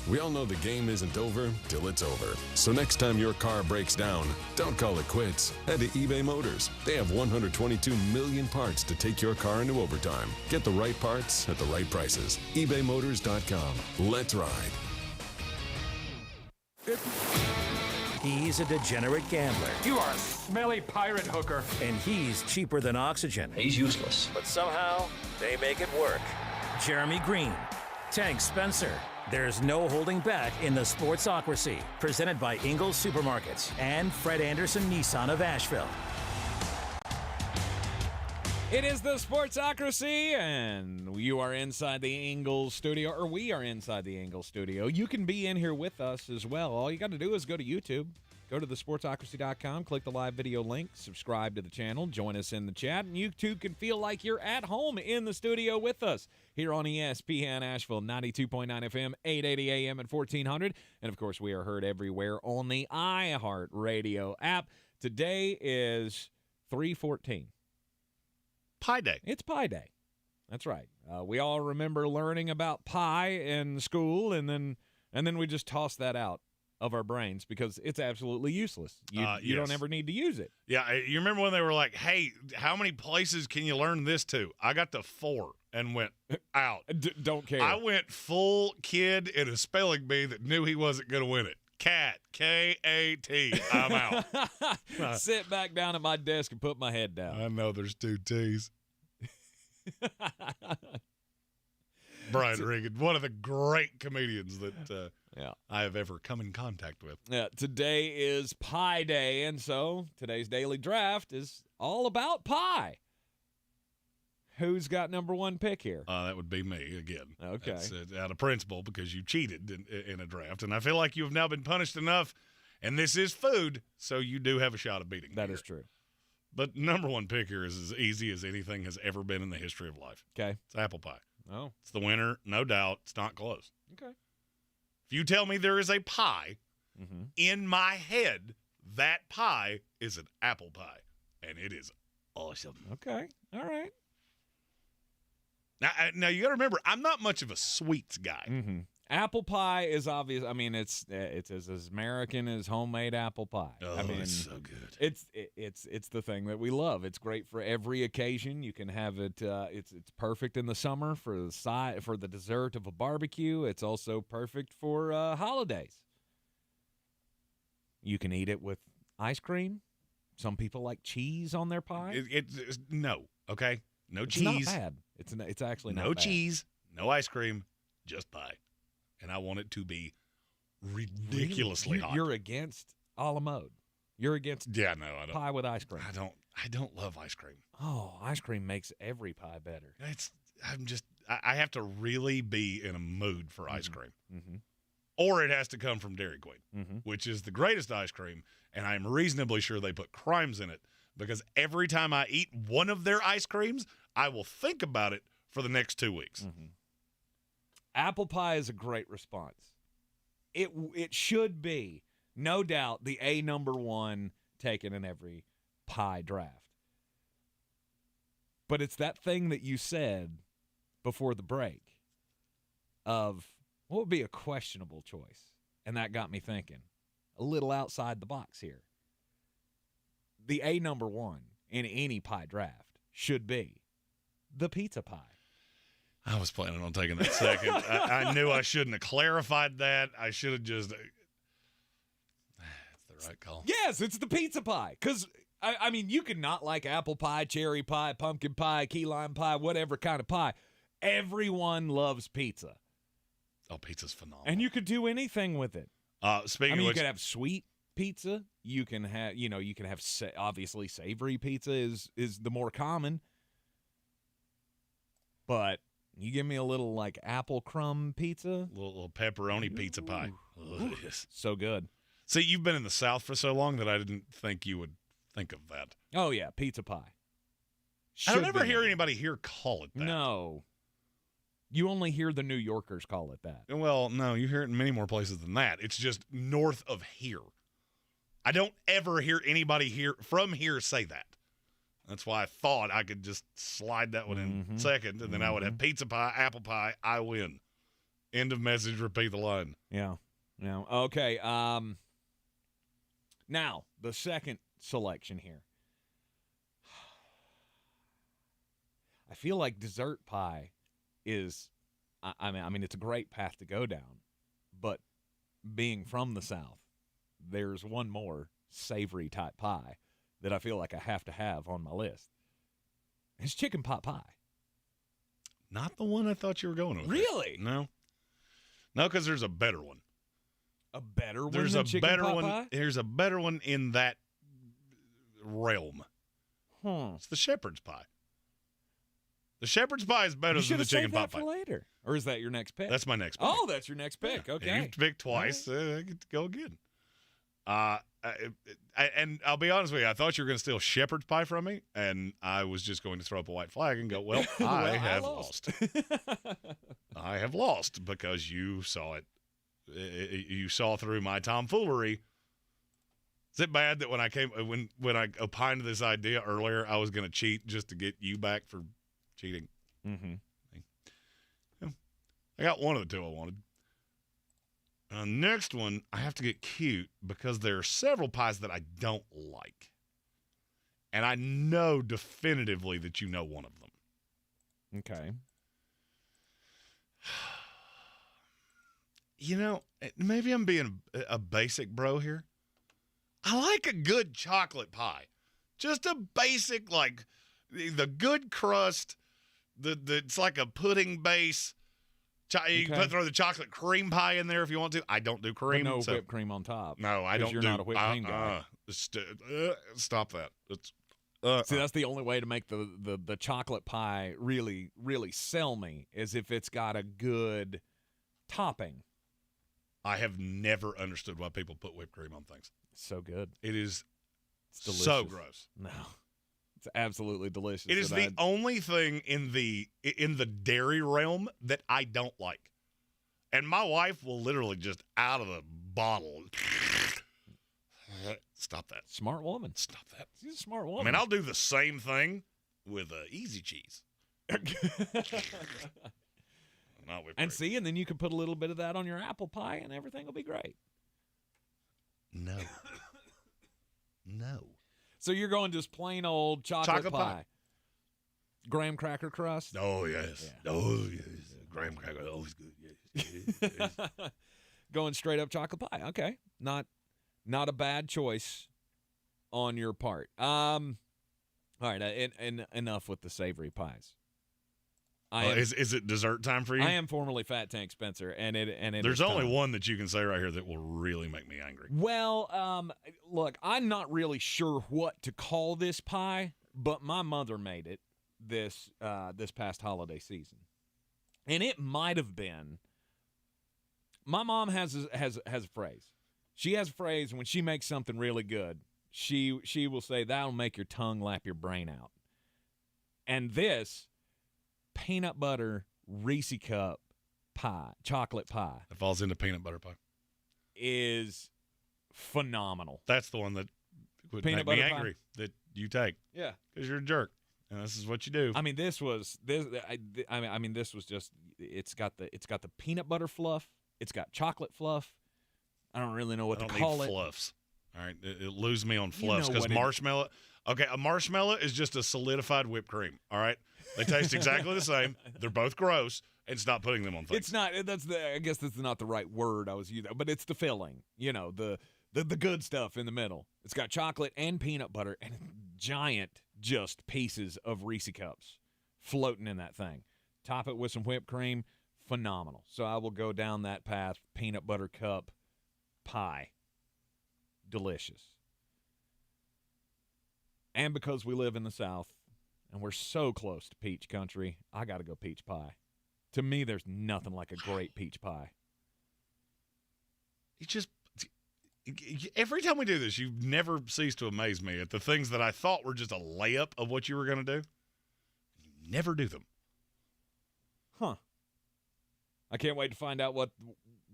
We all know the game isn't over till it's over. So next time your car breaks down, don't call it quits. Head to eBay Motors. They have 122 million parts to take your car into overtime. Get the right parts at the right prices. ebaymotors.com. Let's ride. He's a degenerate gambler. You are a smelly pirate hooker. And he's cheaper than oxygen. He's useless. But somehow, they make it work. Jeremy Greene, Tank Spencer. There's no holding back in the Sportsocracy. Presented by Ingles Supermarkets and Fred Anderson Nissan of Asheville. It is the Sportsocracy, and you are inside the Ingles studio, or we are inside the Ingles studio. You can be in here with us as well. All you got to do is go to YouTube, go to thesportsocracy.com, click the live video link, subscribe to the channel, join us in the chat, and you too can feel like you're at home in the studio with us here on ESPN Asheville, 92.9 FM, 880 AM at 1400. And, of course, we are heard everywhere on the iHeart Radio app. Today is 3/14. Pie Day. It's Pie Day. That's right. We all remember learning about pie in school, and then we just toss that out of our brains because it's absolutely useless. You don't ever need to use it. Yeah, you remember when they were like, hey, how many places can you learn this to? I got to 4 and went out. Don't care. I went full kid in a spelling bee that knew he wasn't going to win it. Cat, K-A-T. I'm out. Sit back down at my desk and put my head down. I know there's 2 T's. Brian Regan, one of the great comedians that I have ever come in contact with. Yeah, today is Pie Day, and so today's daily draft is all about pie. Who's got number 1 pick here? That would be me again. Okay. That's, out of principle because you cheated in a draft, and I feel like you have now been punished enough, and this is food, so you do have a shot of beating me. That is true. But number 1 pick here is as easy as anything has ever been in the history of life. Okay. It's apple pie. Oh. It's the winner, no doubt. It's not close. Okay. If you tell me there is a pie in my head, that pie is an apple pie, and it is awesome. Okay. All right. Now you got to remember, I'm not much of a sweets guy. Mm-hmm. Apple pie is obvious. I mean, it's as American as homemade apple pie. Oh, I mean, it's so good. It's the thing that we love. It's great for every occasion. You can have it. It's perfect in the summer for the dessert of a barbecue. It's also perfect for holidays. You can eat it with ice cream. Some people like cheese on their pie. No, okay, no It's cheese. not bad. It's actually not no bad. cheese, no ice cream, just pie. And I want it to be ridiculously Really? hot. You're against a la mode. You're against I don't. pie with ice cream. I don't love ice cream. Oh, ice cream makes every pie better. I have to really be in a mood for ice cream. Mm-hmm. Or it has to come from Dairy Queen, which is the greatest ice cream, and I'm reasonably sure they put crimes in it because every time I eat one of their ice creams, I will think about it for the next 2 weeks. Mm-hmm. Apple pie is a great response. It should be, no doubt, the number one taken in every pie draft. But it's that thing that you said before the break of what would be a questionable choice. And that got me thinking a little outside the box here. The number one in any pie draft should be the pizza pie. I was planning on taking that second. I knew I shouldn't have clarified that. I should have just. That's the right call. Yes, it's the pizza pie. Because, I mean, you can not like apple pie, cherry pie, pumpkin pie, key lime pie, whatever kind of pie. Everyone loves pizza. Oh, pizza's phenomenal. And you could do anything with it. Speaking of you which, could have sweet pizza. You can have, obviously savory pizza is the more common. But you give me a little like apple crumb pizza, little pepperoni pizza pie. Ooh, yes. So good. See, you've been in the South for so long that I didn't think you would think of that. Oh yeah, pizza pie. I don't ever hear anybody here call it that. No. You only hear the New Yorkers call it that. Well, no, you hear it in many more places than that. It's just north of here. I don't ever hear anybody here from here say that. That's why I thought I could just slide that one in second, and then I would have pizza pie, apple pie, I win. End of message, repeat the line. Yeah. Okay. Now, the second selection here. I feel like dessert pie is, I mean, it's a great path to go down, but being from the South, there's one more savory type pie that I feel like I have to have on my list. It's chicken pot pie. Not the one I thought you were going with. Really? No, because there's a better one. A better one There's than a chicken better pot one. pie? There's a better one in that realm. It's the shepherd's pie. The shepherd's pie is better than the chicken pot pie. For later. Or is that your next pick? That's my next pick. Oh, that's your next pick. Yeah. Okay. You've picked twice. I get to go again. And I'll be honest with you, I thought you were going to steal shepherd's pie from me, and I was just going to throw up a white flag and go, well, I have lost. I have lost because you saw it. You saw through my tomfoolery. Is it bad that when I opined this idea earlier, I was going to cheat just to get you back for cheating? Mm-hmm. I got one of the two I wanted. Next one, I have to get cute because there are several pies that I don't like. And I know definitively that you know one of them. Okay. Maybe I'm being a basic bro here. I like a good chocolate pie. Just a basic, like, the good crust, it's like a pudding base. You can throw the chocolate cream pie in there if you want to. I don't do cream. But no whipped cream on top. No, I don't. You're not a whipped cream guy. Stop that. See, that's the only way to make the chocolate pie really, really sell me is if it's got a good topping. I have never understood why people put whipped cream on things. It's so good. It's delicious. So gross. No. It's absolutely delicious. It is the only thing in the dairy realm that I don't like. And my wife will literally just out of the bottle. Stop that. Smart woman. Stop that. She's a smart woman. I mean, I'll do the same thing with easy cheese. Not whipped cream. See, and then you can put a little bit of that on your apple pie and everything will be great. No. So you're going just plain old chocolate pie. Graham cracker crust? Oh, yes. Yeah. Oh, yes. Graham cracker, always good. Yes. Going straight up chocolate pie. Okay. Not a bad choice on your part. All right, enough with the savory pies. Is it dessert time for you? I am formerly Fat Tank Spencer, and it There's is only time. one that you can say right here that will really make me angry. Well, look, I'm not really sure what to call this pie, but my mother made it this past holiday season, and it might have been. My mom has a phrase. She has a phrase when she makes something really good. she will say, that'll make your tongue lap your brain out. And this peanut butter Reese cup pie, chocolate pie. It falls into peanut butter pie. Is phenomenal. That's the one that would Peanut make me butter pie? angry that you take. Yeah. Because you're a jerk. And this is what you do. I mean, this was just, it's got the peanut butter fluff. It's got chocolate fluff. I don't really know what to call it. Fluffs. All right. It lose me on You fluffs know because what marshmallow. Okay, a marshmallow is just a solidified whipped cream. All right. They taste exactly the same. They're both gross. And stop putting them on things. It's not. I guess that's not the right word I was using, but it's the filling. You know, the good stuff in the middle. It's got chocolate and peanut butter and giant just pieces of Reese cups floating in that thing. Top it with some whipped cream. Phenomenal. So I will go down that path. Peanut butter cup pie. Delicious. And because we live in the South and we're so close to peach country, I got to go peach pie. To me, there's nothing like a great peach pie. Every time we do this, you never cease to amaze me at the things that I thought were just a layup of what you were going to do. You never do them. Huh. I can't wait to find out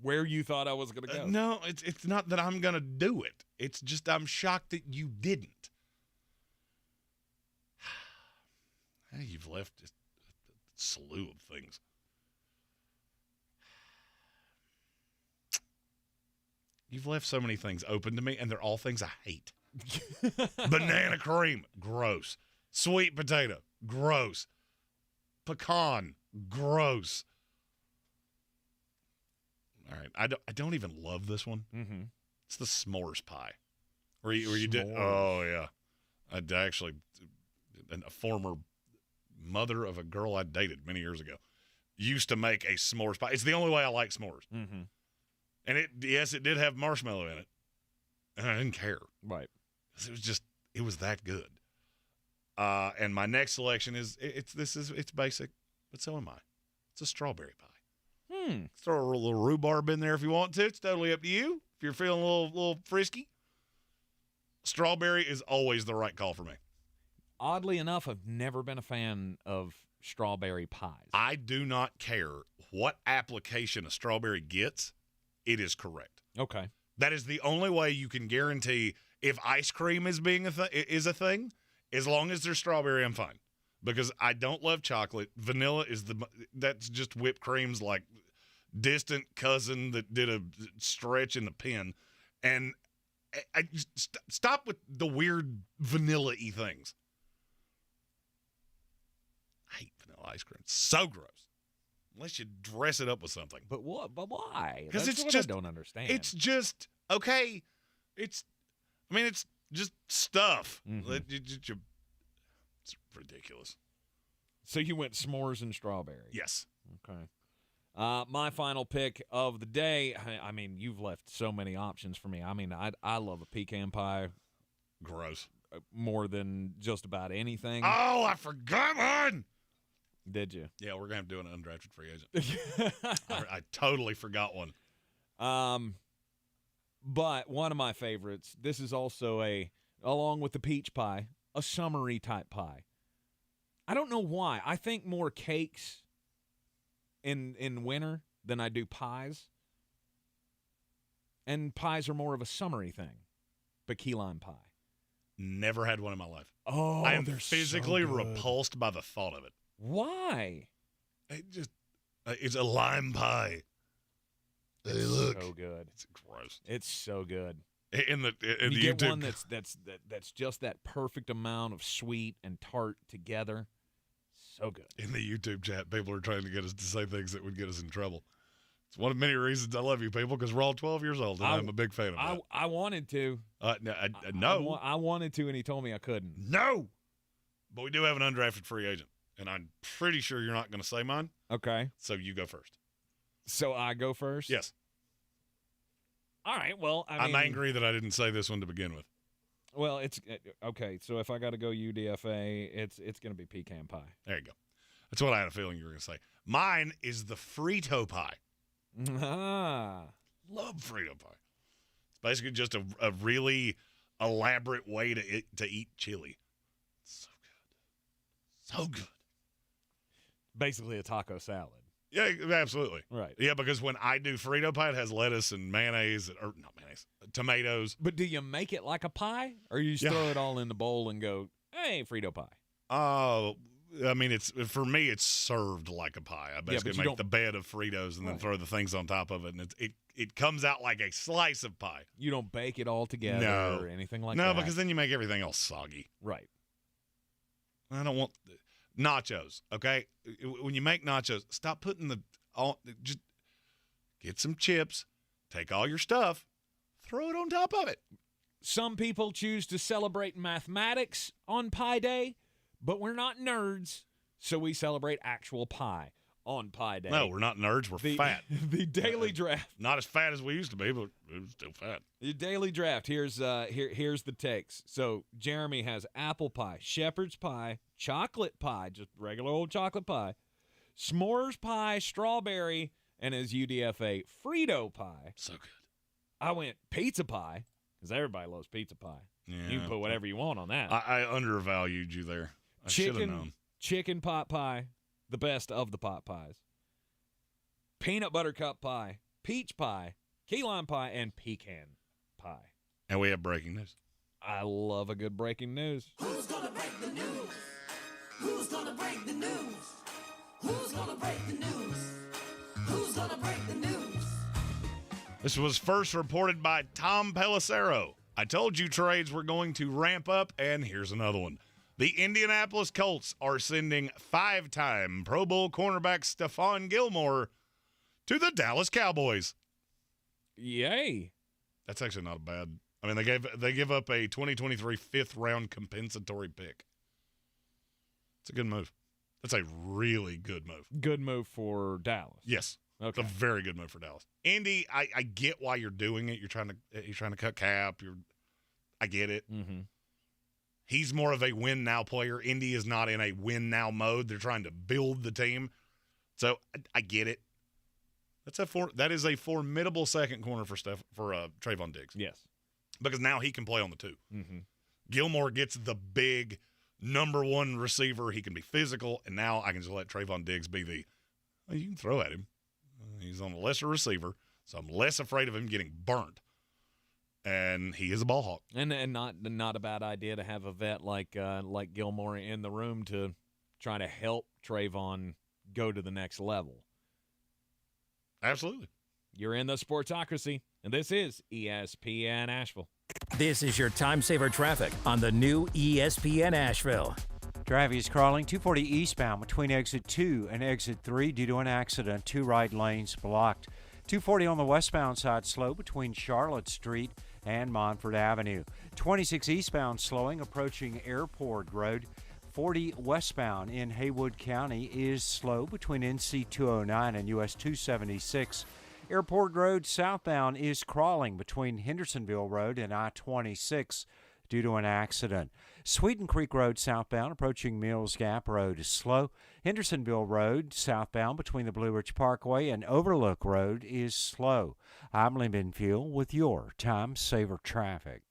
where you thought I was going to go. No, it's not that I'm going to do it. It's just I'm shocked that you didn't. You've left just a slew of things. You've left so many things open to me, and they're all things I hate. Banana cream, gross. Sweet potato, gross. Pecan, gross. All right, I don't even love this one. Mm-hmm. It's the s'mores pie. Where you did, oh, yeah. I'd actually, a former mother of a girl I dated many years ago used to make a s'mores pie. It's the only way I like s'mores. Mm-hmm. And it did have marshmallow in it. And I didn't care. Right. It was that good. And my next selection is, it's basic, but so am I. It's a strawberry pie. Throw a little rhubarb in there if you want to. It's totally up to you. If you're feeling a little frisky. Strawberry is always the right call for me. Oddly enough, I've never been a fan of strawberry pies. I do not care what application a strawberry gets. It is correct. Okay. That is the only way you can guarantee if ice cream is a thing. As long as there's strawberry, I'm fine. Because I don't love chocolate. Vanilla that's just whipped cream's like distant cousin that did a stretch in the pen. And I stop with the weird vanilla-y things. I hate vanilla ice cream. It's so gross. Unless you dress it up with something. But what? But why? Because it's what just, I don't understand. It's just, okay. It's just stuff. Mm-hmm. It's ridiculous. So you went s'mores and strawberry. Yes. Okay. My final pick of the day, I mean, you've left so many options for me. I mean, I love a pecan pie. Gross. More than just about anything. Oh, I forgot one. Did you? Yeah, we're going to do an undrafted free agent. I totally forgot one. But one of my favorites, this is also along with the peach pie, a summery type pie. I don't know why. I think more cakes in winter than I do pies. And pies are more of a summery thing. But key lime pie. Never had one in my life. Oh, I am they're physically so good. repulsed by the thought of it. Why? It's a lime pie. It's look. So good. It's gross. It's so good. In the you get YouTube, one that's just that perfect amount of sweet and tart together. So good. In the YouTube chat, people are trying to get us to say things that would get us in trouble. It's one of many reasons I love you people, because we're all 12 years old, and I'm a big fan of that. I wanted to. No. I wanted to, and he told me I couldn't. No. But we do have an undrafted free agent, and I'm pretty sure you're not going to say mine. Okay. So you go first. So I go first? Yes. All right, well, I'm angry that I didn't say this one to begin with. Well, it's okay. So if I got to go UDFA, it's going to be pecan pie. There you go. That's what I had a feeling you were going to say. Mine is the Frito pie. Ah. Love Frito pie. It's basically just a really elaborate way to eat chili. So good. So good. Basically a taco salad. Yeah, absolutely. Right. Yeah, because when I do Frito pie, it has lettuce and mayonnaise, or not mayonnaise, tomatoes. But do you make it like a pie, or you just throw it all in the bowl and go, hey, Frito pie? I mean, for me, it's served like a pie. I basically make the bed of Fritos and then throw the things on top of it, and it comes out like a slice of pie. You don't bake it all together or anything like that? No, because then you make everything else soggy. Right. I don't want nachos, okay? When you make nachos, stop putting just get some chips, take all your stuff, throw it on top of it. Some people choose to celebrate mathematics on Pie Day, but we're not nerds, so we celebrate actual pie on Pie Day. No, we're not nerds. We're fat. The daily draft. Not as fat as we used to be, but we're still fat. The daily draft. Here's the text. So Jeremy has apple pie, shepherd's pie, chocolate pie, just regular old chocolate pie, s'mores pie, strawberry, and his UDFA Frito pie. So good. I went pizza pie because everybody loves pizza pie. Yeah, you can put whatever you want on that. I undervalued you there. I should have known. Chicken pot pie, the best of the pot pies. Peanut butter cup pie, peach pie, key lime pie, and pecan pie. And we have breaking news. I love a good breaking news. Who's gonna break the news? Who's gonna break the news? Who's gonna break the news? Who's gonna break the news? This was first reported by Tom Pelissero. I told you trades were going to ramp up, and here's another one. The Indianapolis Colts are sending 5-time Pro Bowl cornerback Stephon Gilmore to the Dallas Cowboys. Yay. That's actually not bad. I mean, they give up a 2023 fifth-round compensatory pick. It's a good move. That's a really good move. Good move for Dallas. Yes. Okay. It's a very good move for Dallas. Indy, I get why you're doing it. You're trying to cut cap. I get it. Mm-hmm. He's more of a win-now player. Indy is not in a win-now mode. They're trying to build the team. So I get it. That is a formidable second corner for Trayvon Diggs. Yes. Because now he can play on the two. Mm-hmm. Gilmore gets the big number one receiver. He can be physical, and now I can just let Trayvon Diggs be you can throw at him. He's on a lesser receiver, so I'm less afraid of him getting burnt. And he is a ball hawk. And not a bad idea to have a vet like Gilmore in the room to try to help Trayvon go to the next level. Absolutely. You're in the Sportsocracy, and this is ESPN Asheville. This is your time saver traffic on the new ESPN Asheville. Traffic is crawling 240 eastbound between exit 2 and exit 3 due to an accident. 2 right lanes blocked. 240 on the westbound side slow between Charlotte Street and Montford Avenue. 26 eastbound slowing approaching Airport Road. 40 westbound in Haywood County is slow between NC 209 and US 276. Airport Road southbound is crawling between Hendersonville Road and I-26 due to an accident. Sweeten Creek Road southbound approaching Mills Gap Road is slow. Hendersonville Road southbound between the Blue Ridge Parkway and Overlook Road is slow. I'm Lee Benfield with your Time Saver Traffic.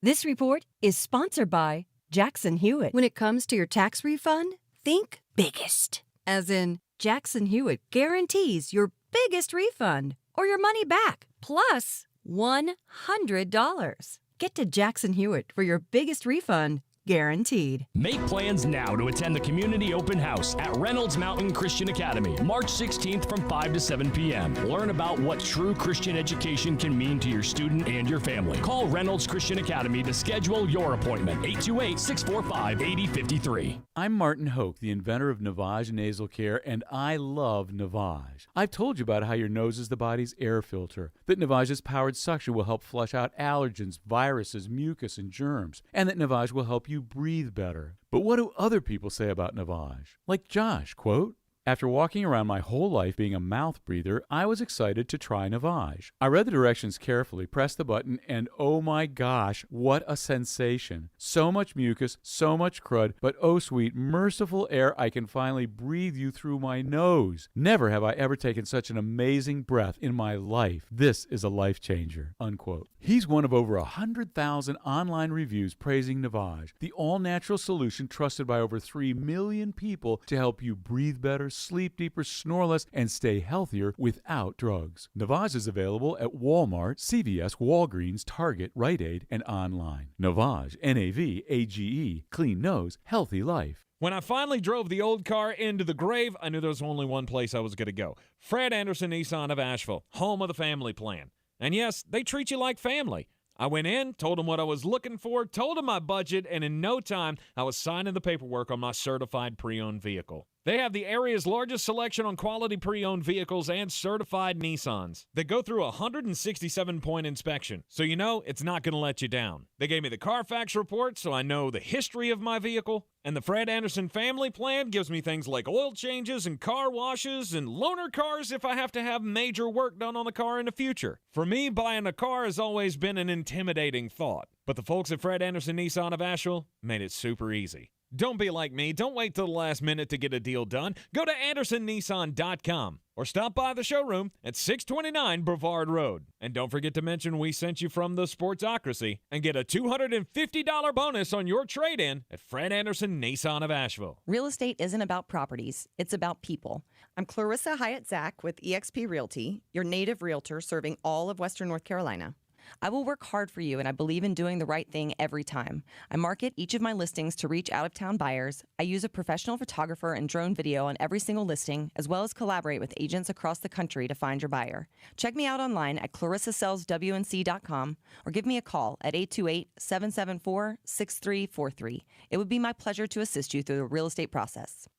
This report is sponsored by Jackson Hewitt. When it comes to your tax refund, think biggest. As in, Jackson Hewitt guarantees your biggest refund or your money back, plus $100. Get to Jackson Hewitt for your biggest refund, guaranteed. Make plans now to attend the community open house at Reynolds Mountain Christian Academy, March 16th from 5 to 7 p.m. Learn about what true Christian education can mean to your student and your family. Call Reynolds Christian Academy to schedule your appointment, 828-645-8053. I'm Martin Hoke, the inventor of Navage Nasal Care, and I love Navage. I've told you about how your nose is the body's air filter, that Navage's powered suction will help flush out allergens, viruses, mucus, and germs, and that Navage will help you breathe better. But what do other people say about Navage? Like Josh, quote, After walking around my whole life being a mouth breather, I was excited to try Navage. I read the directions carefully, pressed the button, and oh my gosh, what a sensation. So much mucus, so much crud, but oh sweet, merciful air I can finally breathe you through my nose. Never have I ever taken such an amazing breath in my life. This is a life changer, unquote. He's one of over 100,000 online reviews praising Navage, the all-natural solution trusted by over 3 million people to help you breathe better, sleep deeper, snore less, and stay healthier without drugs. Navage is available at Walmart, CVS, Walgreens, Target, Rite Aid, and online. Navage, N-A-V-A-G-E, clean nose, healthy life. When I finally drove the old car into the grave, I knew there was only one place I was going to go. Fred Anderson Nissan of Asheville, home of the family plan. And yes, they treat you like family. I went in, told them what I was looking for, told them my budget, and in no time, I was signing the paperwork on my certified pre-owned vehicle. They have the area's largest selection on quality pre-owned vehicles and certified Nissans. They go through a 167-point inspection, so you know it's not going to let you down. They gave me the Carfax report, so I know the history of my vehicle. And the Fred Anderson family plan gives me things like oil changes and car washes and loaner cars if I have to have major work done on the car in the future. For me, buying a car has always been an intimidating thought. But the folks at Fred Anderson Nissan of Asheville made it super easy. Don't be like me. Don't wait till the last minute to get a deal done. Go to AndersonNissan.com or stop by the showroom at 629 Brevard Road. And don't forget to mention we sent you from the Sportsocracy and get a $250 bonus on your trade-in at Fred Anderson Nissan of Asheville. Real estate isn't about properties. It's about people. I'm Clarissa Hyatt-Zach with eXp Realty, your native realtor serving all of Western North Carolina. I will work hard for you, and I believe in doing the right thing every time. I market each of my listings to reach out-of-town buyers. I use a professional photographer and drone video on every single listing, as well as collaborate with agents across the country to find your buyer. Check me out online at clarissasellswnc.com or give me a call at 828-774-6343. It would be my pleasure to assist you through the real estate process.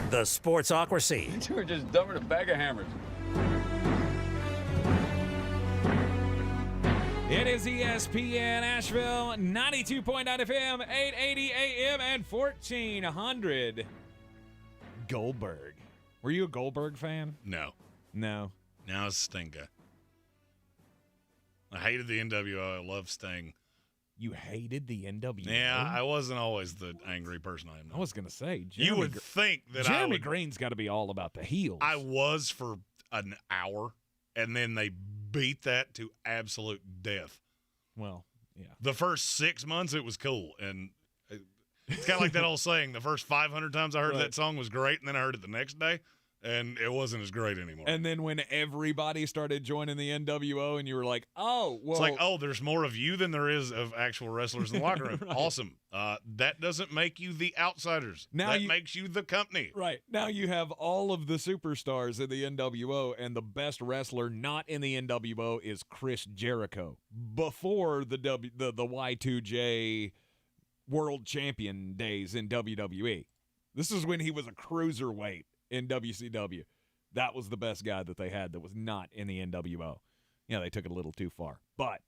The Sportsocracy. You were just dumber than a bag of hammers. It is ESPN Asheville, 92.9 FM, 880 AM, and 1400. Goldberg. Were you a Goldberg fan? No. No. Now it's Sting guy. I hated the NWO. I love Sting. You hated the NWO? Yeah, I wasn't always the angry person I am now. I was going to say, you would think that Jeremy Greene's got to be all about the heels. I was for an hour, and then they beat that to absolute death. Well, yeah. The first 6 months, it was cool, and it's kind of like that old saying, the first 500 times I heard that song was great, and then I heard it the next day, and it wasn't as great anymore. And then when everybody started joining the NWO and you were like, oh, well. It's like, oh, there's more of you than there is of actual wrestlers in the locker room. Right. Awesome. That doesn't make you the outsiders. Now that makes you the company. Right. Now you have all of the superstars in the NWO, and the best wrestler not in the NWO is Chris Jericho. Before the Y2J World Champion days in WWE. This is when he was a cruiserweight in WCW. That was the best guy that they had that was not in the NWO. Yeah, they took it a little too far. But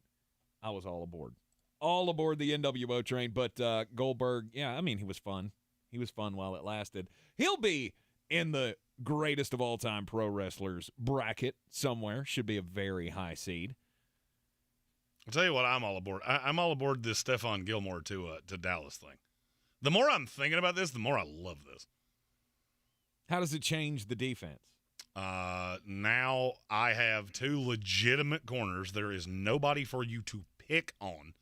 I was all aboard. All aboard the NWO train. But Goldberg, yeah, I mean, he was fun. He was fun while it lasted. He'll be in the greatest of all-time pro wrestlers bracket somewhere. Should be a very high seed. I'll tell you what I'm all aboard. I'm all aboard this Stephon Gilmore to Dallas thing. The more I'm thinking about this, the more I love this. How does it change the defense? Now I have two legitimate corners. There is nobody for you to pick on.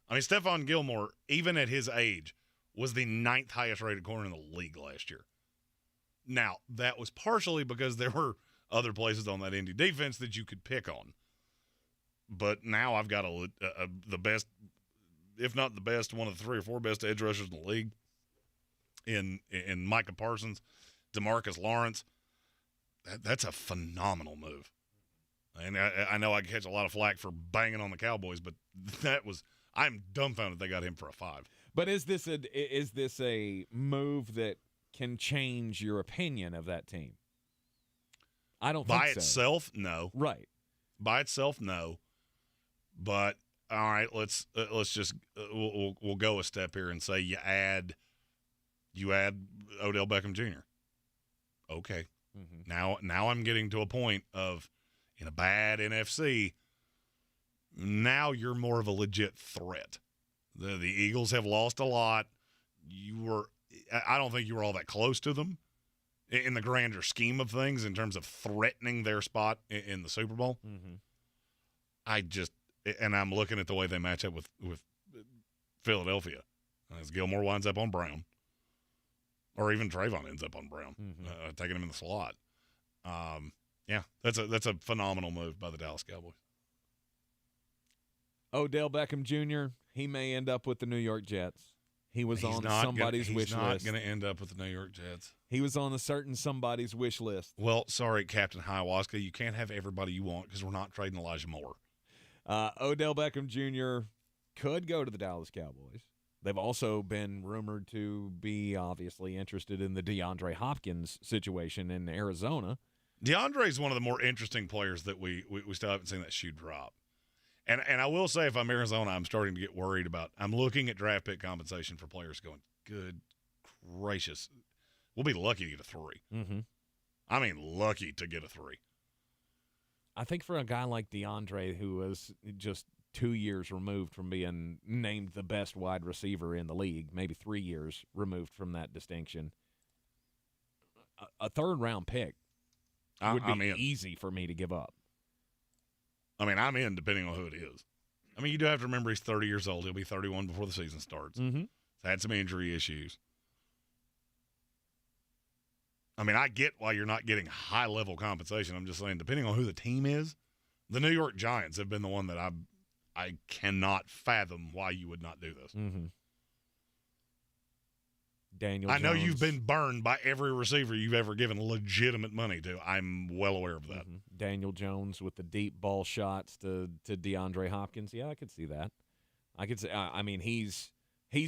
I mean, Stephon Gilmore, even at his age, was the 9th highest rated corner in the league last year. Now, that was partially because there were other places on that Indy defense that you could pick on. But now I've got the best, if not the best, one of the 3 or 4 best edge rushers in the league in Micah Parsons, DeMarcus Lawrence. That's a phenomenal move. And I know I catch a lot of flack for banging on the Cowboys, but I'm dumbfounded they got him for a 5. But is this a move that can change your opinion of that team? I don't think so. By itself, no. Right. By itself, no. But all right, let's just we'll go a step here and say you add Odell Beckham Jr. Okay. Mm-hmm. Now I'm getting to a point of, in a bad NFC, now you're more of a legit threat. The Eagles have lost a lot. I don't think you were all that close to them in the grander scheme of things in terms of threatening their spot in the Super Bowl. Mm-hmm. And I'm looking at the way they match up with Philadelphia. As Gilmore winds up on Brown, or even Trayvon ends up on Brown, taking him in the slot. Yeah, that's a phenomenal move by the Dallas Cowboys. Odell Beckham Jr., he may end up with the New York Jets. He was on somebody's wish list. He's not going to end up with the New York Jets. He was on a certain somebody's wish list. Well, sorry, Captain Hiawaska, you can't have everybody you want because we're not trading Elijah Moore. Odell Beckham Jr. could go to the Dallas Cowboys. They've also been rumored to be obviously interested in the DeAndre Hopkins situation in Arizona. DeAndre is one of the more interesting players that we still haven't seen that shoe drop. And I will say, if I'm Arizona, I'm starting to get worried about – I'm looking at draft pick compensation for players going, good gracious. We'll be lucky to get a 3. Mm-hmm. I mean, lucky to get a 3. I think for a guy like DeAndre, who was just 2 years removed from being named the best wide receiver in the league, maybe 3 years removed from that distinction, a third-round pick would be easy for me to give up. I mean, I'm in depending on who it is. I mean, you do have to remember he's 30 years old. He'll be 31 before the season starts. Mm-hmm. He's had some injury issues. I mean, I get why you're not getting high-level compensation. I'm just saying, depending on who the team is, the New York Giants have been the one that I cannot fathom why you would not do this. Mm-hmm. Daniel I know Jones. you've been burned by every receiver you've ever given legitimate money to. I'm well aware of that. Mm-hmm. Daniel Jones with the deep ball shots to DeAndre Hopkins. Yeah, I could see that. I could say. I mean, he's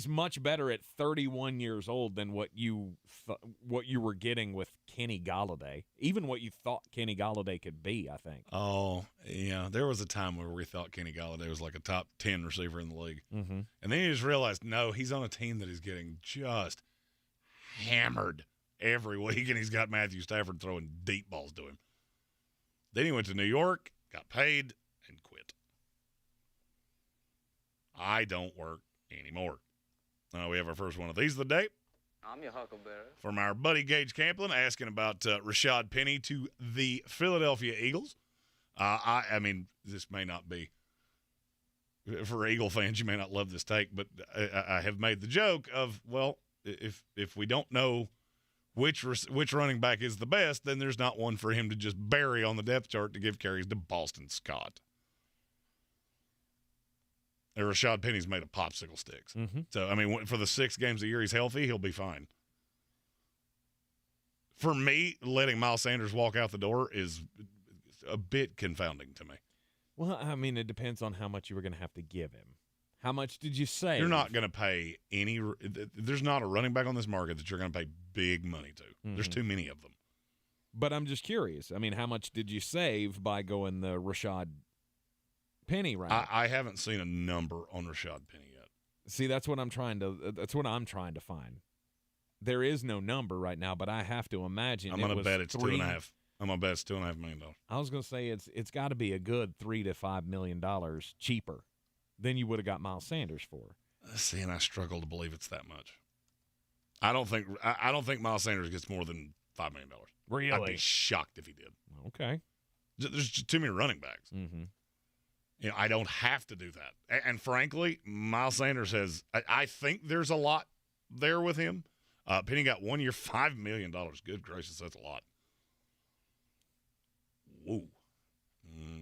much better at 31 years old than what you were getting with Kenny Golladay. Even what you thought Kenny Golladay could be, I think. Oh, yeah. There was a time where we thought Kenny Golladay was like a top 10 receiver in the league. Mm-hmm. And then you just realized, no, he's on a team that is getting just hammered every week, and he's got Matthew Stafford throwing deep balls to him. Then he went to New York, got paid, and quit. I don't work anymore. We have our first one of these of the day. I'm your huckleberry. From our buddy Gage Camplin, asking about Rashad Penny to the Philadelphia Eagles. I mean, this may not be for Eagle fans. You may not love this take, but I have made the joke of, well, if we don't know which running back is the best, then there's not one for him to just bury on the depth chart to give carries to Boston Scott. And Rashad Penny's made of popsicle sticks. Mm-hmm. So, I mean, for the 6 games a year he's healthy, he'll be fine. For me, letting Miles Sanders walk out the door is a bit confounding to me. Well, I mean, it depends on how much you were going to have to give him. How much did you say? You're not going to pay any – there's not a running back on this market that you're going to pay big money to. Mm-hmm. There's too many of them. But I'm just curious. I mean, how much did you save by going the Rashad Penny route? I haven't seen a number on Rashad Penny yet. See, that's what I'm trying to find. There is no number right now, but I have to imagine I'm going to bet it's $2.5. I'm going to bet it's $2.5 million. I was going to say it's got to be a good $3 to $5 million cheaper than you would have got Miles Sanders for. See, and I struggle to believe it's that much. I don't think Miles Sanders gets more than $5 million. Really? I'd be shocked if he did. Okay. There's just too many running backs. Mm-hmm. You know, I don't have to do that. And frankly, Miles Sanders has – I think there's a lot there with him. Penny got 1 year, $5 million. Good gracious, that's a lot. Whoa.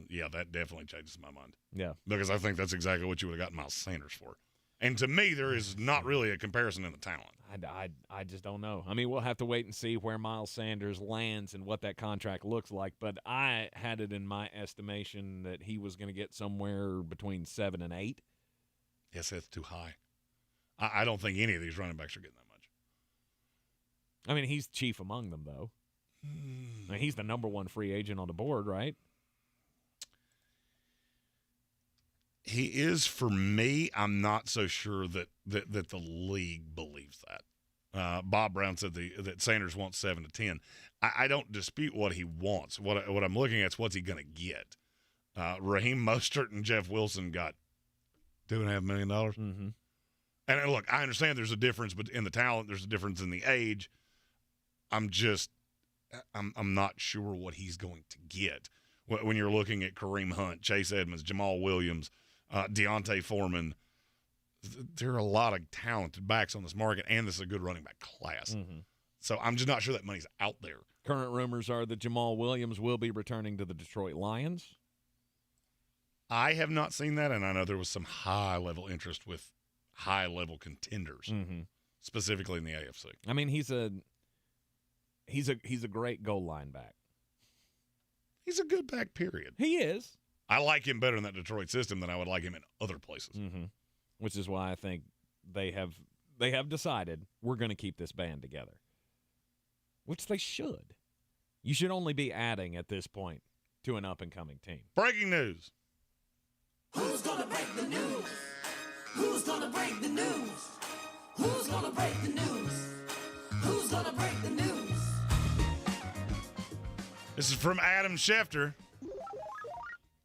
Yeah, that definitely changes my mind. Yeah. Because I think that's exactly what you would have gotten Miles Sanders for. And to me, there is not really a comparison in the talent. I just don't know. I mean, we'll have to wait and see where Miles Sanders lands and what that contract looks like. But I had it in my estimation that he was going to get somewhere between 7 and 8. Yes, that's too high. I don't think any of these running backs are getting that much. I mean, he's chief among them, though. I mean, he's the number one free agent on the board, right? He is for me. I'm not so sure that the league believes that. Bob Brown said that Sanders wants 7 to 10. I don't dispute what he wants. What I'm looking at is what's he going to get. Raheem Mostert and Jeff Wilson got $2.5 million. Mm-hmm. And look, I understand there's a difference in the talent. There's a difference in the age. I'm not sure what he's going to get when you're looking at Kareem Hunt, Chase Edmonds, Jamal Williams, Deontay Foreman. There are a lot of talented backs on this market, and this is a good running back class. Mm-hmm. So I'm just not sure that money's out there. Current rumors are that Jamal Williams will be returning to the Detroit Lions. I have not seen that, and I know there was some high-level interest with high-level contenders, specifically in the AFC. I mean, he's a great goal line back. He's a good back, period. He is. I like him better in that Detroit system than I would like him in other places. Mm-hmm. Which is why I think they have decided we're going to keep this band together. Which they should. You should only be adding at this point to an up-and-coming team. Breaking news. Who's gonna break the news? Who's gonna break the news? Who's gonna break the news? Who's gonna break the news? This is from Adam Schefter.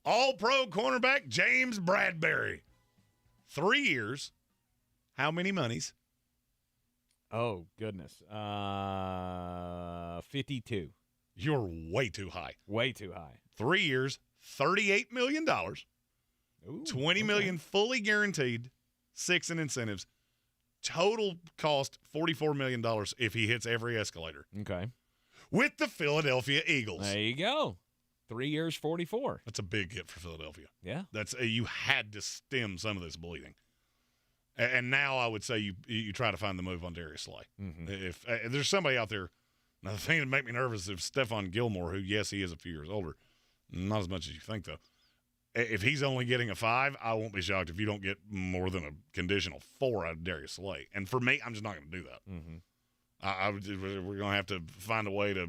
All-Pro cornerback James Bradbury. 3 years. How many monies? Oh, goodness. 52. You're way too high. Way too high. 3 years, $38 million. Ooh, $20 million fully guaranteed, 6 in incentives. Total cost $44 million if he hits every escalator. Okay. With the Philadelphia Eagles. There you go. 3 years, 44. That's a big hit for Philadelphia. Yeah. That's you had to stem some of this bleeding. And now I would say you try to find the move on Darius Slay. Mm-hmm. If there's somebody out there, now the thing that make me nervous is Stephon Gilmore, who, yes, he is a few years older. Not as much as you think, though. If he's only getting a 5, I won't be shocked if you don't get more than a conditional 4 out of Darius Slay. And for me, I'm just not going to do that. Mm-hmm. We're going to have to find a way to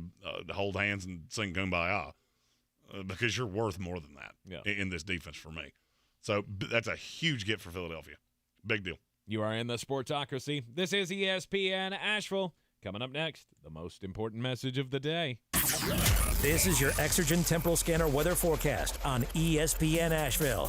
hold hands and sing Kumbaya because you're worth more than that in this defense for me. So that's a huge get for Philadelphia. Big deal. You are in the Sportsocracy. This is ESPN Asheville. Coming up next, the most important message of the day. This is your Exergen Temporal Scanner weather forecast on ESPN Asheville.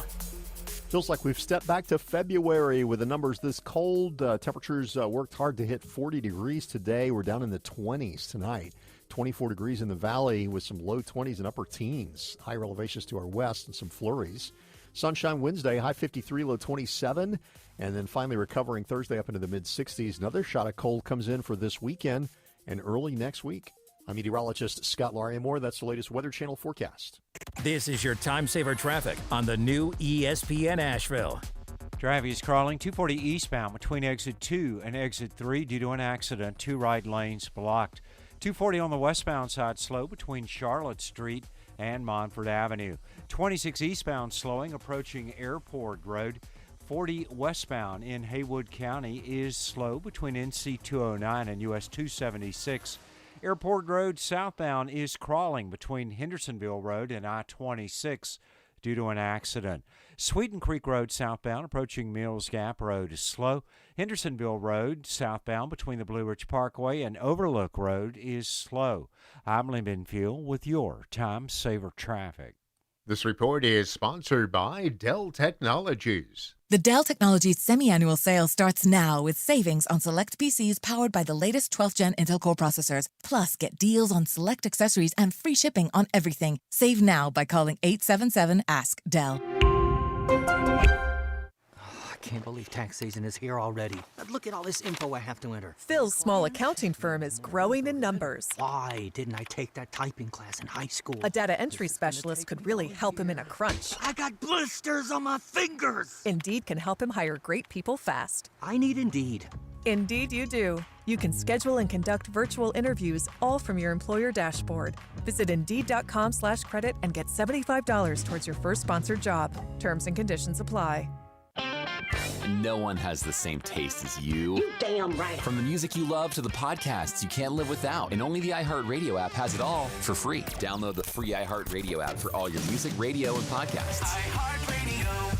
Feels like we've stepped back to February with the numbers this cold. Temperatures worked hard to hit 40 degrees today. We're down in the 20s tonight. 24 degrees in the valley with some low 20s and upper teens. Higher elevations to our west and some flurries. Sunshine Wednesday, high 53, low 27. And then finally recovering Thursday up into the mid-60s. Another shot of cold comes in for this weekend and early next week. I'm meteorologist Scott Larimore. That's the latest Weather Channel forecast. This is your time saver traffic on the new ESPN Asheville. Traffic is crawling 240 eastbound between exit 2 and exit 3 due to an accident. 2 right lanes blocked. 240 on the westbound side slow between Charlotte Street and Montford Avenue. 26 eastbound slowing approaching Airport Road. 40 westbound in Haywood County is slow between NC 209 and US 276. Airport Road southbound is crawling between Hendersonville Road and I-26 due to an accident. Sweeten Creek Road southbound approaching Mills Gap Road is slow. Hendersonville Road southbound between the Blue Ridge Parkway and Overlook Road is slow. I'm Lyndon Fuel with your Time Saver Traffic. This report is sponsored by Dell Technologies. The Dell Technologies semi-annual sale starts now with savings on select PCs powered by the latest 12th Gen Intel Core processors. Plus, get deals on select accessories and free shipping on everything. Save now by calling 877-ASK-DELL. I can't believe tax season is here already. Look at all this info I have to enter. Phil's small accounting firm is growing in numbers. Why didn't I take that typing class in high school? A data entry specialist could really help him in a crunch. I got blisters on my fingers. Indeed can help him hire great people fast. I need Indeed. Indeed you do. You can schedule and conduct virtual interviews all from your employer dashboard. Visit Indeed.com/credit and get $75 towards your first sponsored job. Terms and conditions apply. No one has the same taste as you. You damn right. From the music you love to the podcasts you can't live without. And only the iHeartRadio app has it all for free. Download the free iHeartRadio app for all your music, radio, and podcasts. iHeartRadio.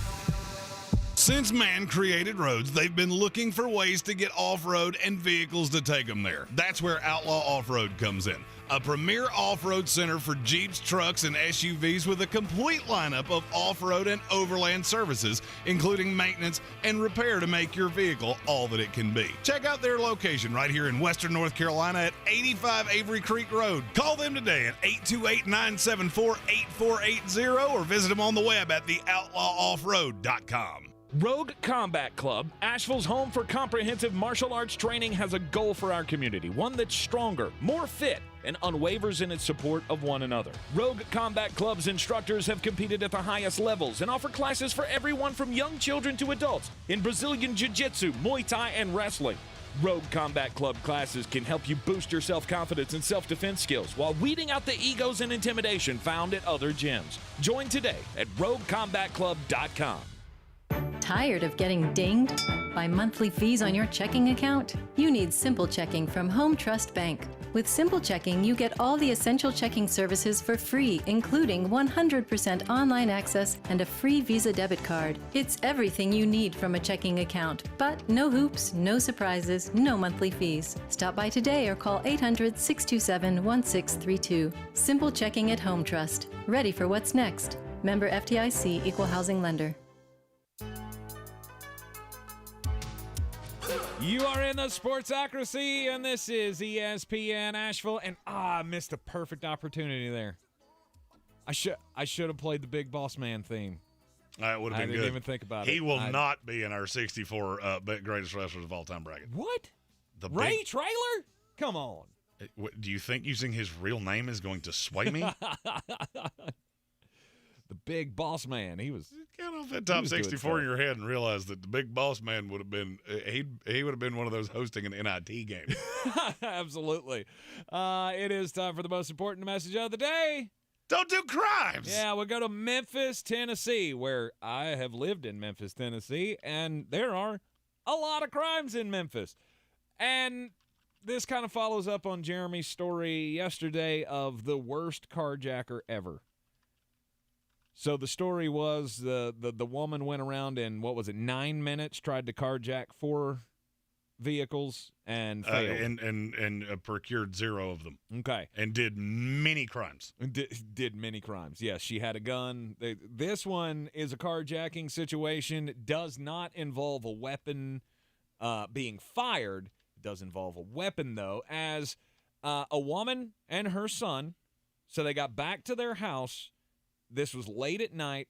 Since man created roads, they've been looking for ways to get off-road and vehicles to take them there. That's where Outlaw Off-Road comes in. A premier off-road center for Jeeps, trucks, and SUVs with a complete lineup of off-road and overland services, including maintenance and repair to make your vehicle all that it can be. Check out their location right here in Western North Carolina at 85 Avery Creek Road. Call them today at 828-974-8480 or visit them on the web at theoutlawoffroad.com. Rogue Combat Club, Asheville's home for comprehensive martial arts training, has a goal for our community, one that's stronger, more fit, and unwavers in its support of one another. Rogue Combat Club's instructors have competed at the highest levels and offer classes for everyone from young children to adults in Brazilian Jiu-Jitsu, Muay Thai, and wrestling. Rogue Combat Club classes can help you boost your self-confidence and self-defense skills while weeding out the egos and intimidation found at other gyms. Join today at roguecombatclub.com. Tired of getting dinged by monthly fees on your checking account? You need Simple Checking from Home Trust Bank. With Simple Checking, you get all the essential checking services for free, including 100% online access and a free Visa debit card. It's everything you need from a checking account, but no hoops, no surprises, no monthly fees. Stop by today or call 800-627-1632. Simple Checking at Home Trust. Ready for what's next. Member FDIC, Equal Housing Lender. You are in the Sportsocracy, and this is ESPN Asheville. And I missed a perfect opportunity there. I should have played the Big Boss Man theme. That would have been good. I didn't even think about it. He will not be in our 64 greatest wrestlers of all time bracket. What? Ray Traylor? Come on. Do you think using his real name is going to sway me? The Big Boss Man. He was get off that top 64 in your head and realize that the Big Boss Man would have been he would have been one of those hosting an NIT game. Absolutely. It is time for the most important message of the day. Don't do crimes. Yeah, we'll go to Memphis, Tennessee, where I have lived in Memphis, Tennessee, and there are a lot of crimes in Memphis. And this kind of follows up on Jeremy's story yesterday of the worst carjacker ever. So the story was the woman went around in, 9 minutes, tried to carjack 4 vehicles and failed. And procured 0 of them. Okay. And did many crimes. Did many crimes. Yes, she had a gun. This one is a carjacking situation. Does not involve a weapon being fired. It does involve a weapon, though, as a woman and her son, so they got back to their house. This was late at night.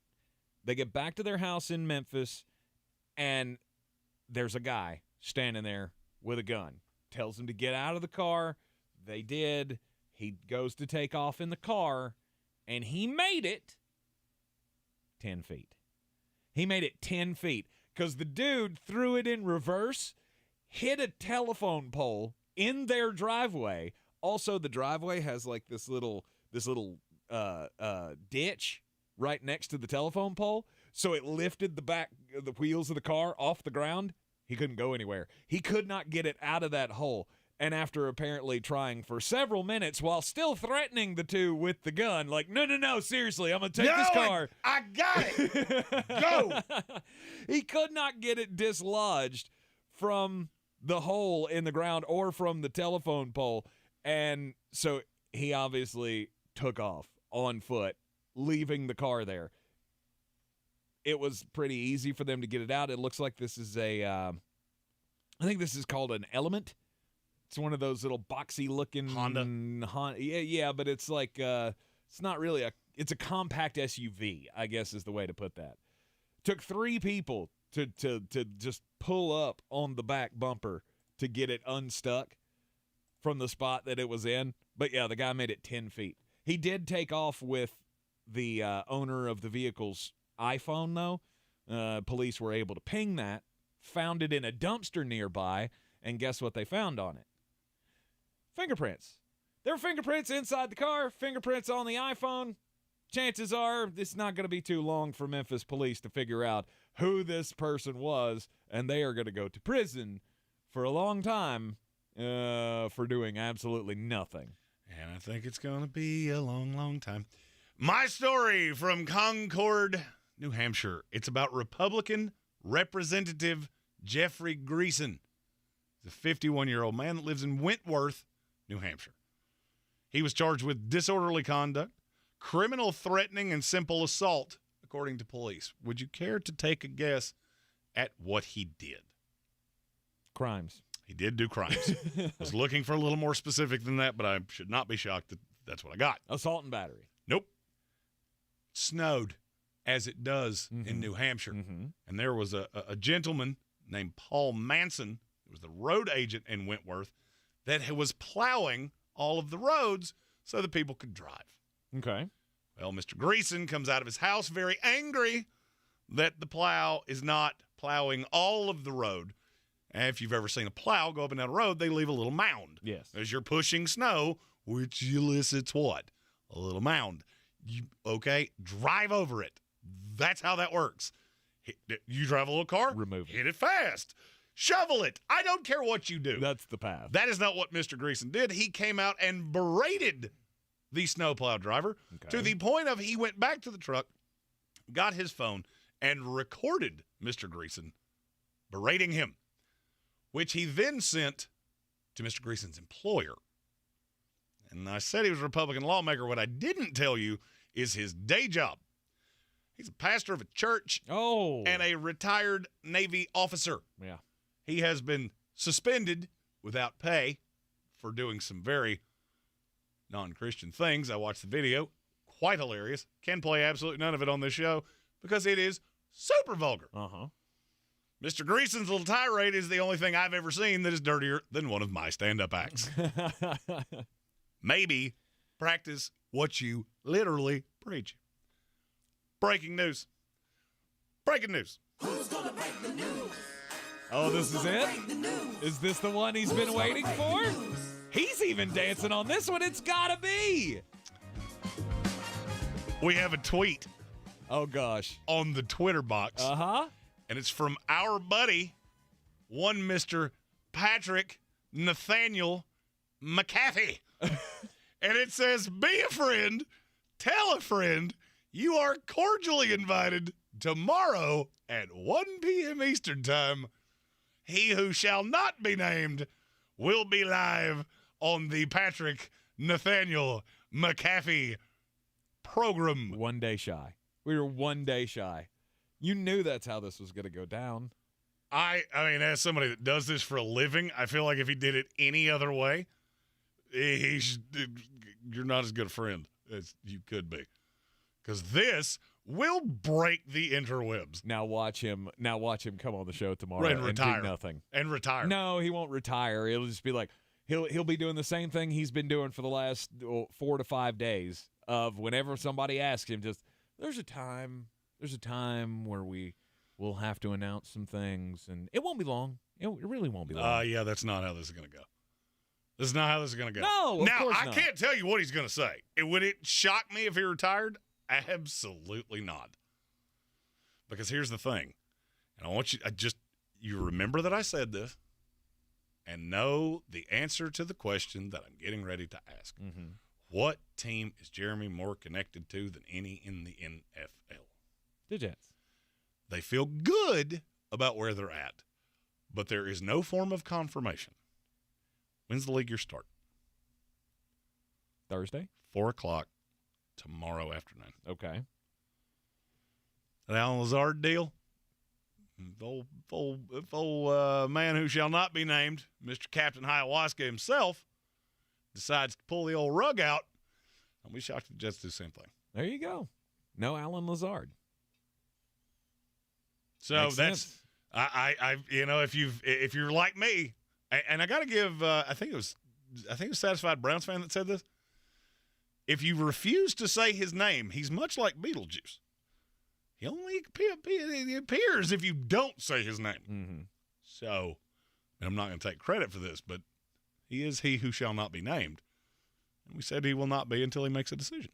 They get back to their house in Memphis, and there's a guy standing there with a gun. Tells them to get out of the car. They did. He goes to take off in the car, and he made it 10 feet. He made it 10 feet because the dude threw it in reverse, hit a telephone pole in their driveway. Also, the driveway has like this little ditch right next to the telephone pole, so it lifted the wheels of the car off the ground. He couldn't go anywhere. He could not get it out of that hole, and after apparently trying for several minutes while still threatening the two with the gun, like, no, seriously, I'm gonna take this car. I got it. Go. He could not get it dislodged from the hole in the ground or from the telephone pole, and so he obviously took off on foot, leaving the car there. It was pretty easy for them to get it out. It looks like this is I think this is called an Element. It's one of those little boxy-looking Honda. Yeah, but it's like it's not really it's a compact SUV, I guess is the way to put that. Took 3 people to just pull up on the back bumper to get it unstuck from the spot that it was in. But yeah, the guy made it 10 feet. He did take off with the owner of the vehicle's iPhone, though. Police were able to ping that, found it in a dumpster nearby, and guess what they found on it? Fingerprints. There were fingerprints inside the car, fingerprints on the iPhone. Chances are it's not going to be too long for Memphis police to figure out who this person was, and they are going to go to prison for a long time for doing absolutely nothing. And I think it's going to be a long, long time. My story from Concord, New Hampshire. It's about Republican Representative Jeffrey Greene. He's a 51-year-old man that lives in Wentworth, New Hampshire. He was charged with disorderly conduct, criminal threatening, and simple assault, according to police. Would you care to take a guess at what he did? Crimes. He did do crimes. I was looking for a little more specific than that, but I should not be shocked that that's what I got. Assault and battery. Nope. Snowed, as it does in New Hampshire. And there was a gentleman named Paul Manson, who was the road agent in Wentworth, that was plowing all of the roads so that people could drive. Okay. Well, Mr. Greene comes out of his house very angry that the plow is not plowing all of the road. And if you've ever seen a plow go up and down a road, they leave a little mound. Yes. As you're pushing snow, which elicits what? A little mound. Okay, drive over it. That's how that works. You drive a little car, remove it. Hit it fast. Shovel it. I don't care what you do. That's the path. That is not what Mr. Greene did. He came out and berated the snowplow driver to the point of he went back to the truck, got his phone, and recorded Mr. Greene berating him, which he then sent to Mr. Greene's employer. And I said he was a Republican lawmaker. What I didn't tell you is his day job. He's a pastor of a church and a retired Navy officer. Yeah. He has been suspended without pay for doing some very non-Christian things. I watched the video. Quite hilarious. Can play absolutely none of it on this show because it is super vulgar. Mr. Greene's little tirade is the only thing I've ever seen that is dirtier than one of my stand-up acts. Maybe practice what you literally preach. Breaking news. Breaking news. Who's gonna break the news? Oh, this is it? Is this the one he's been waiting for? He's even dancing on this one. It's gotta be. We have a tweet. Oh, gosh. On the Twitter box. And it's from our buddy, one Mr. Patrick Nathaniel McAfee. And it says, be a friend, tell a friend, you are cordially invited tomorrow at 1 p.m. Eastern Time. He who shall not be named will be live on the Patrick Nathaniel McAfee program. 1 day shy. We were 1 day shy. You knew that's how this was going to go down. I mean, as somebody that does this for a living, I feel like if he did it any other way, you're not as good a friend as you could be. Because this will break the interwebs. Now watch him come on the show tomorrow and retire. Do nothing. And retire. No, he won't retire. It'll just be like he'll be doing the same thing he's been doing for the last 4 to 5 days of whenever somebody asks him, just there's a time where we will have to announce some things, and it won't be long. It really won't be long. Yeah, that's not how this is going to go. This is not how this is going to go. No, of course I not. can't tell you what he's going to say. Would it shock me if he retired? Absolutely not. Because here's the thing, and I want you remember that I said this, and know the answer to the question that I'm getting ready to ask. What team is Jeremy more connected to than any in the NFL? The Jets. They feel good about where they're at, but there is no form of confirmation. When's the league year start? Thursday? 4 o'clock tomorrow afternoon. Okay. That Alan Lazard deal? Old man who shall not be named, Mr. Captain Hiawaska himself, decides to pull the old rug out, and we shocked the Jets do the same thing. There you go. No Alan Lazard. So Makes that's sense. I if you're like me, and I got to give I think it was Satisfied Browns fan that said this. If you refuse to say his name, he's much like Beetlejuice. He only appears if you don't say his name. So, I'm not going to take credit for this, but he is he who shall not be named. And we said he will not be until he makes a decision.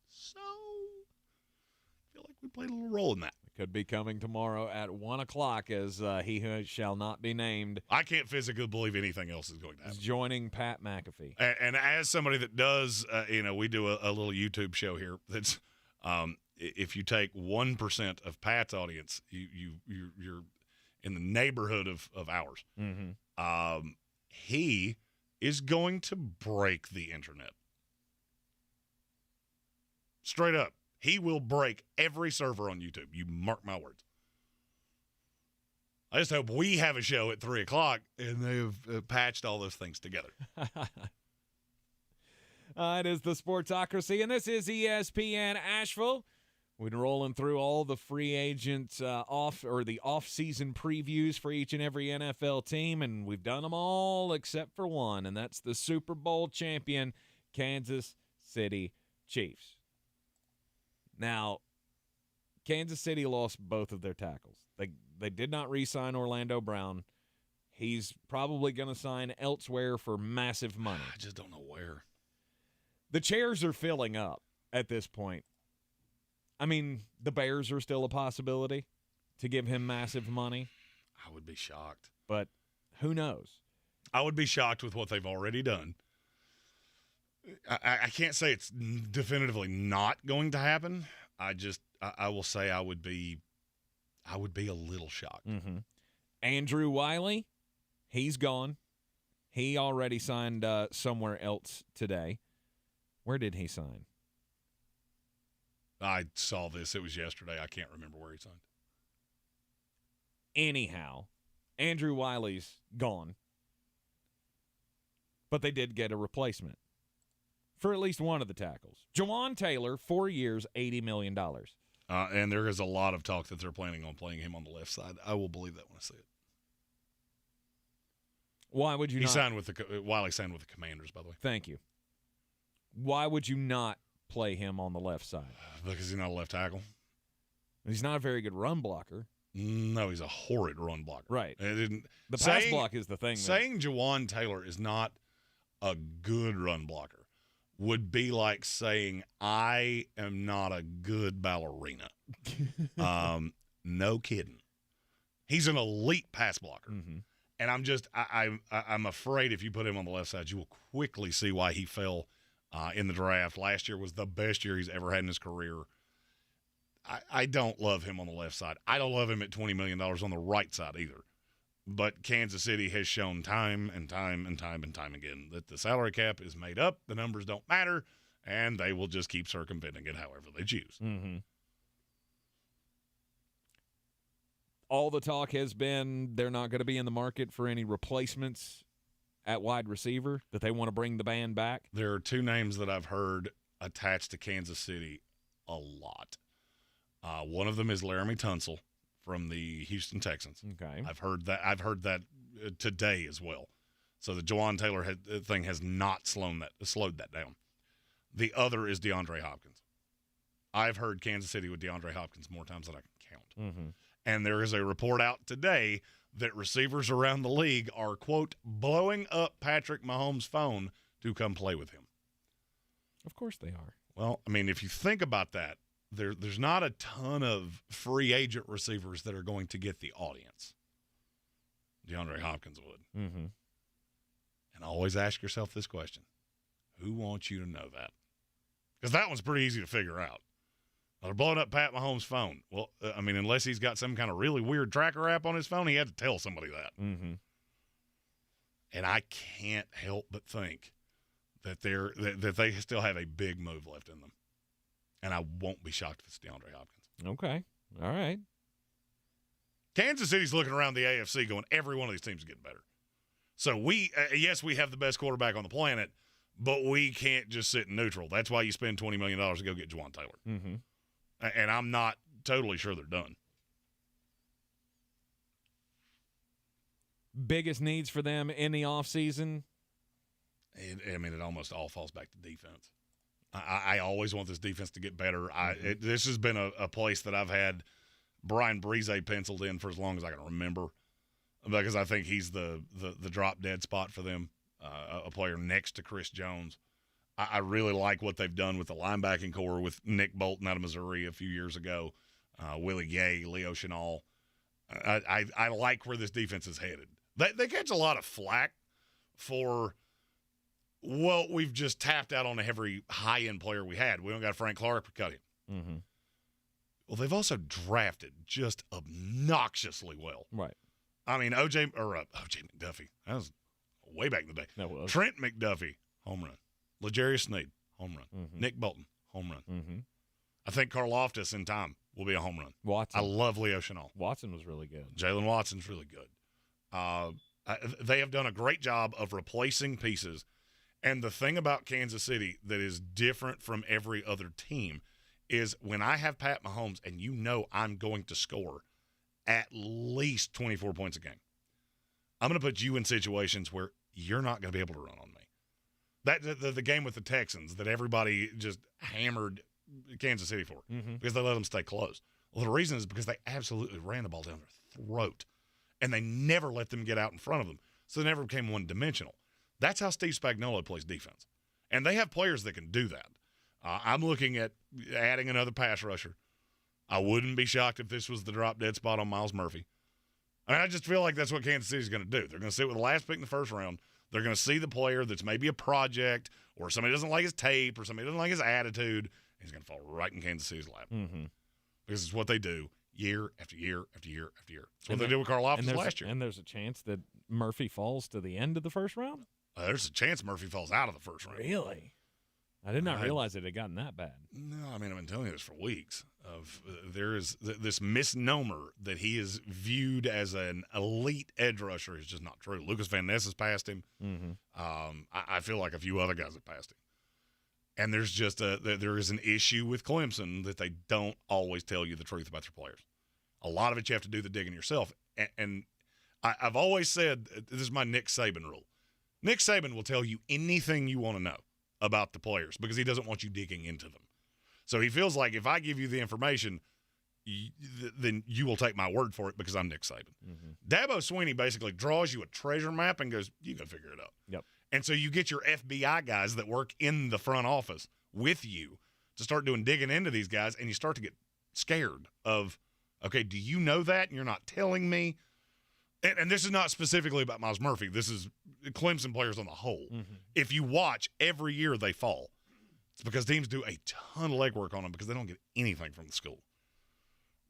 So, I feel like we played a little role in that. Could be coming tomorrow at 1 o'clock as he who shall not be named. I can't physically believe anything else is going to happen. Joining Pat McAfee. And as somebody that does, we do a little YouTube show here that's if you take 1% of Pat's audience, you're in the neighborhood of ours. Mm-hmm. He is going to break the internet. Straight up. He will break every server on YouTube. You mark my words. I just hope we have a show at 3 o'clock and they've patched all those things together. It is the Sportsocracy, and this is ESPN Asheville. We're rolling through all the free agents off-season previews for each and every NFL team, and we've done them all except for one, and that's the Super Bowl champion Kansas City Chiefs. Now, Kansas City lost both of their tackles. They did not re-sign Orlando Brown. He's probably going to sign elsewhere for massive money. I just don't know where. The chairs are filling up at this point. I mean, the Bears are still a possibility to give him massive money. I would be shocked. But who knows? I would be shocked with what they've already done. I can't say it's definitively not going to happen. I will say I would be a little shocked. Mm-hmm. Andrew Wiley, he's gone. He already signed somewhere else today. Where did he sign? I saw this. It was yesterday. I can't remember where he signed. Anyhow, Andrew Wiley's gone. But they did get a replacement for at least one of the tackles. Jawan Taylor, 4 years, $80 million. And there is a lot of talk that they're planning on playing him on the left side. I will believe that when I see it. Why would you not? Wiley signed with the Commanders, by the way. Thank you. Why would you not play him on the left side? Because he's not a left tackle. He's not a very good run blocker. No, he's a horrid run blocker. Right. The pass block is the thing. Saying Jawan Taylor is not a good run blocker would be like saying I am not a good ballerina. No kidding. He's an elite pass blocker. Mm-hmm. And I'm afraid if you put him on the left side, you will quickly see why he fell in the draft. Last year was the best year he's ever had in his career. I don't love him on the left side. I don't love him at $20 million on the right side either. But Kansas City has shown time and time and time and time again that the salary cap is made up, the numbers don't matter, and they will just keep circumventing it however they choose. Mm-hmm. All the talk has been they're not going to be in the market for any replacements at wide receiver, that they want to bring the band back. There are two names that I've heard attached to Kansas City a lot. One of them is Laramie Tunsil from the Houston Texans. Okay. I've heard that today as well. So the Jawan Taylor thing has not slowed that down. The other is DeAndre Hopkins. I've heard Kansas City with DeAndre Hopkins more times than I can count. Mm-hmm. And there is a report out today that receivers around the league are, quote, blowing up Patrick Mahomes' phone to come play with him. Of course they are. Well, I mean, if you think about that, there's not a ton of free agent receivers that are going to get the audience. DeAndre Hopkins would. Mm-hmm. And always ask yourself this question. Who wants you to know that? Because that one's pretty easy to figure out. They're blowing up Pat Mahomes' phone. Well, I mean, unless he's got some kind of really weird tracker app on his phone, he had to tell somebody that. Mm-hmm. And I can't help but think that they still have a big move left in them. And I won't be shocked if it's DeAndre Hopkins. Okay. All right. Kansas City's looking around the AFC going, every one of these teams is getting better. So yes, we have the best quarterback on the planet, but we can't just sit in neutral. That's why you spend $20 million to go get Jawan Taylor. Mm-hmm. And I'm not totally sure they're done. Biggest needs for them in the offseason? It almost all falls back to defense. I always want this defense to get better. This has been a place that I've had Brian Breeze penciled in for as long as I can remember, because I think he's the drop-dead spot for them, a player next to Chris Jones. I really like what they've done with the linebacking core with Nick Bolton out of Missouri a few years ago, Willie Gay, Leo Chenal. I like where this defense is headed. They catch a lot of flack for, well, we've just tapped out on every high-end player we had. We don't got Frank Clark to cut him. Mm-hmm. Well, they've also drafted just obnoxiously well. Right. I mean, O.J. McDuffie. That was way back in the day. That was. Trent McDuffie, home run. L'Jarius Sneed, home run. Mm-hmm. Nick Bolton, home run. Mm-hmm. I think Karloftis in time will be a home run. Watson. I love Leo Chenal. Watson was really good. Jalen Watson's really good. They have done a great job of replacing pieces. And the thing about Kansas City that is different from every other team is when I have Pat Mahomes and you know I'm going to score at least 24 points a game, I'm going to put you in situations where you're not going to be able to run on me. The game with the Texans that everybody just hammered Kansas City for because they let them stay close. Well, the reason is because they absolutely ran the ball down their throat, and they never let them get out in front of them, so they never became one-dimensional. That's how Steve Spagnuolo plays defense, and they have players that can do that. I'm looking at adding another pass rusher. I wouldn't be shocked if this was the drop-dead spot on Myles Murphy. I mean, I just feel like that's what Kansas City's going to do. They're going to sit with the last pick in the first round. They're going to see the player that's maybe a project or somebody doesn't like his tape or somebody doesn't like his attitude. He's going to fall right in Kansas City's lap. Mm-hmm. Because it's what they do year after year after year after year. It's what they did with Karloftis last year. And there's a chance that Murphy falls to the end of the first round? There's a chance Murphy falls out of the first round. Really? I did not realize it had gotten that bad. No, I mean, I've been telling you this for weeks. There is this misnomer that he is viewed as an elite edge rusher is just not true. Lucas Van Ness has passed him. Mm-hmm. I feel like a few other guys have passed him. And there's just there is an issue with Clemson that they don't always tell you the truth about their players. A lot of it you have to do the digging yourself. And I've always said, this is my Nick Saban rule. Nick Saban will tell you anything you want to know about the players because he doesn't want you digging into them. So he feels like if I give you the information, then you will take my word for it because I'm Nick Saban. Mm-hmm. Dabo Swinney basically draws you a treasure map and goes, you go figure it out. Yep. And so you get your FBI guys that work in the front office with you to start digging into these guys, and you start to get scared of, okay, do you know that and you're not telling me? And this is not specifically about Myles Murphy. This is Clemson players on the whole. Mm-hmm. If you watch, every year they fall. It's because teams do a ton of legwork on them because they don't get anything from the school.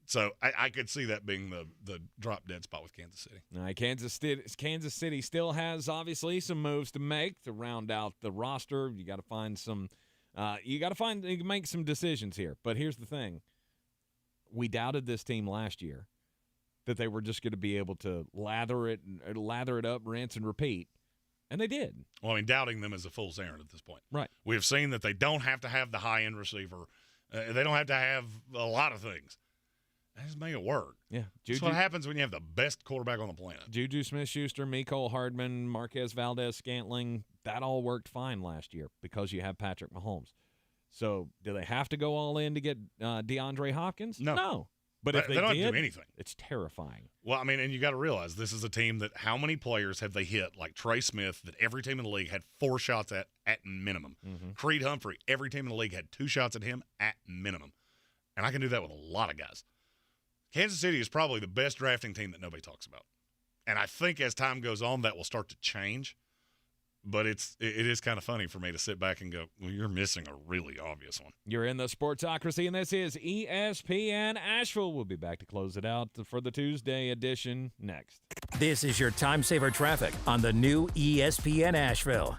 So I could see that being the drop-dead spot with Kansas City. All right, Kansas City still has, obviously, some moves to make to round out the roster. You got to find some make some decisions here. But here's the thing. We doubted this team last year that they were just going to be able to lather it up, rinse and repeat, and they did. Well, I mean, doubting them is a fool's errand at this point. Right. We have seen that they don't have to have the high-end receiver. They don't have to have a lot of things. They just make it work. Yeah. That's what happens when you have the best quarterback on the planet. Juju Smith-Schuster, Mecole Hardman, Marquez Valdez-Scantling, that all worked fine last year because you have Patrick Mahomes. So do they have to go all in to get DeAndre Hopkins? No. But if they don't did, have to do anything. It's terrifying. Well, I mean, and you got to realize this is a team that how many players have they hit, like Trey Smith, that every team in the league had 4 shots at minimum. Mm-hmm. Creed Humphrey, every team in the league had 2 shots at him at minimum. And I can do that with a lot of guys. Kansas City is probably the best drafting team that nobody talks about. And I think as time goes on, that will start to change. But it is kind of funny for me to sit back and go, well, you're missing a really obvious one. You're in the Sportsocracy, and this is ESPN Asheville. We'll be back to close it out for the Tuesday edition next. This is your time saver traffic on the new ESPN Asheville.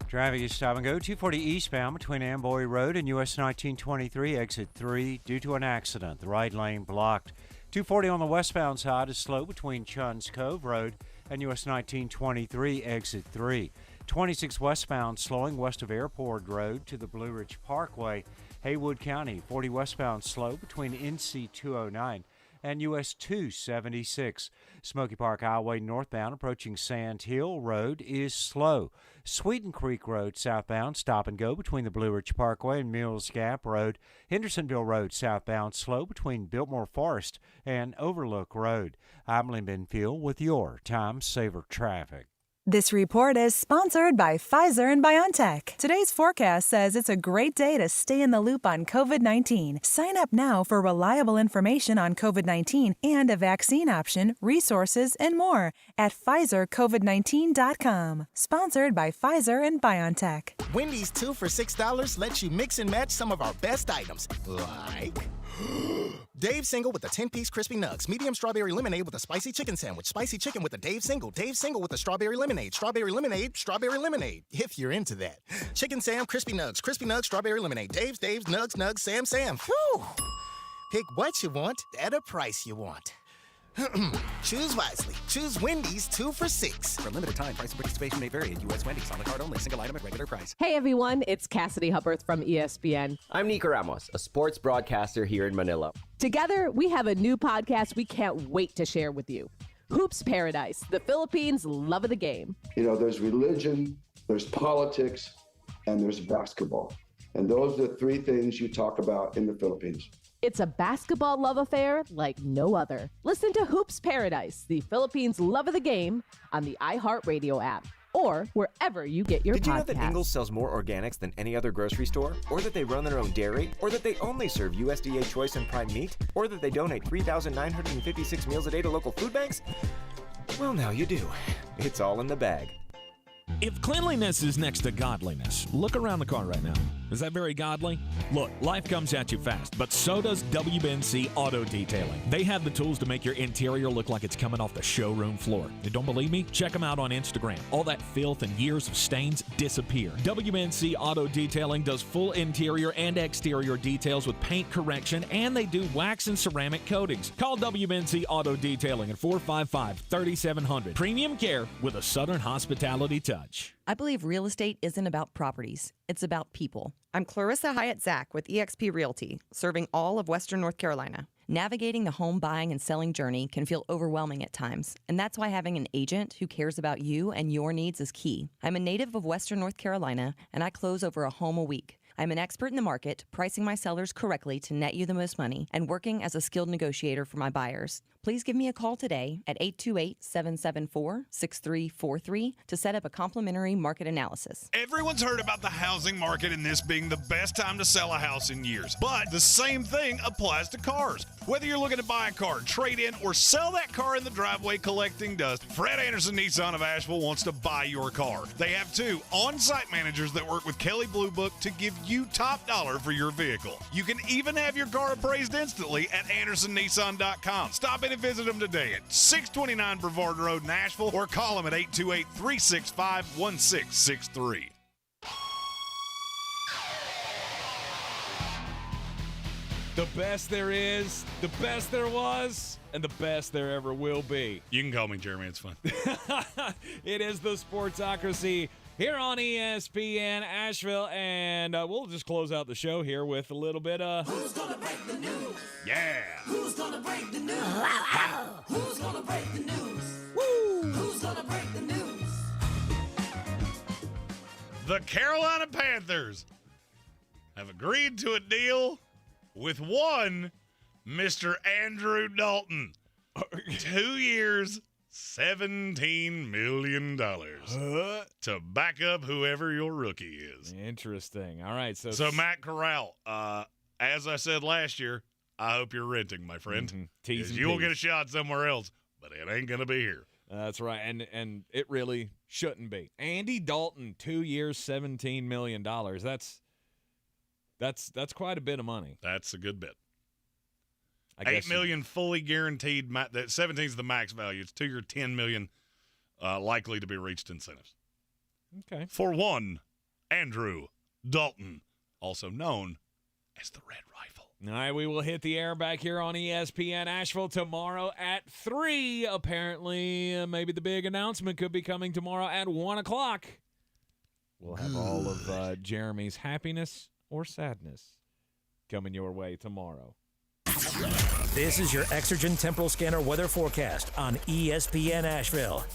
Traffic is stop and go 240 eastbound between Amboy Road and US 1923 exit 3 due to an accident. The right lane blocked. 240 on the westbound side is slow between Chun's Cove Road and US 1923 exit 3. 26 westbound slowing west of Airport Road to the Blue Ridge Parkway. Haywood County 40 westbound slow between NC 209 and US 276. Smoky Park Highway northbound approaching Sand Hill Road is slow. Sweeten Creek Road southbound stop and go between the Blue Ridge Parkway and Mills Gap Road. Hendersonville Road southbound slow between Biltmore Forest and Overlook Road. I'm Lynn Benfield with your Time Saver Traffic. This report is sponsored by Pfizer and BioNTech. Today's forecast says it's a great day to stay in the loop on COVID-19. Sign up now for reliable information on COVID-19 and a vaccine option, resources, and more at PfizerCovid19.com. Sponsored by Pfizer and BioNTech. Wendy's 2 for $6 lets you mix and match some of our best items, like Dave Single with a 10-piece crispy nugs, medium strawberry lemonade with a spicy chicken sandwich, spicy chicken with a Dave Single with a strawberry lemonade, strawberry lemonade, if you're into that. Chicken Sam, crispy nugs, strawberry lemonade, Dave's, nugs, Sam. Whew. Pick what you want at a price you want. Choose wisely. Choose Wendy's 2 for $6. For a limited time, price and participation may vary at U.S. Wendy's. On the card only. Single item at regular price. Hey everyone, it's Cassidy Hupperth from ESPN. I'm Nico Ramos, a sports broadcaster here in Manila. Together, we have a new podcast we can't wait to share with you. Hoops Paradise, the Philippines' love of the game. You know, there's religion, there's politics, and there's basketball. And those are the three things you talk about in the Philippines. It's a basketball love affair like no other. Listen to Hoops Paradise, the Philippines' love of the game, on the iHeartRadio app or wherever you get your podcasts. Did you know that Ingles sells more organics than any other grocery store? Or that they run their own dairy? Or that they only serve USDA Choice and Prime meat? Or that they donate 3,956 meals a day to local food banks? Well, now you do. It's all in the bag. If cleanliness is next to godliness, look around the car right now. Is that very godly? Look, life comes at you fast, but so does WBNC Auto Detailing. They have the tools to make your interior look like it's coming off the showroom floor. You don't believe me? Check them out on Instagram. All that filth and years of stains disappear. WBNC Auto Detailing does full interior and exterior details with paint correction, and they do wax and ceramic coatings. Call WBNC Auto Detailing at 455-3700. Premium care with a Southern hospitality touch. I believe real estate isn't about properties. It's about people. I'm Clarissa Hyatt Zach with eXp Realty, serving all of Western North Carolina. Navigating the home buying and selling journey can feel overwhelming at times, and that's why having an agent who cares about you and your needs is key. I'm a native of Western North Carolina, and I close over a home a week. I'm an expert in the market, pricing my sellers correctly to net you the most money, and working as a skilled negotiator for my buyers. Please give me a call today at 828-774-6343 to set up a complimentary market analysis. Everyone's heard about the housing market and this being the best time to sell a house in years. But the same thing applies to cars. Whether you're looking to buy a car, trade in, or sell that car in the driveway collecting dust, Fred Anderson Nissan of Asheville wants to buy your car. They have 2 on-site managers that work with Kelly Blue Book to give you top dollar for your vehicle. You can even have your car appraised instantly at AndersonNissan.com. Stop in and visit them today at 629 Brevard Road in Asheville or call them at 828-365-1663. The best there is, the best there was, and the best there ever will be. You can call me Jeremy. It's fun. It is the Sportsocracy here on ESPN Asheville, and we'll just close out the show here with a little bit of... Who's gonna break the news? Yeah. Who's gonna break the news? Who's gonna break the news? Woo! Who's gonna break the news? The Carolina Panthers have agreed to a deal with one Mr. Andrew Dalton. 2 years, $17 million to back up whoever your rookie is. Interesting. All right. So Matt Corral, as I said last year, I hope you're renting, my friend. Mm-hmm. You'll get a shot somewhere else, but it ain't going to be here. That's right. And it really shouldn't be. Andy Dalton, 2 years, $17 million. That's quite a bit of money. That's a good bit. $8 million fully guaranteed. That 17 is the max value. It's 2 year, $10 million likely to be reached incentives. Okay. For one, Andrew Dalton, also known as the Red Rifle. All right, we will hit the air back here on ESPN Asheville tomorrow at 3. Apparently, maybe the big announcement could be coming tomorrow at 1 o'clock. We'll have all of Jeremy's happiness or sadness coming your way tomorrow. This is your Exergen Temporal Scanner weather forecast on ESPN Asheville.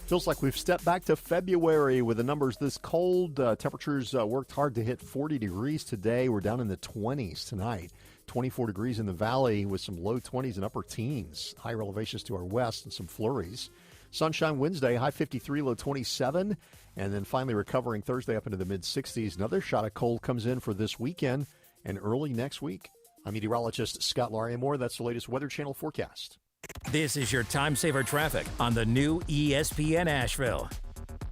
Feels like we've stepped back to February with the numbers this cold. Temperatures worked hard to hit 40 degrees today. We're down in the 20s tonight. 24 degrees in the valley with some low 20s and upper teens. Higher elevations to our west and some flurries. Sunshine Wednesday, high 53, low 27. And then finally recovering Thursday up into the mid-60s. Another shot of cold comes in for this weekend and early next week. I'm meteorologist Scott Larimore. That's the latest Weather Channel forecast. This is your time saver traffic on the new ESPN Asheville.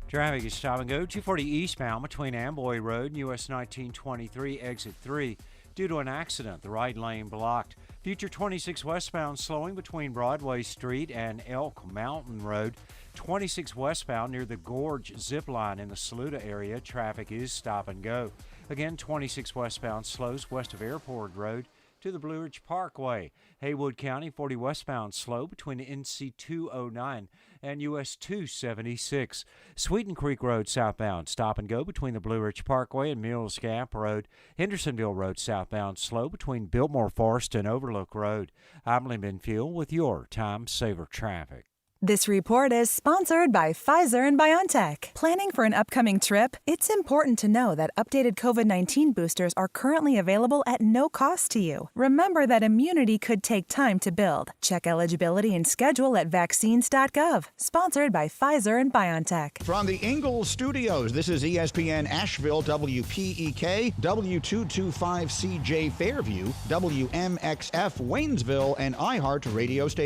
Traffic is stop and go 240 eastbound between Amboy Road and US 1923 exit 3 due to an accident. The right lane blocked. Future 26 westbound slowing between Broadway Street and Elk Mountain Road. 26 westbound near the Gorge Zip Line in the Saluda area. Traffic is stop and go. Again, 26 westbound slows west of Airport Road to the Blue Ridge Parkway. Haywood County 40 westbound slow between NC 209 and US 276. Sweeten Creek Road southbound stop and go between the Blue Ridge Parkway and Mills Gap Road. Hendersonville Road southbound slow between Biltmore Forest and Overlook Road. I'm Lee Benfield with your Time Saver Traffic. This report is sponsored by Pfizer and BioNTech. Planning for an upcoming trip? It's important to know that updated COVID-19 boosters are currently available at no cost to you. Remember that immunity could take time to build. Check eligibility and schedule at vaccines.gov. Sponsored by Pfizer and BioNTech. From the Ingles Studios, this is ESPN Asheville, WPEK, W225CJ Fairview, WMXF Waynesville, and iHeart Radio Station.